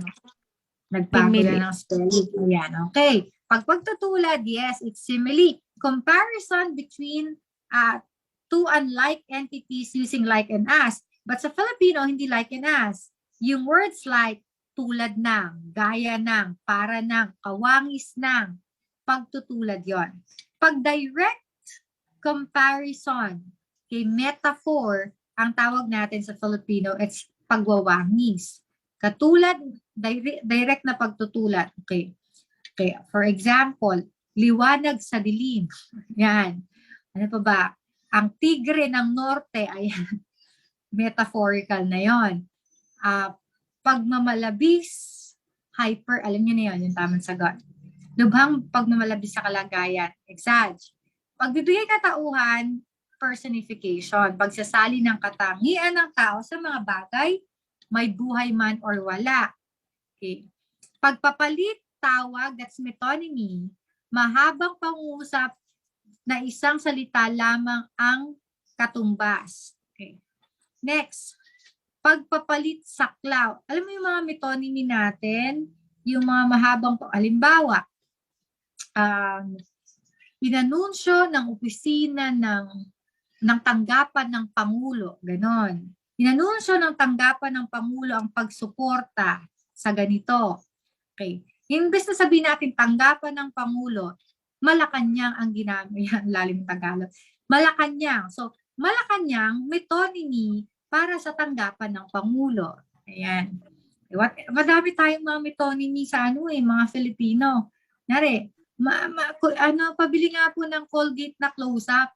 Nagbago Simile. na ng spelling. Ayan, okay. Pag pagtutulad, yes, it's simile. Comparison between two unlike entities using like and as. But sa Filipino, hindi like and as. Yung words like tulad ng, gaya ng, para ng, kawangis ng, pagtutulad yon. Pag direct comparison, kay metaphor, ang tawag natin sa Filipino, it's pagwawangis. Katulad, direct na pagtutulad. Okay. Okay. For example, liwanag sa dilim. Yan. Ano pa ba? Ang tigre ng norte, ayan. Metaphorical na yon. Pagmamalabis, hyper, alam niyo na yun, yung tamang sagot. Lubhang pagmamalabis sa kalagayan, exag. Pagbibigay katauhan, personification. Pagsasali ng katangian ng tao sa mga bagay, may buhay man or wala. Okay. Pagpapalit, tawag, that's metonymy. Mahabang pangusap na isang salita lamang ang katumbas. Okay. Next, pagpapalit saklaw. Alam mo yung mga metonymy natin, yung mga mahabang, halimbawa, inanunsyo ng opisina ng tanggapan ng Pangulo. Ganon. Inanunsyo ng tanggapan ng Pangulo ang pagsuporta sa ganito. Okay. Imbes na sabihin natin tanggapan ng Pangulo, Malacanang ang ginamit. Yan, lalim ng Tagalog. Malacanang. So, Malacanang, metonymy para sa tanggapan ng Pangulo. Ayan. Madami tayong mga metonymy sa mga Filipino. Nari, pabili nga po ng Colgate na close-up.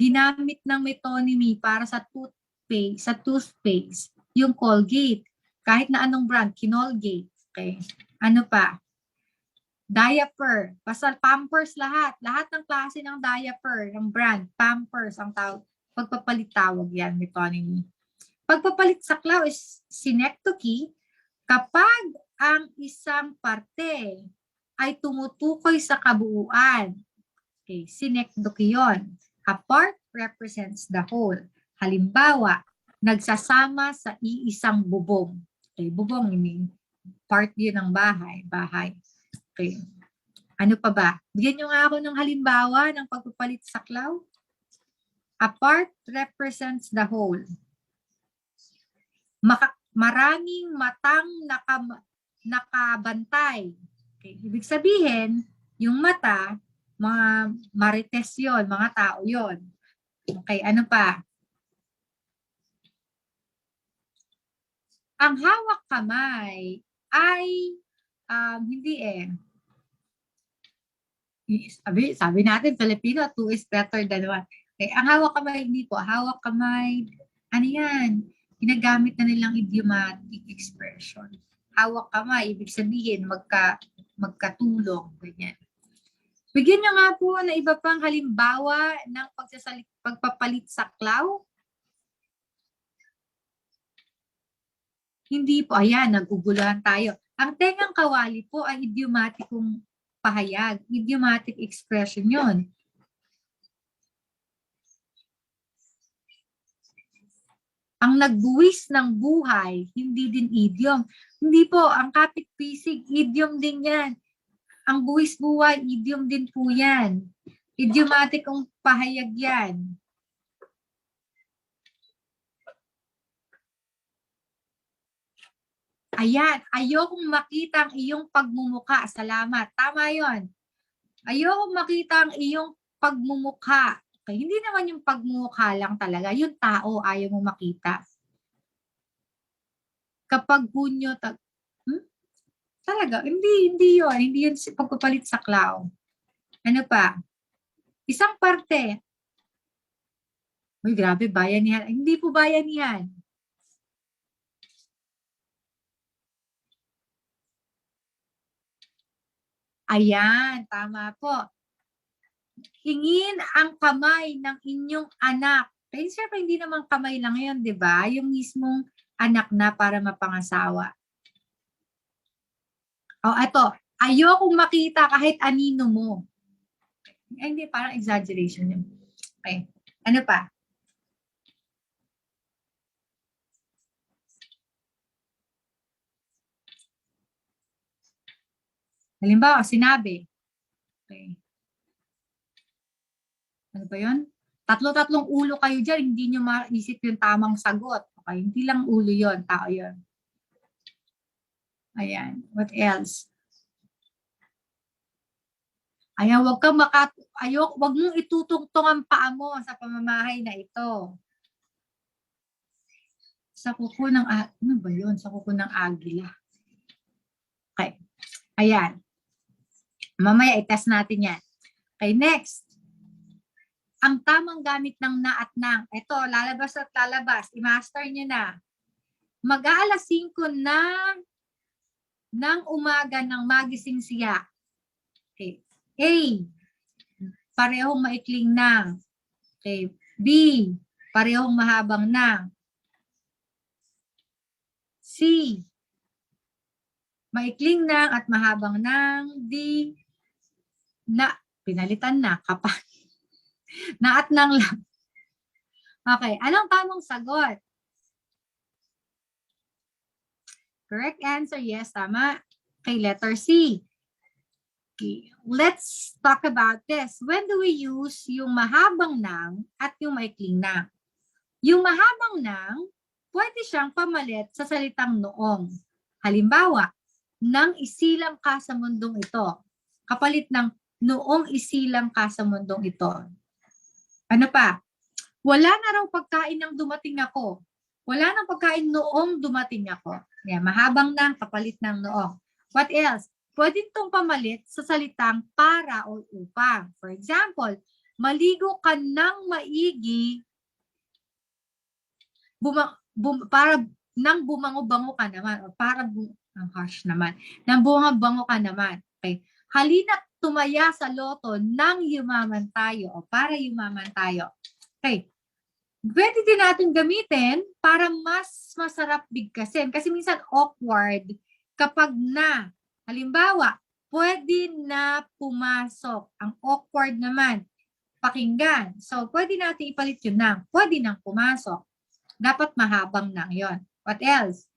Ginamit ng metonymy para sa toothpaste, yung Colgate. Kahit na anong brand, Kinolgate. Okay. Ano pa? Diaper. Basta Pampers lahat. Lahat ng klase ng diaper, ng brand, Pampers ang tawag. Pagpapalit tawag yan, metonymy. Pagpapalit saklaw is synecdoche kapag ang isang parte ay tumutukoy sa kabuuan. Okay, synecdoche yun. A part represents the whole. Halimbawa, nagsasama sa iisang bubong. Okay, bubong, part yun ng bahay. Okay. Ano pa ba? Bigyan nyo nga ako ng halimbawa ng pagpapalit saklaw. A part represents the whole. Maraming matang nakabantay. Okay. Ibig sabihin, yung mata, mga marites yun, mga tao yun. Okay, ano pa? Ang hawak kamay ay hindi Sabi natin, Filipino, 2 is better than 1. Okay, ang hawak kamay, hindi po. Hawak kamay, ano yan? Ginagamit na nilang idiomatic expression. Hawak kamay, ibig sabihin, magkatulong. Ganyan. Bigyan nyo nga po na iba pang halimbawa ng pagpapalit saklaw. Hindi po. Ayan, naguguluhan tayo. Ang tengang kawali po ay idiomatikong pahayag. Idiomatic expression yon. Ang nagbuwis ng buhay, hindi din idiom. Hindi po, ang kapit-pisig, idiom din yan. Ang buwis buhay, idiom din po yan. Idiomatic ang pahayag yan. Ayan, ayokong makita ang iyong pagmumukha. Salamat. Tama yon. Ayokong makita ang iyong pagmumukha. Okay, hindi naman yung pagmumukha lang talaga. Yung tao, ayaw mo makita. Kapag hunyo, talaga, hindi yun. Hindi yun pagpapalit saklaw. Ano pa? Isang parte. Uy, grabe, bayanihan. Hindi po bayanihan. Ayan, tama po. Hingin ang kamay ng inyong anak. Pero siyempre, hindi naman kamay lang yun, di ba? Yung mismong anak na para mapangasawa. O, eto. Ayokong makita kahit anino mo. Ay, hindi, parang exaggeration yun. Okay. Ano pa? Halimbawa, sinabi. Okay. Ano ba yun? Tatlo-tatlong ulo kayo dyan, hindi nyo maisip yung tamang sagot. Okay, hindi lang ulo yon, tao yon. Ayan, what else? Ayan, wag mong itutungtong ang paa mo sa pamamahay na ito. Sa kuko ng, ano ba yun? Sa kuko ng agila. Okay, ayan. Mamaya i-test natin yan. Okay, next. Ang tamang gamit ng na at nang. Ito, lalabas at lalabas. I-master nyo na. Mag-aalas 5 ng umaga ng magising siya. Okay. A. Parehong maikling nang. Okay. B. Parehong mahabang nang. C. Maikling nang at mahabang nang. D. Na. Pinalitan na. Kapag. Na at nang lang. Okay. Anong tamang sagot? Correct answer, yes, tama. Okay, letter C. Okay, let's talk about this. When do we use yung mahabang nang at yung maikling nang? Yung mahabang nang, pwede siyang pamalit sa salitang noong. Halimbawa, nang isilang ka sa mundong ito. Kapalit ng noong isilang ka sa mundong ito. Ano pa? Wala na raw pagkain nang dumating ako. Wala nang pagkain noong dumating ako. Yan, mahabang nang kapalit ng noong. What else? Pwede itong pamalit sa salitang para o upang. For example, maligo ka ng maigi para nang bumango-bango ka naman o para ang harsh naman. Nang bumango-bango ka naman. Okay. Halina't tumaya sa loto nang yumaman tayo o para yumaman tayo. Okay. Pwede din natin gamitin para mas masarap bigkasin. Kasi minsan awkward kapag na. Halimbawa, pwede na pumasok. Ang awkward naman, pakinggan. So, pwede natin ipalit yun ng. Pwede nang pumasok. Dapat mahabang nang yon. What else?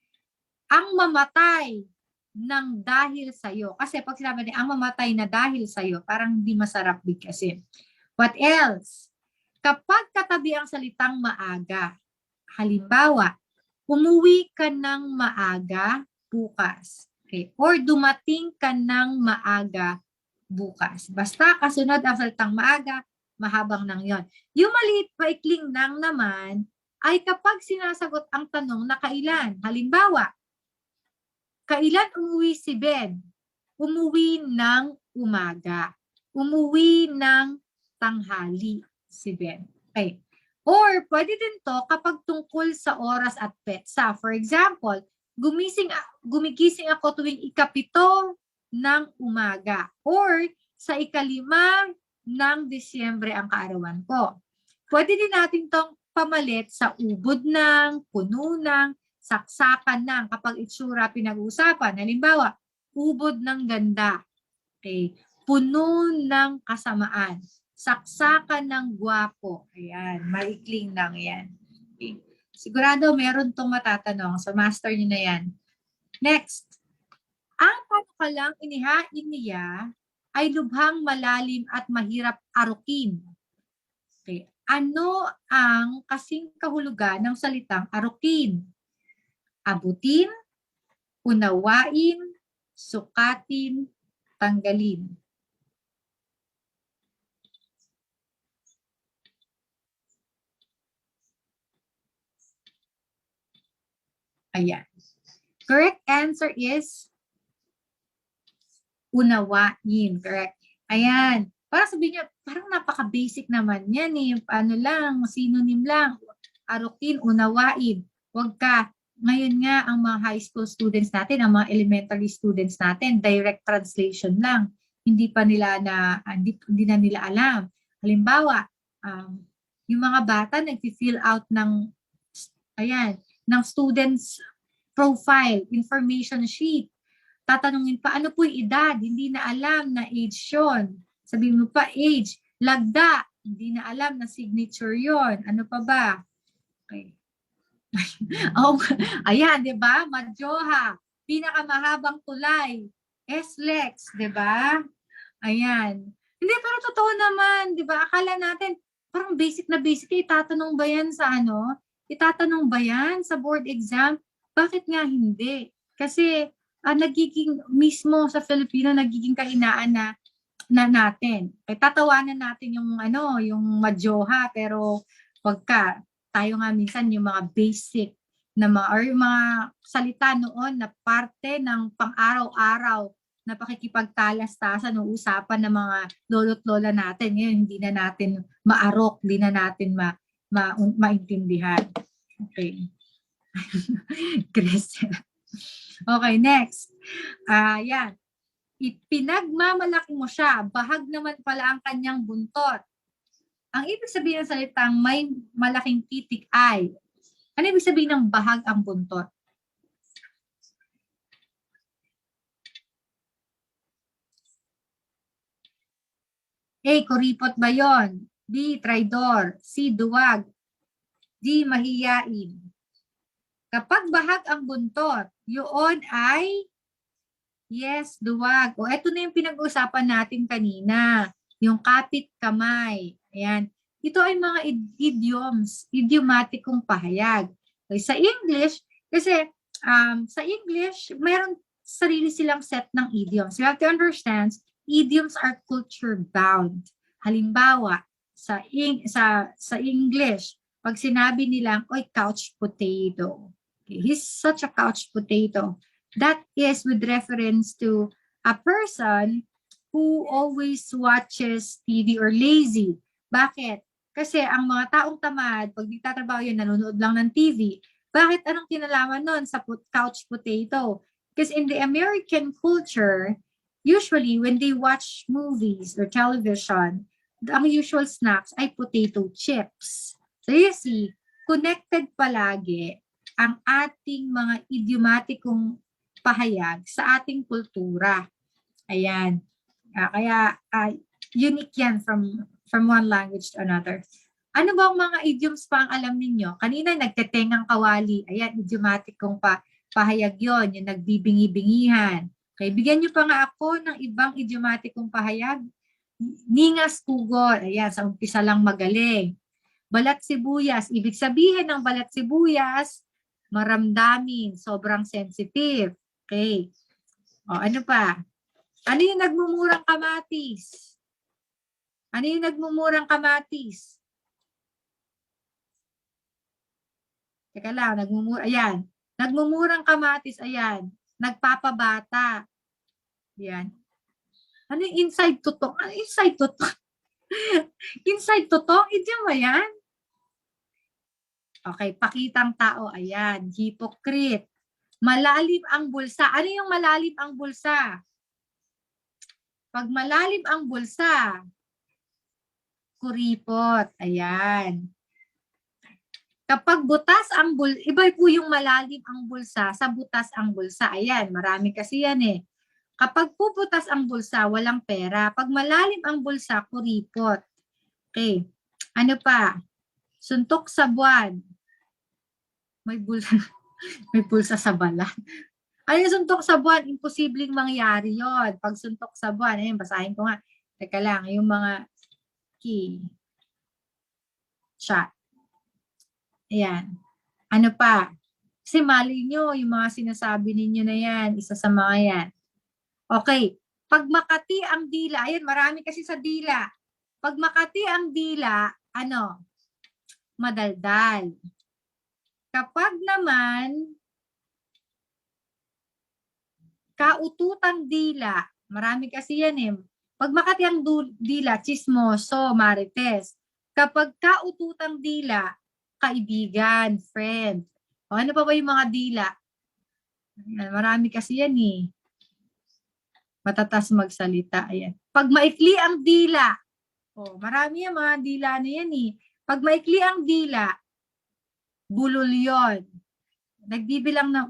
Ang mamatay ng dahil sa'yo. Kasi pag sinabi natin, ang mamatay na dahil sa'yo, parang hindi masarap bigkasin. What else? Kapag katabi ang salitang maaga, halimbawa, umuwi ka ng maaga bukas. Okay? Or dumating ka ng maaga bukas. Basta kasunod ang salitang maaga, mahabang nang yon. Yung maliit paikling nang naman ay kapag sinasagot ang tanong na kailan. Halimbawa, kailan umuwi si Ben? Umuwi ng umaga. Umuwi ng tanghali si Ben. Okay. Or pwede din to kapag tungkol sa oras at petsa. For example, gumigising ako tuwing ika-7 ng umaga. Or sa ika-5 ng Disyembre ang kaarawan ko. Pwede din natin tong pamalit sa ubod ng, puno ng, saksakan ng kapag itsura pinag-uusapan. Halimbawa, ubod ng ganda. Okay. Puno ng kasamaan. Saksakan ng gwapo. Ayan, maikling lang yan. Okay. Sigurado meron tong matatanong. So, master nyo na yan. Next. Ang panukalang inihain niya ay lubhang malalim at mahirap arukin. Okay. Ano ang kasing kahulugan ng salitang arukin? Abutin, unawain, sukatin, tanggalin. Ayan. Correct answer is unawain. Correct. Ayan. Para sabihin niya, parang napaka-basic naman yan eh. Ano lang, synonym lang. Arukin, unawain. Huwag ka. Ngayon nga, ang mga high school students natin, ang mga elementary students natin, direct translation lang. Hindi na nila alam. Halimbawa, yung mga bata nag-fill out ng student's profile, information sheet. Tatanungin pa, ano po yung edad? Hindi na alam na age yun. Sabihin mo pa, age. Lagda, hindi na alam na signature yon. Ano pa ba? Okay. Oh, ayan, di ba? Madjoha. Pinakamahabang tulay. S-Lex, di ba? Ayan. Hindi, pero totoo naman, di ba? Akala natin, parang basic na basic, itatanong ba yan sa ano? Itatanong ba yan sa board exam? Bakit nga hindi? Kasi nagiging, mismo sa Filipino, nagiging kahinaan na natin. Tatawanan natin yung ano, yung madyoha, pero pagka tayo nga minsan yung mga basic na or yung mga salita noon na parte ng pang-araw-araw na pakikipagtalas-tasan o usapan ng mga lolo't lola natin. Ngayon, hindi na natin maarok, hindi na natin maintindihan. Okay. Chris. Okay, next. Yan. Ipinagmamalaki mo siya, bahag naman pala ang kanyang buntot. Ang ibig sabihin ng salitang may malaking titik ay, ano ibig sabihin ng bahag ang buntot? A, kuripot ba yon? B, traidor. C, duwag. D, mahiyain. Kapag bahag ang buntot, yun ay yes, duwag. O, eto na yung pinag-usapan natin kanina. Yung kapit kamay. Ayan. Ito ay mga idioms, idiomatikong pahayag. Okay, sa English, kasi sa English, mayroon sarili silang set ng idioms. You have to understand, idioms are culture bound. Halimbawa, sa English, pag sinabi nilang, oy, couch potato. Okay, he's such a couch potato. That is with reference to a person who always watches TV or lazy. Bakit? Kasi ang mga taong tamad, pag nagtatrabaho yan, nanonood lang ng TV. Bakit? Anong kinalaman nun sa couch potato? Because in the American culture, usually when they watch movies or television, ang usual snacks ay potato chips. So you see, connected palagi ang ating mga idiomatikong pahayag sa ating kultura. Ayan. Kaya unique yan from one language to another. Ano ba ang mga idioms pa ang alam ninyo? Kanina nagtetengang kawali. Ayan, idiomatikong pahayag yon, yung nagbibingi-bingihan. Okay, bigyan nyo pa nga ako ng ibang idiomatikong pahayag. Ningas tugol. Ayan, sa umpisa lang magaling. Balat sibuyas. Ibig sabihin ng balat sibuyas, maramdamin, sobrang sensitive. Okay. O, ano pa? Ano yung nagmumurang kamatis? Ano yung nagmumurang kamatis? Teka lang, ayan. Nagmumurang kamatis, ayan. Nagpapabata. Ayan. Ano yung inside tutong? Ano inside tutong? Inside tutong? Idiom ba yan? Okay, pakitang tao, ayan. Hypocrite. Malalim ang bulsa. Ano yung malalim ang bulsa? Pag malalim ang bulsa, kuripot. Ayan. Kapag butas ang bulsa, iba po yung malalim ang bulsa sa butas ang bulsa. Ayan, marami kasi yan eh. Kapag puputas ang bulsa, walang pera. Pag malalim ang bulsa, kuripot. Okay. Ano pa? Suntok sa buwan. May bulsa. May pulsa sa balat. Ano yung suntok sa buwan? Imposibleng mangyari yon. Pag suntok sa buwan, ayun, basahin ko nga. Teka lang, yung mga key. Shot. Ayan. Ano pa? Kasi mali nyo, yung mga sinasabi ninyo na yan, isa sa mga yan. Okay. Pag makati ang dila, ayan, marami kasi sa dila. Pag makati ang dila, ano? Madaldal. Kapag naman, kaututang dila, marami kasi yan eh. Pag makati ang dila, chismoso, marites. Kapag kaututang dila, kaibigan, friend. O ano pa ba yung mga dila? Marami kasi yan eh. Matatas magsalita. Ayan. Pag maikli ang dila, marami yung mga dila na yan eh. Pag maikli ang dila, bulol yun. Nagbibilang na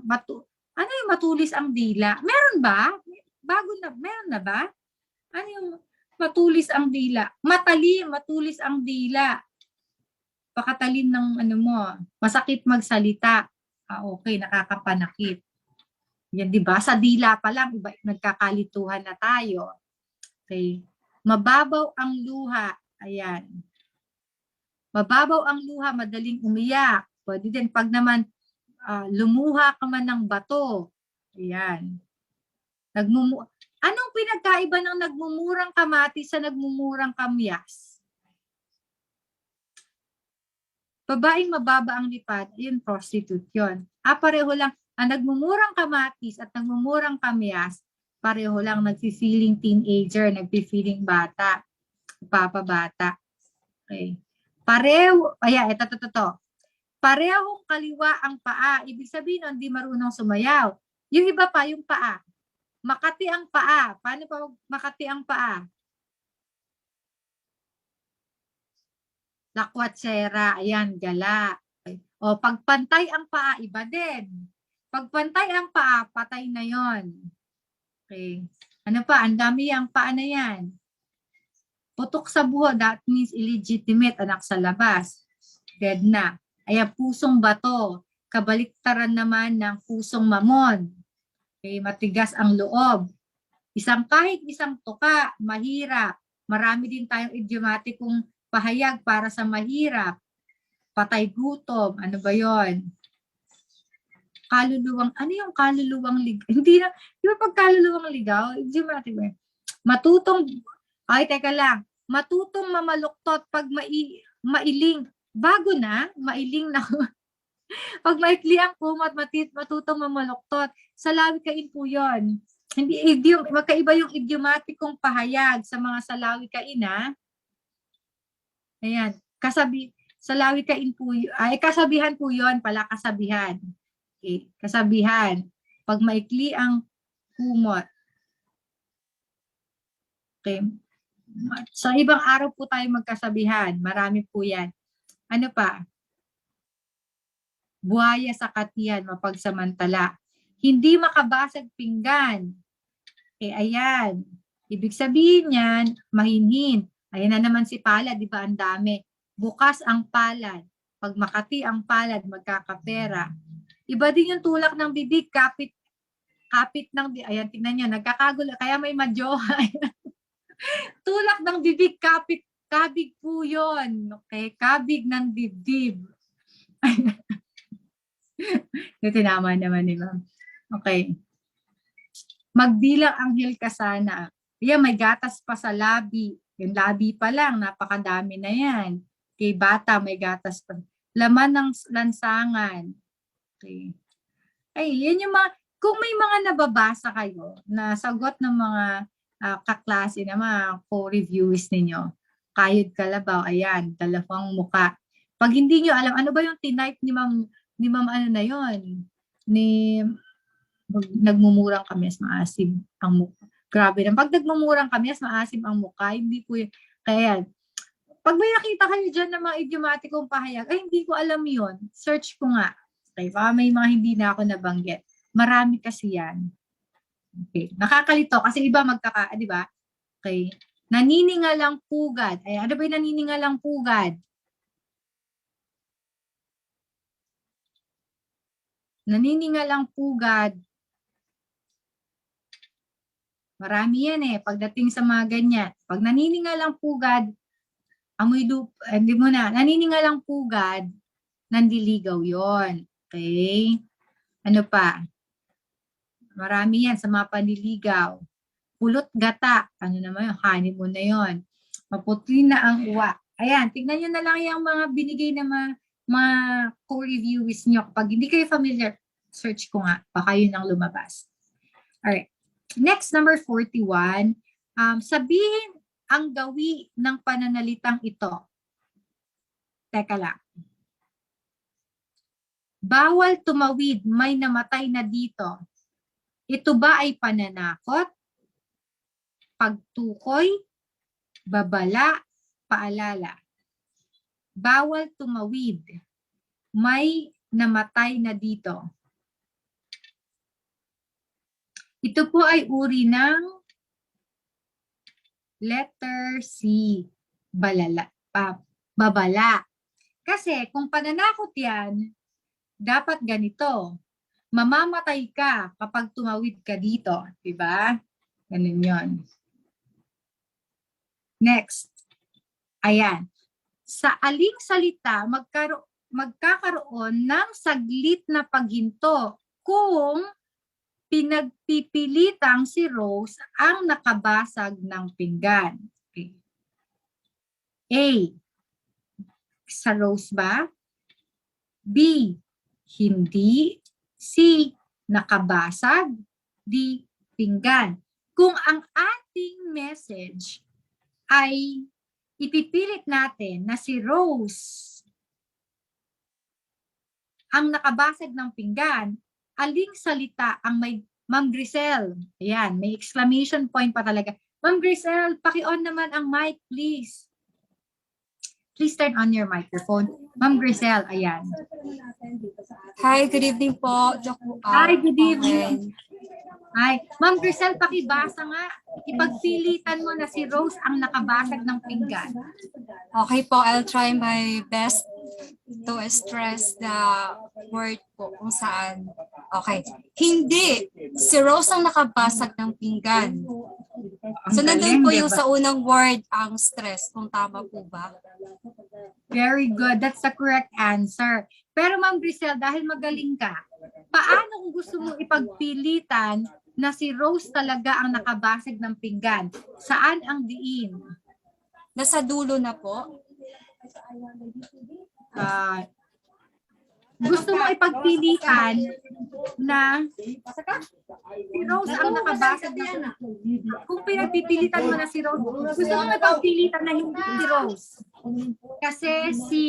ano yung matulis ang dila? Meron ba? Meron na ba? Ano yung matulis ang dila? Matalim, matulis ang dila. Pakatalin ng ano mo, masakit magsalita. Okay, nakakapanakit. Yan, di ba? Sa dila pa lang, iba, nagkakalituhan na tayo. Okay. Mababaw ang luha. Ayan. Mababaw ang luha, madaling umiyak. Pwede din pag naman lumuha ka man ng bato. Ayan. Anong pinagkaiba ng nagmumurang kamatis sa nagmumurang kamyas? Babaeng mababa ang lipat, yun prostitute yun. Pareho lang. Ang nagmumurang kamatis at nagmumurang kamyas, pareho lang nagfi-feeling teenager, nagfi-feeling bata, papabata. Okay. Pareho, ito. Parehong kaliwa ang paa. Ibig sabihin, hindi marunong sumayaw. Yung iba pa, yung paa. Makati ang paa. Paano pa makati ang paa? Lakwatsera. Ayan, gala. Okay. O, pagpantay ang paa, iba din. Pagpantay ang paa, patay na yon. Okay. Ano pa? Ang dami ang paa na yan. Putok sa buho, that means illegitimate, anak sa labas. Dead na. Ayan, pusong bato. Kabaliktaran naman ng pusong mamon. Okay, matigas ang loob. Kahit isang tuka, mahirap. Marami din tayong idiomatikong pahayag para sa mahirap. Patay gutom. Ano ba yon? Kaluluwang, ano yung kaluluwang ligaw? Hindi na, di ba pag kaluluwang ligaw? Idiomatic ba? Teka lang. Matutong mamaluktot pag mailing. Bago na, mailing na. Pag maikli ang kumot, matutong mamaluktot. Sa lawikain po yun. Magkaiba yung idiomatikong pahayag sa mga salawikain, ha? Ayan. Sa lawikain po, kasabihan po yun pala, kasabihan. Okay. Kasabihan. Pag maikli ang kumot. Okay. Sa ibang araw po tayo magkasabihan. Marami po yan. Ano pa? Buhaya sa katiyan, mapagsamantala. Hindi makabasag pinggan. Ayan. Ibig sabihin yan, mahinhin. Ayan na naman si palad, di ba? Ang dami. Bukas ang palad. Pag makati ang palad, magkakapera. Iba din yung tulak ng bibig, kapit ng bibig. Ayan, tingnan nyo, nagkakagulo. Kaya may madyoha. Tulak ng bibig, kabig po yun. Okay? Kabig ng dibdib. Ito naman ni ma'am. Okay. Magbilang anghel ka sana. Yan, may gatas pa sa labi. Yung labi pa lang, napakadami na yan. Kay bata, may gatas pa. Laman ng lansangan. Okay. Ay, yan yung mga, kung may mga nababasa kayo na sagot ng mga kaklase na mga co-reviewers ninyo, kayod kalabaw, ayan, dalawang muka. Pag hindi nyo alam, ano ba yung tinype ni ma'am ano na yon, nagmumurang kamyas, maasim ang mukha. Grabe na. Pag nagmumurang kamyas, maasim ang mukha, hindi po yun. Kaya, pag may nakita kayo dyan ng mga idiomatikong pahayag, ay hindi ko alam yon, search ko nga. Okay, baka may mga hindi na ako nabanggit. Marami kasi yan. Okay, nakakalito kasi iba di ba? Okay, naniningalang pugad. Ay, ano ba yung naniningalang pugad? Naniningalang pugad. Marami yan eh, pagdating sa mga ganyan. Pag naniningalang pugad, hindi mo na, naniningalang pugad, nandiligaw yon. Okay? Ano pa? Marami yan sa mga panliligaw. Pulot gata. Ano naman yun? Honeymoon na yon. Maputi na ang uwa. Ayan, tignan nyo na lang yung mga binigay na mga co-reviews nyo. Kapag hindi kayo familiar, search ko nga. Baka yun ang lumabas. Alright. Next, number 41. Sabihin ang gawi ng pananalitang ito. Teka lang. Bawal tumawid, may namatay na dito. Ito ba ay pananakot, pagtukoy, babala, paalala? Bawal tumawid, may namatay na dito. Ito po ay uri ng letter C, babala. Kasi kung pananakot yan, dapat ganito. mamamatay ka kapag tumawid ka dito. Diba? Ganun yun. Next. Ayan. Sa aling salita, magkakaroon ng saglit na paghinto kung pinagpipilitang si Rose ang nakabasag ng pinggan. Okay. A. Sa Rose ba? B. Hindi. C. Nakabasag. D. Pinggan. Kung ang ating message ay ipipilit natin na si Rose ang nakabasag ng pinggan, aling salita ang may Ma'am Grisel? Ayan, may exclamation point pa talaga. Ma'am Grisel, paki-on naman ang mic, please. Please turn on your microphone. Ma'am Grisel, ayan. Hi, good evening po. Hi, good evening. Hi. Ma'am Grisel, pakibasa nga. Ipagpilitan mo na si Rose ang nakabasag ng pinggan. Okay po, I'll try my best to stress the word po kung saan. Okay. Hindi. Si Rose ang nakabasag ng pinggan. So, nandun po yung sa unang word ang stress, kung tama po ba? Very good. That's the correct answer. Pero Ma'am Grisel, dahil magaling ka, paano kung gusto mo ipagpilitan na si Rose talaga ang nakabasag ng pinggan? Saan ang diin? Nasa dulo na po. Gusto mo ipagpilitan na si Rose ang nakabasag ng kung pinagpipilitan mo na si Rose, gusto mo ipagpilitan na hindi si Rose. Kasi si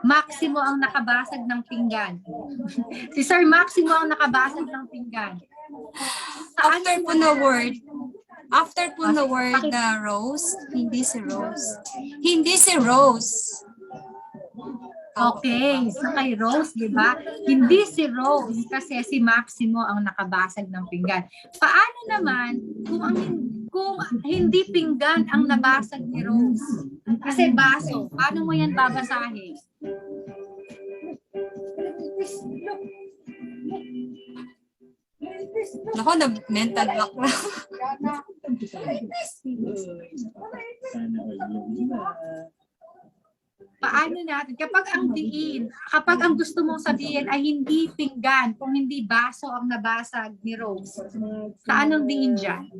Maximo ang nakabasag ng pinggan. Si Sir Maximo ang nakabasag ng pinggan. After po na word na Rose, hindi si Rose. Hindi si Rose. Okay, so kay Rose, di ba? Hindi si Rose kasi si Maximo ang nakabasag ng pinggan. Paano naman kung hindi pinggan ang nabasag ni Rose? Kasi baso, paano mo yan babasahin? Nako, na-mental block na. Paano natin? Kapag ang gusto mong sabihin ay hindi pinggan, kung hindi baso ang nabasag ni Rose, saan ang diin dyan?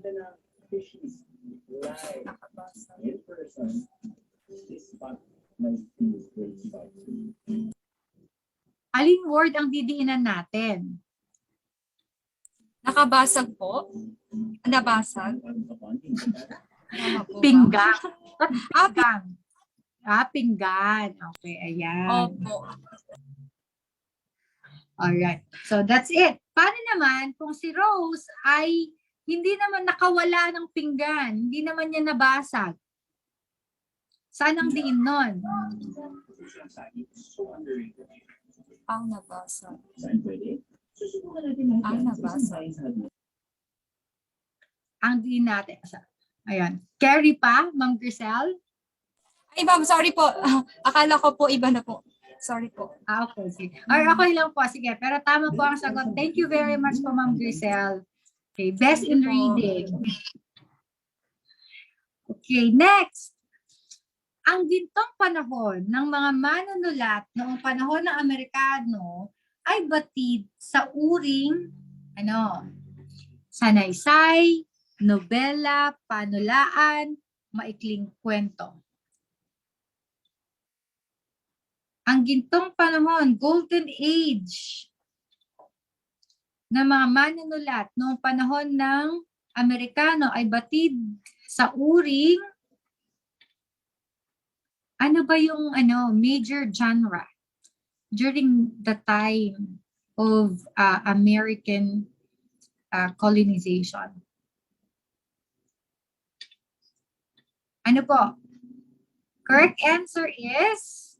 Aling word ang didiinan natin? Nakabasag po? Nabasag? Tama po ba? Pinggan. Pinggan. Pinggan. Okay, ayan. Opo. Alright. So, that's it. Paano naman kung si Rose ay hindi naman nakawala ng pinggan, hindi naman niya nabasag? Saan ang diin nun? Ang nabasag. Ang nabasag. Ang diin natin. Ayan. Carry pa, Ma'am Grisel? Ay, ma'am, sorry po. Akala ko po iba na po. Sorry po. Okay, sige. Or okay lang po, sige. Pero tama po ang sagot. Thank you very much po, Ma'am Grisel. Okay, best in reading. Okay, next. Ang gintong panahon ng mga manunulat noong panahon ng Amerikano ay batid sa uring sanaysay, nobela, panulaan, maikling kwento. Ang gintong panahon, golden age, ng mga manunulat noong panahon ng Amerikano ay batid sa uring, ano ba yung major genre during the time of American colonization? Ano po? Correct answer is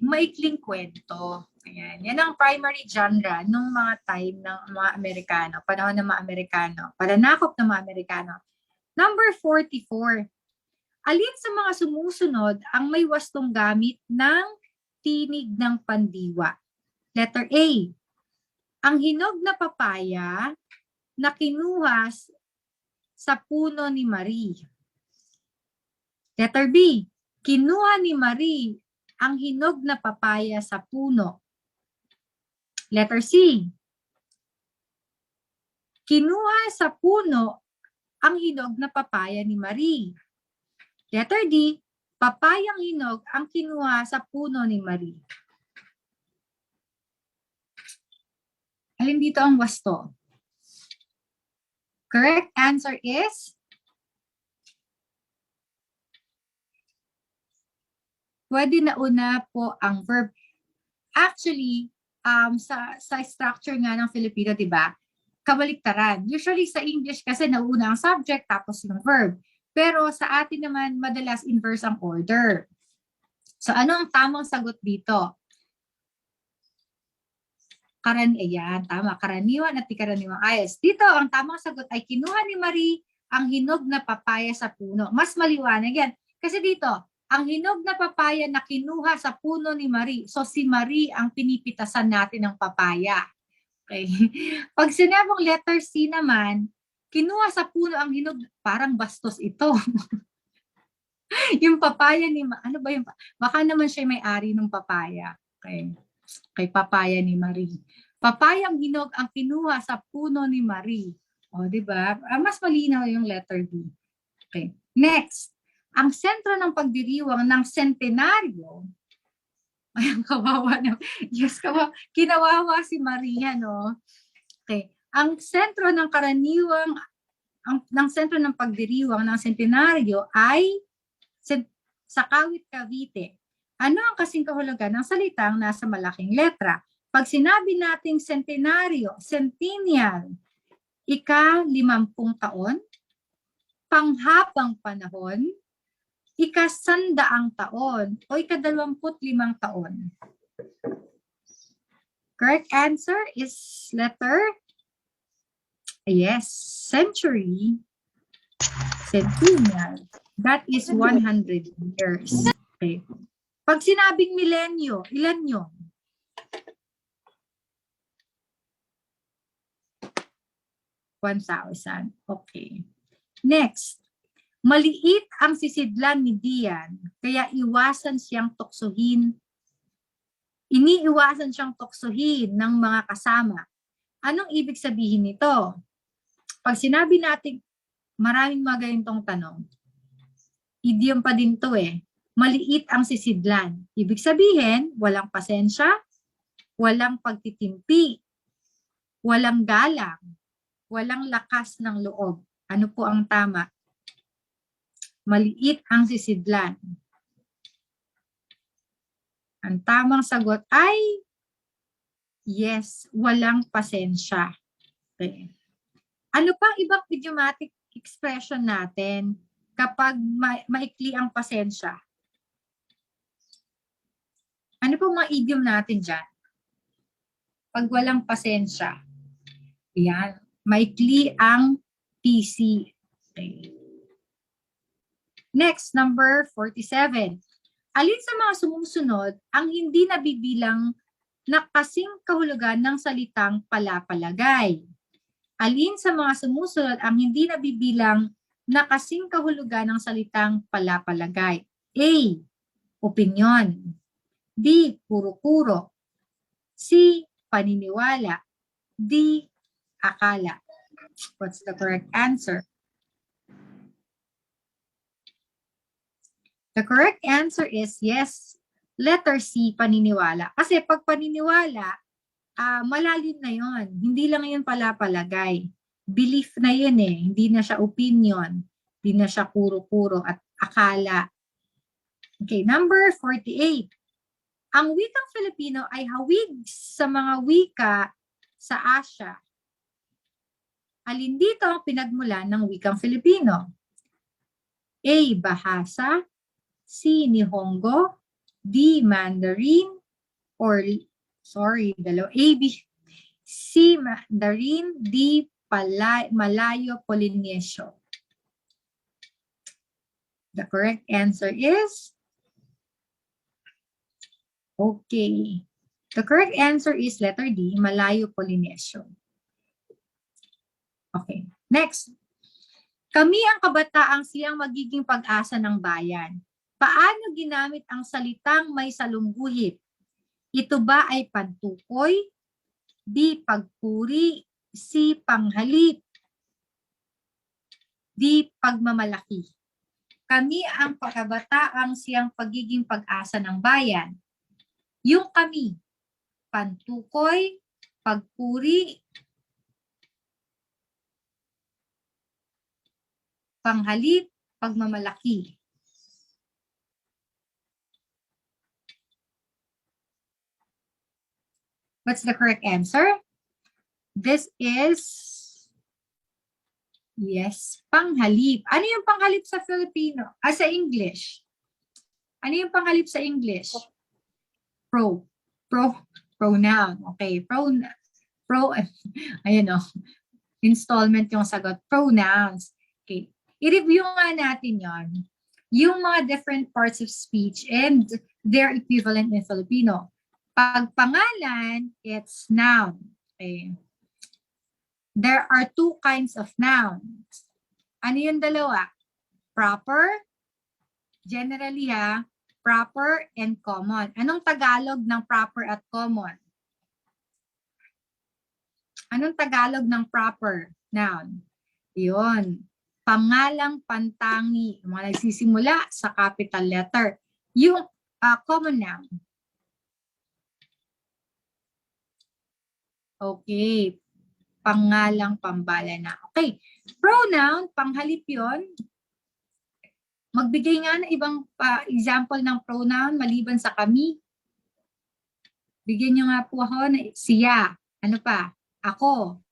maikling kwento. Ayan. Yan ang primary genre nung mga time ng mga Amerikano, panahon ng mga Amerikano, pananakop ng mga Amerikano. Number 44. Alin sa mga sumusunod ang may wastong gamit ng tinig ng pandiwa. Letter A, ang hinog na papaya na kinuha sa puno ni Marie. Letter B, kinuha ni Marie ang hinog na papaya sa puno. Letter C, kinuha sa puno ang hinog na papaya ni Marie. Letter D, papayang hinog ang kinuha sa puno ni Marie. Alin dito ang wasto? Correct answer is pwede na una po ang verb. Actually, sa structure nga ng Filipino, di ba? Kabaliktaran. Usually sa English kasi nauna ang subject tapos yung verb. Pero sa atin naman, madalas inverse ang order. So ano ang tamang sagot dito? Ayan, tama. Karaniwan at karaniwang ayos. Dito, ang tamang sagot ay kinuha ni Marie ang hinog na papaya sa puno. Mas maliwanag yan. Kasi dito, ang hinog na papaya na kinuha sa puno ni Marie. So si Marie ang pinipitasan natin ng papaya. Okay. Pag sinabong letter C naman, kinuha sa puno ang hinog, parang bastos ito. Yung papaya ni ano ba yung baka naman siya may-ari ng papaya. Okay. Kay papaya ni Marie. Papayang hinog ang kinuha sa puno ni Marie. O, di ba? Mas malinaw yung letter B. Okay. Next, ang sentro ng pagdiriwang ng sentenaryo. Ay, kawawa na. Yes, kinawawa si Maria, no? Okay. Ang sentro ng karaniwang ng sentro ng pagdiriwang ng sentenaryo ay sa Kawit, Cavite. Ano ang kasing kahulugan ng salitang nasa malaking letra? Pag sinabi nating centenaryo, centennial, ika-50 taon, panghabang panahon, ika-100 taon, o ika-25 taon. Correct answer is letter, yes, century, centennial. That is 100 years. Okay. Pag sinabing milenyo, ilan yun? 1,000. Okay. Next. Maliit ang sisidlan ni Dian, kaya iwasan siyang tuksohin. Iniiwasan siyang tuksohin ng mga kasama. Anong ibig sabihin nito? Pag sinabi natin, maraming mga ganitong tanong. Idiom pa din to eh. Maliit ang sisidlan. Ibig sabihin, walang pasensya, walang pagtitimpi, walang galang, walang lakas ng loob. Ano po ang tama? Maliit ang sisidlan. Ang tamang sagot ay yes, walang pasensya. Okay. Ano pang ibang idiomatic expression natin kapag maikli ang pasensya? Ano po mga idiom natin dyan? Pag walang pasensya. Yan. Maikli ang PC. Okay. Next, number 47. Alin sa mga sumusunod ang hindi nabibilang na kasing kahulugan ng salitang palapalagay? Alin sa mga sumusunod ang hindi nabibilang na kasing kahulugan ng salitang palapalagay? A. Opinyon. B. Puro-puro. C. Paniniwala. D. Akala. What's the correct answer? The correct answer is yes. Letter C, paniniwala. Kasi pag paniniwala, malalim na yon. Hindi lang yun palapalagay. Belief na yun eh. Hindi na siya opinion. Hindi na siya puro-puro at akala. Okay, number 48. Ang wikang Filipino ay hawig sa mga wika sa Asia. Alin dito ang pinagmulan ng wikang Filipino? A. Bahasa. C. Nihongo. D. Mandarin. Or, sorry, dalawa. A, B. C. Mandarin. D. Malayo-Polynesio. The correct answer is Okay. The correct answer is letter D, Malayo-Polynesyo. Okay. Next. Kami ang kabataang siyang magiging pag-asa ng bayan. Paano ginamit ang salitang may salungguhit? Ito ba ay pantukoy? B. Pagpuri? C. Panghalip? D. Pagmamalaki? Kami ang kabataang siyang pagiging pag-asa ng bayan. Yung kami, pantukoy, pagpuri, panghalip, pagmamalaki. What's the correct answer? This is, yes, panghalip. Ano yung panghalip sa Filipino? Sa English? Ano yung panghalip sa English? Pronoun. Okay, ayan o. Installment yung sagot. Pronouns. Okay. I-review nga natin yon. Yung mga different parts of speech and their equivalent in Filipino. Pag pangalan, it's noun. Okay. There are two kinds of nouns. Ano yung dalawa? Proper, generally proper and common. Anong Tagalog ng proper at common? Anong Tagalog ng proper noun? Yun. Pangalang pantangi. Mga nagsisimula sa capital letter. Yung common noun. Okay. Pangalang pambala na. Okay. Pronoun, panghalip yun. Magbigay nga ng ibang example ng pronoun maliban sa kami. Bigyan nyo nga po ako na siya. Ano pa? Ako.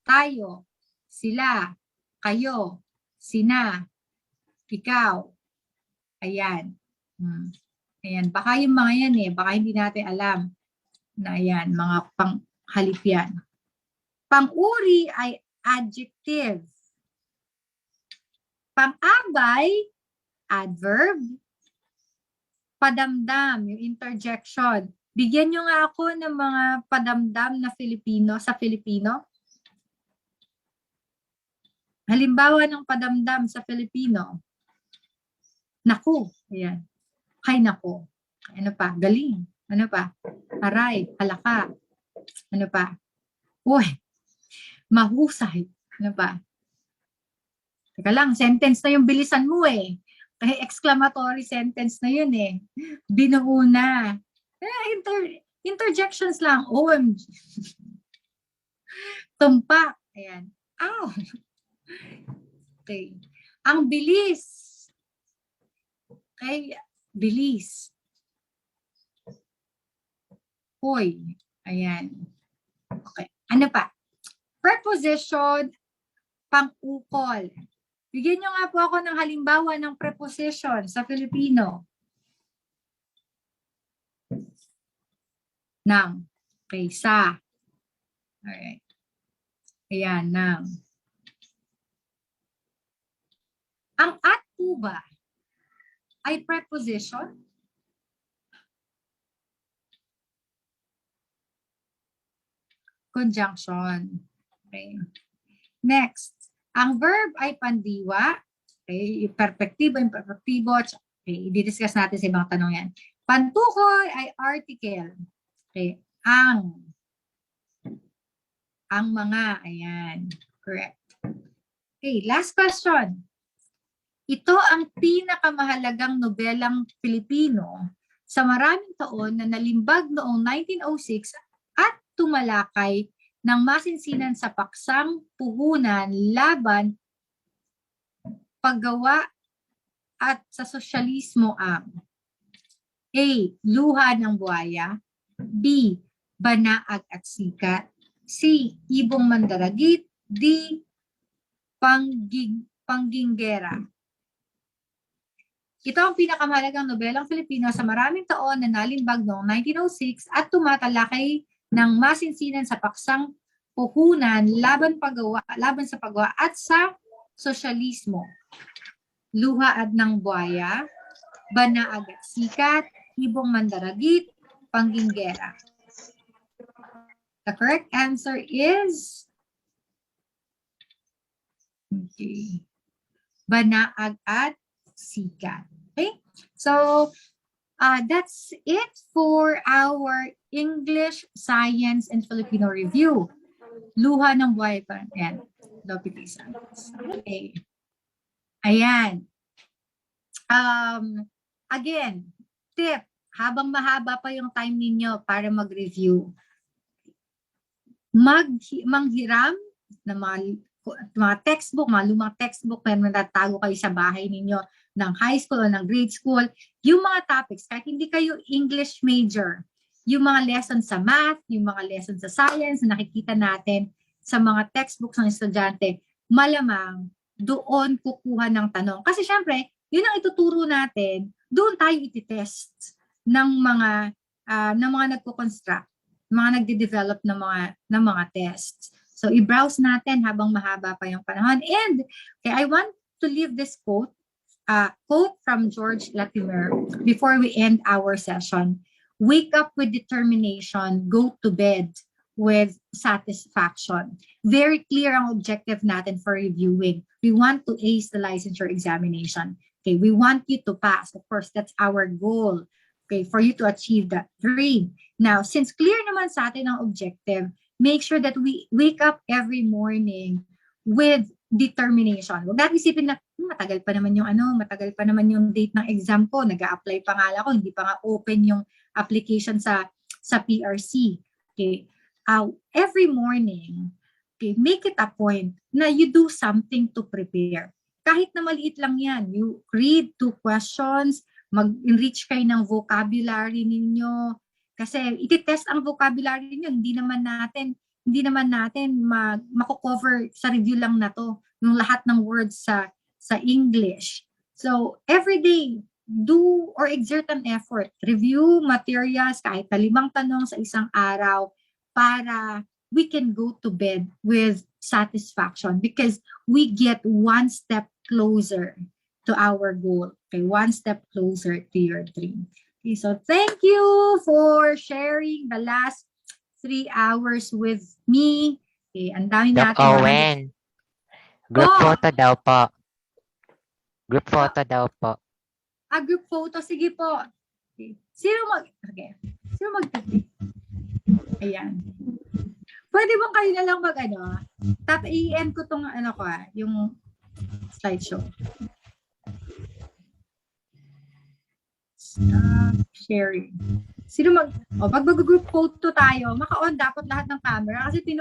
Tayo. Sila. Kayo. Sina. Ikaw. Ayan. Ayan. Baka yung mga yan baka hindi natin alam na ayan, mga panghalip yan. Pang-uri ay adjective. Pang-abay, adverb. Padamdam, yung interjection. Bigyan nyo nga ako ng mga padamdam na Filipino sa Filipino. Halimbawa ng padamdam sa Filipino. Naku. Ayan. Hay naku. Ano pa? Galing. Ano pa? Aray. Halaka. Ano pa? Uy. Mahusay. Ano pa? Teka lang, sentence na yung bilisan mo Kaya exclamatory sentence na yun Binuuna. Interjections lang. OMG. Tumpak. Ayan. Ow. Okay. Ang bilis. Okay. Bilis. Hoy. Ayan. Okay. Ano pa? Preposition, pang-ukol. Bigyan nyo nga po ako ng halimbawa ng preposition sa Filipino. Nang. Okay, sa. Alright. Ayan, nang. Ang at po ba ay preposition? Conjunction. Okay. Next. Ang verb ay pandiwa. Okay. Perpektibo, imperfektibo. Okay. I-discuss natin sa ibang tanong yan. Pantukoy ay article. Okay. Ang mga. Ayan. Correct. Okay. Last question. Ito ang pinakamahalagang nobelang Pilipino sa maraming taon na nalimbag noong 1906 at tumalakay ng masinsinan sa paksang puhunan laban paggawa at sa sosyalismo ang A. Luha ng Buhaya, B. Banaag at Sikat, C. Ibong Mandaragit, D. Pangginggera. Ito ang pinakamahalagang nobelang Filipino sa maraming taon na nalimbag noong 1906 at tumatalakay ng masinsinan sa paksang puhunan laban sa paggawa at sa sosyalismo. Luha at ng Buhaya, Banaag at Sikat, Ibong Mandaragit, Panginggera. The correct answer is Banaag at Sikat. Okay? So, that's it for our English, Science, and Filipino review. Luha ng Buhay pa. Ayan. Okay. Ayan. Again, tip, habang mahaba pa yung time ninyo para mag-review, manghiram ng mga textbook, mga lumang textbook na natatago kayo sa bahay ninyo ng high school o ng grade school, yung mga topics, kahit hindi kayo English major, yung mga lessons sa math, yung mga lessons sa science na nakikita natin sa mga textbooks ng estudyante, malamang doon kukuha ng tanong. Kasi syempre, yun ang ituturo natin, doon tayo ititest ng mga nagko-construct, mga nagde-develop ng mga tests. So i-browse natin habang mahaba pa yung panahon. And okay, I want to leave this quote from George Latimer before we end our session. Wake up with determination, go to bed with satisfaction. Very clear ang objective natin for reviewing. We want to ace the licensure examination. Okay, we want you to pass. Of course, that's our goal. Okay, for you to achieve that dream. Now, since clear naman sa atin ang objective, make sure that we wake up every morning with determination. Huwag natin isipin na, matagal pa naman yung date ng exam ko, nag-a-apply pa nga ako, hindi pa nga open yung application sa PRC. Okay, every morning, okay, make it a point na you do something to prepare. Kahit na maliit lang yan, you read 2 questions, mag-enrich kayo ng vocabulary ninyo. Kasi iti-test ang vocabulary ninyo, hindi naman natin mako-cover sa review lang na to, yung lahat ng words sa English. So, every day, do or exert an effort. Review materials, kahit na 5 tanong sa isang araw, para we can go to bed with satisfaction because we get one step closer to our goal. Okay, one step closer to your dream. Okay, so thank you for sharing the last 3 hours with me. Okay, ang dami Doc natin. Owen, group photo daw po. Group photo daw po. Group photo, sige po. Okay. Sino mag Ayan. Pwede bang kayo na lang i-end ko tong yung slideshow. Stop sharing. Sino pag mag-group photo tayo, maka-on dapat lahat ng camera kasi